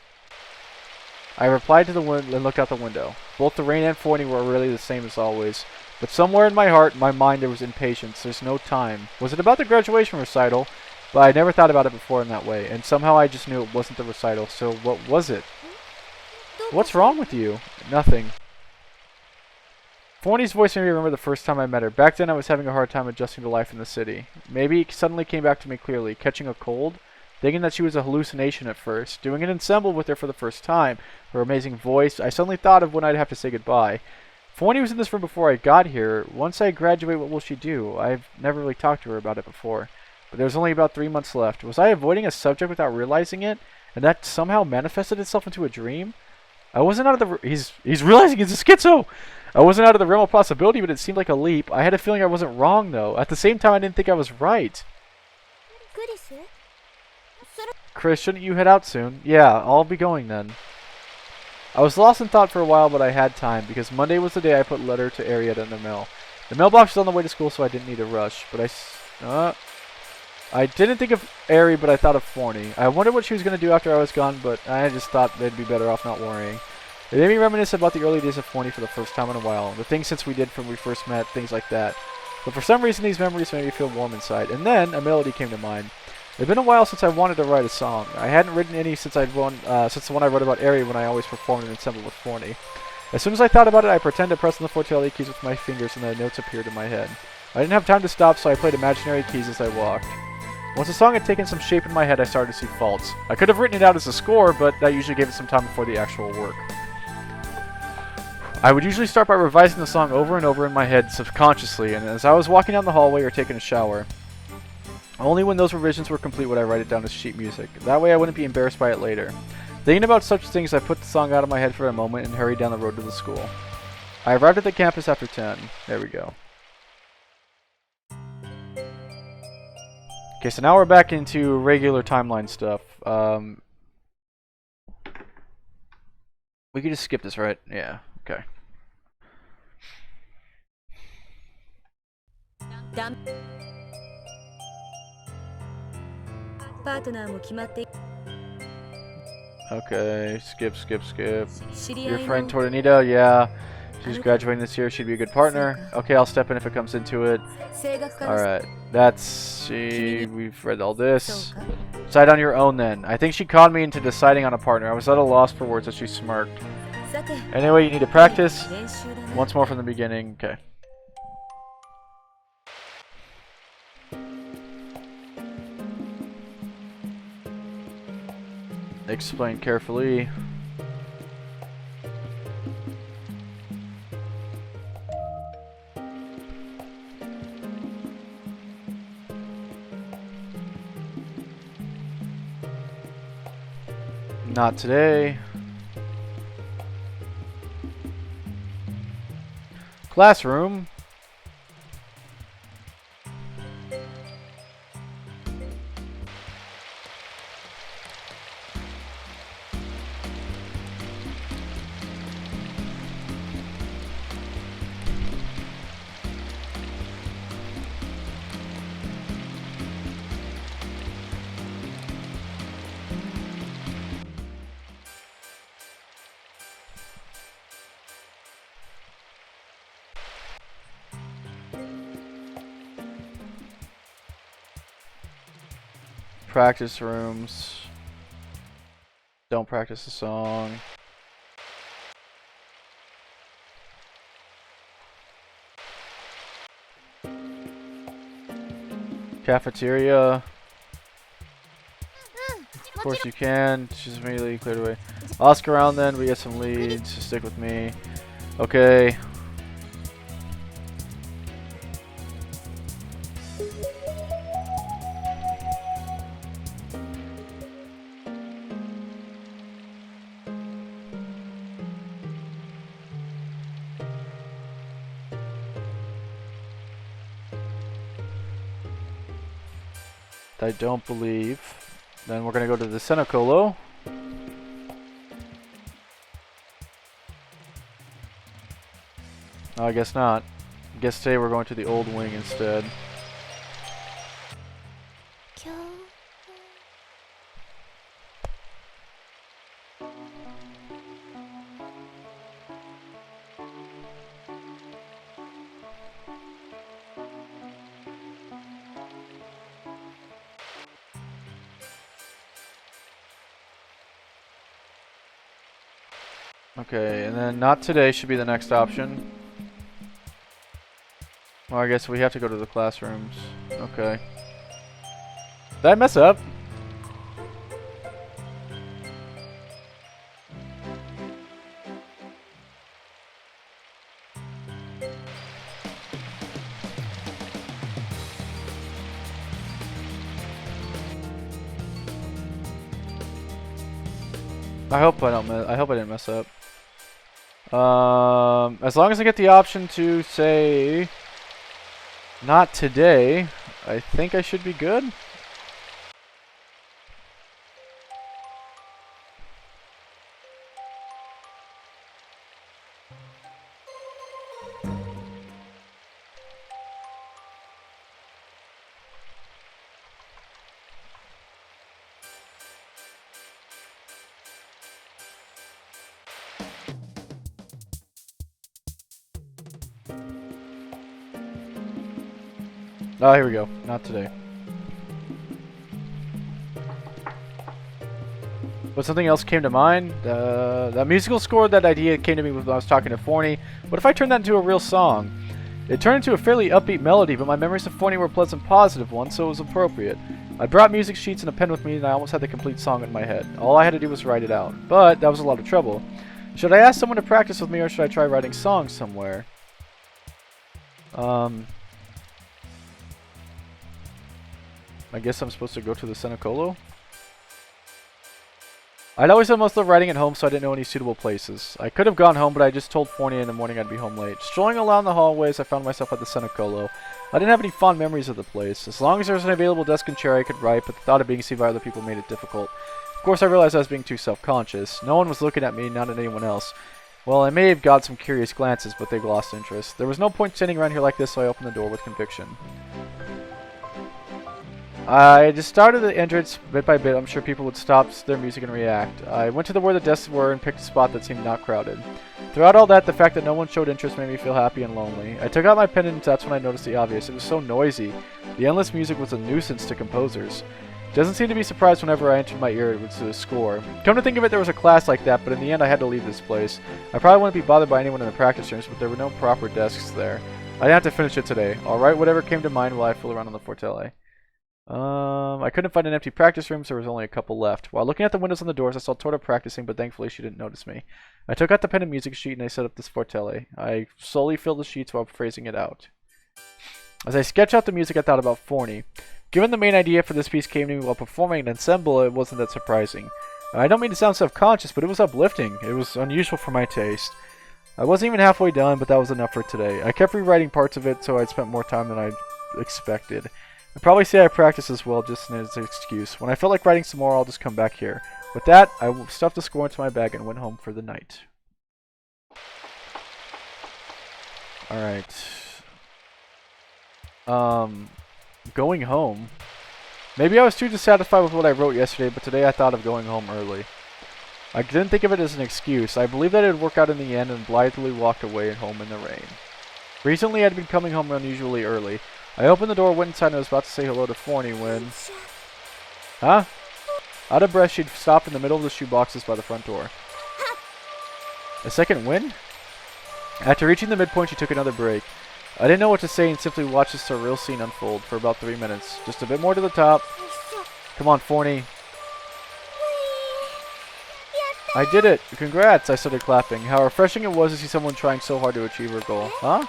I replied to the wind and looked out the window. Both the rain and Forney were really the same as always. But somewhere in my heart, my mind, there was impatience. There's no time. Was it about the graduation recital? But I never thought about it before in that way, and somehow I just knew it wasn't the recital, so what was it? What's wrong with you? Nothing. Forney's voice made me remember the first time I met her. Back then I was having a hard time adjusting to life in the city. Maybe it suddenly came back to me clearly, catching a cold, thinking that she was a hallucination at first, doing an ensemble with her for the first time, her amazing voice. I suddenly thought of when I'd have to say goodbye. Forney was in this room before I got here. Once I graduate, what will she do? I've never really talked to her about it before. But there's only about 3 months left. Was I avoiding a subject without realizing it? And that somehow manifested itself into a dream? I wasn't out of the... He's realizing he's a schizo! I wasn't out of the realm of possibility, but it seemed like a leap. I had a feeling I wasn't wrong, though. At the same time, I didn't think I was right. クリス？それ Chris, shouldn't you head out soon? Yeah, I'll be going then. I was lost in thought for a while, but I had time, because Monday was the day I put a letter to Arietta in the mail. The mailbox was on the way to school, so I didn't need to rush, but I didn't think of Ari, but I thought of Forney. I wondered what she was going to do after I was gone, but I just thought they'd be better off not worrying. It made me reminisce about the early days of Forney for the first time in a while, the things since we did when we first met, things like that. But for some reason, these memories made me feel warm inside, and then a melody came to mind. It had been a while since I wanted to write a song. I hadn't written any since the one I wrote about Ari when I always performed an ensemble with Forney. As soon as I thought about it, I pretended to press on the fortelli keys with my fingers, and the notes appeared in my head. I didn't have time to stop, so I played imaginary keys as I walked. Once the song had taken some shape in my head, I started to see faults. I could have written it out as a score, but that usually gave it some time before the actual work. I would usually start by revising the song over and over in my head subconsciously, and as I was walking down the hallway or taking a shower. Only when those revisions were complete would I write it down as sheet music. That way I wouldn't be embarrassed by it later. Thinking about such things, I put the song out of my head for a moment and hurried down the road to the school. I arrived at the campus after 10. There we go. Okay, so now we're back into regular timeline stuff. We could just skip this, right? Yeah, okay. パートナーも決まって Okay, skip. 知り合 Your い friend の Tornita, yeah. She's graduating this year. She'd be a good partner. Okay, I'll step in if it comes into it. 声楽家の Alright, that's... We've read all そ this. うか Decide on your own then. I think she conned me into deciding on a partner. I was at a loss for words as she smirked. さて Anyway, you need to practice. 練習だな Once more from the beginning. Okay. Explain carefully. Not today. Classroom. Practice rooms. Don't practice the song. Cafeteria. Of course you can. She's immediately cleared away. Ask around then. We get some leads. Just stick with me. Okay. I don't believe. Then we're gonna go to the Senocolo. Oh, I guess not. I guess today we're going to the old wing instead. Okay, and then not today should be the next option. Well, I guess we have to go to the classrooms. Okay. Did I mess up? I hope I don't. I hope I didn't mess up. As long as I get the option to say not today, I think I should be good. Oh, here we go. Not today. But something else came to mind. That musical score, that idea came to me when I was talking to Forney. What if I turned that into a real song? It turned into a fairly upbeat melody, but my memories of Forney were pleasant, positive ones, so it was appropriate. I brought music sheets and a pen with me, and I almost had the complete song in my head. All I had to do was write it out. But that was a lot of trouble. Should I ask someone to practice with me, or should I try writing songs somewhere? I guess I'm supposed to go to the Senocolo? I'd always done most of the writing at home, so I didn't know any suitable places. I could have gone home, but I just told Forney in the morning I'd be home late. Strolling along the hallways, I found myself at the Senocolo. I didn't have any fond memories of the place. As long as there was an available desk and chair, I could write, but the thought of being seen by other people made it difficult. Of course, I realized I was being too self-conscious. No one was looking at me, not at anyone else. Well, I may have got some curious glances, but they lost interest. There was no point standing around here like this, so I opened the door with conviction. I just started the entrance bit by bit. I'm sure people would stop their music and react. I went to where the desks were and picked a spot that seemed not crowded. Throughout all that, the fact that no one showed interest made me feel happy and lonely. I took out my pen and that's when I noticed the obvious. It was so noisy. The endless music was a nuisance to composers. It doesn't seem to be surprised whenever I entered my ear it was a score. Come to think of it, there was a class like that, but in the end I had to leave this place. I probably wouldn't be bothered by anyone in the practice rooms, but there were no proper desks there. I didn't have to finish it today. I'll write whatever came to mind while I fool around on the Fortele. I couldn't find an empty practice room, so there was only a couple left. While looking at the windows on the doors, I saw Torta practicing, but thankfully she didn't notice me. I took out the pen and music sheet and I set up this Fortele. I slowly filled the sheets while phrasing it out. As I sketched out the music, I thought about Forney. Given the main idea for this piece came to me while performing an ensemble, it wasn't that surprising. I don't mean to sound self-conscious, but it was uplifting. It was unusual for my taste. I wasn't even halfway done, but that was enough for today. I kept rewriting parts of it, so I'd spent more time than I expected. I'd probably say I practiced as well, just as an excuse. When I felt like writing some more, I'll just come back here. With that, I stuffed the score into my bag and went home for the night. Alright. Going home. Maybe I was too dissatisfied with what I wrote yesterday, but today I thought of going home early. I didn't think of it as an excuse. I believed that it would work out in the end and blithely walked away at home in the rain. Recently, I'd been coming home unusually early. I opened the door, went inside, and was about to say hello to Forney when... Huh? Out of breath, she'd stopped in the middle of the shoeboxes by the front door. A second wind? After reaching the midpoint, she took another break. I didn't know what to say and simply watched this surreal scene unfold for about 3 minutes. Just a bit more to the top. Come on, Forney. I did it! Congrats! I started clapping. How refreshing it was to see someone trying so hard to achieve her goal. Huh?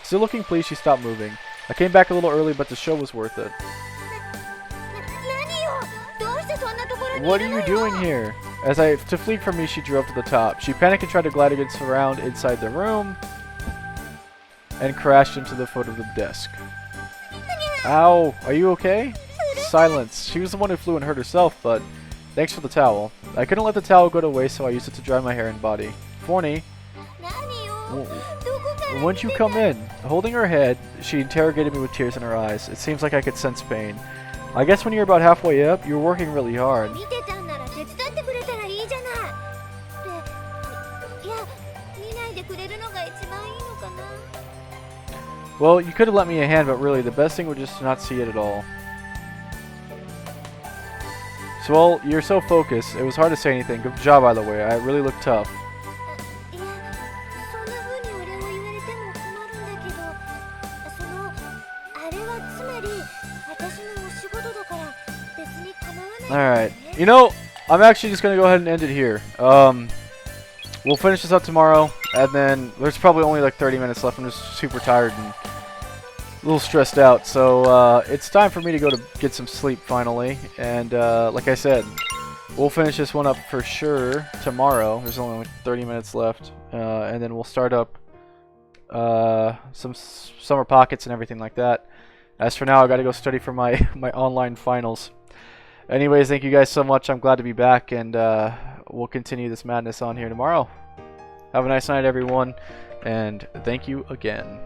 Still looking pleased, she stopped moving. I came back a little early, but the show was worth it. What are you doing here? To flee from me, she drove to the top. She panicked and tried to glide against the ground inside the room and crashed into the foot of the desk. Ow! Are you okay? Silence. She was the one who flew and hurt herself, but thanks for the towel. I couldn't let the towel go to waste, so I used it to dry my hair and body. Forney, won't you come in? Holding her head, she interrogated me with tears in her eyes. It seems like I could sense pain. I guess when you're about halfway up, you're working really hard. Well, you could have lent me a hand, but really, the best thing would just not see it at all. So, well, you're so focused. It was hard to say anything. Good job, by the way. I really looked tough. Alright. You know, I'm actually just going to go ahead and end it here. We'll finish this up tomorrow, and then there's probably only like 30 minutes left. I'm just super tired and a little stressed out. So, it's time for me to go to get some sleep finally. And, like I said, we'll finish this one up for sure tomorrow. There's only like 30 minutes left. And then we'll start up some summer pockets and everything like that. As for now, I got to go study for my, my online finals. Anyways, thank you guys so much. I'm glad to be back, and we'll continue this madness on here tomorrow. Have a nice night, everyone, and thank you again.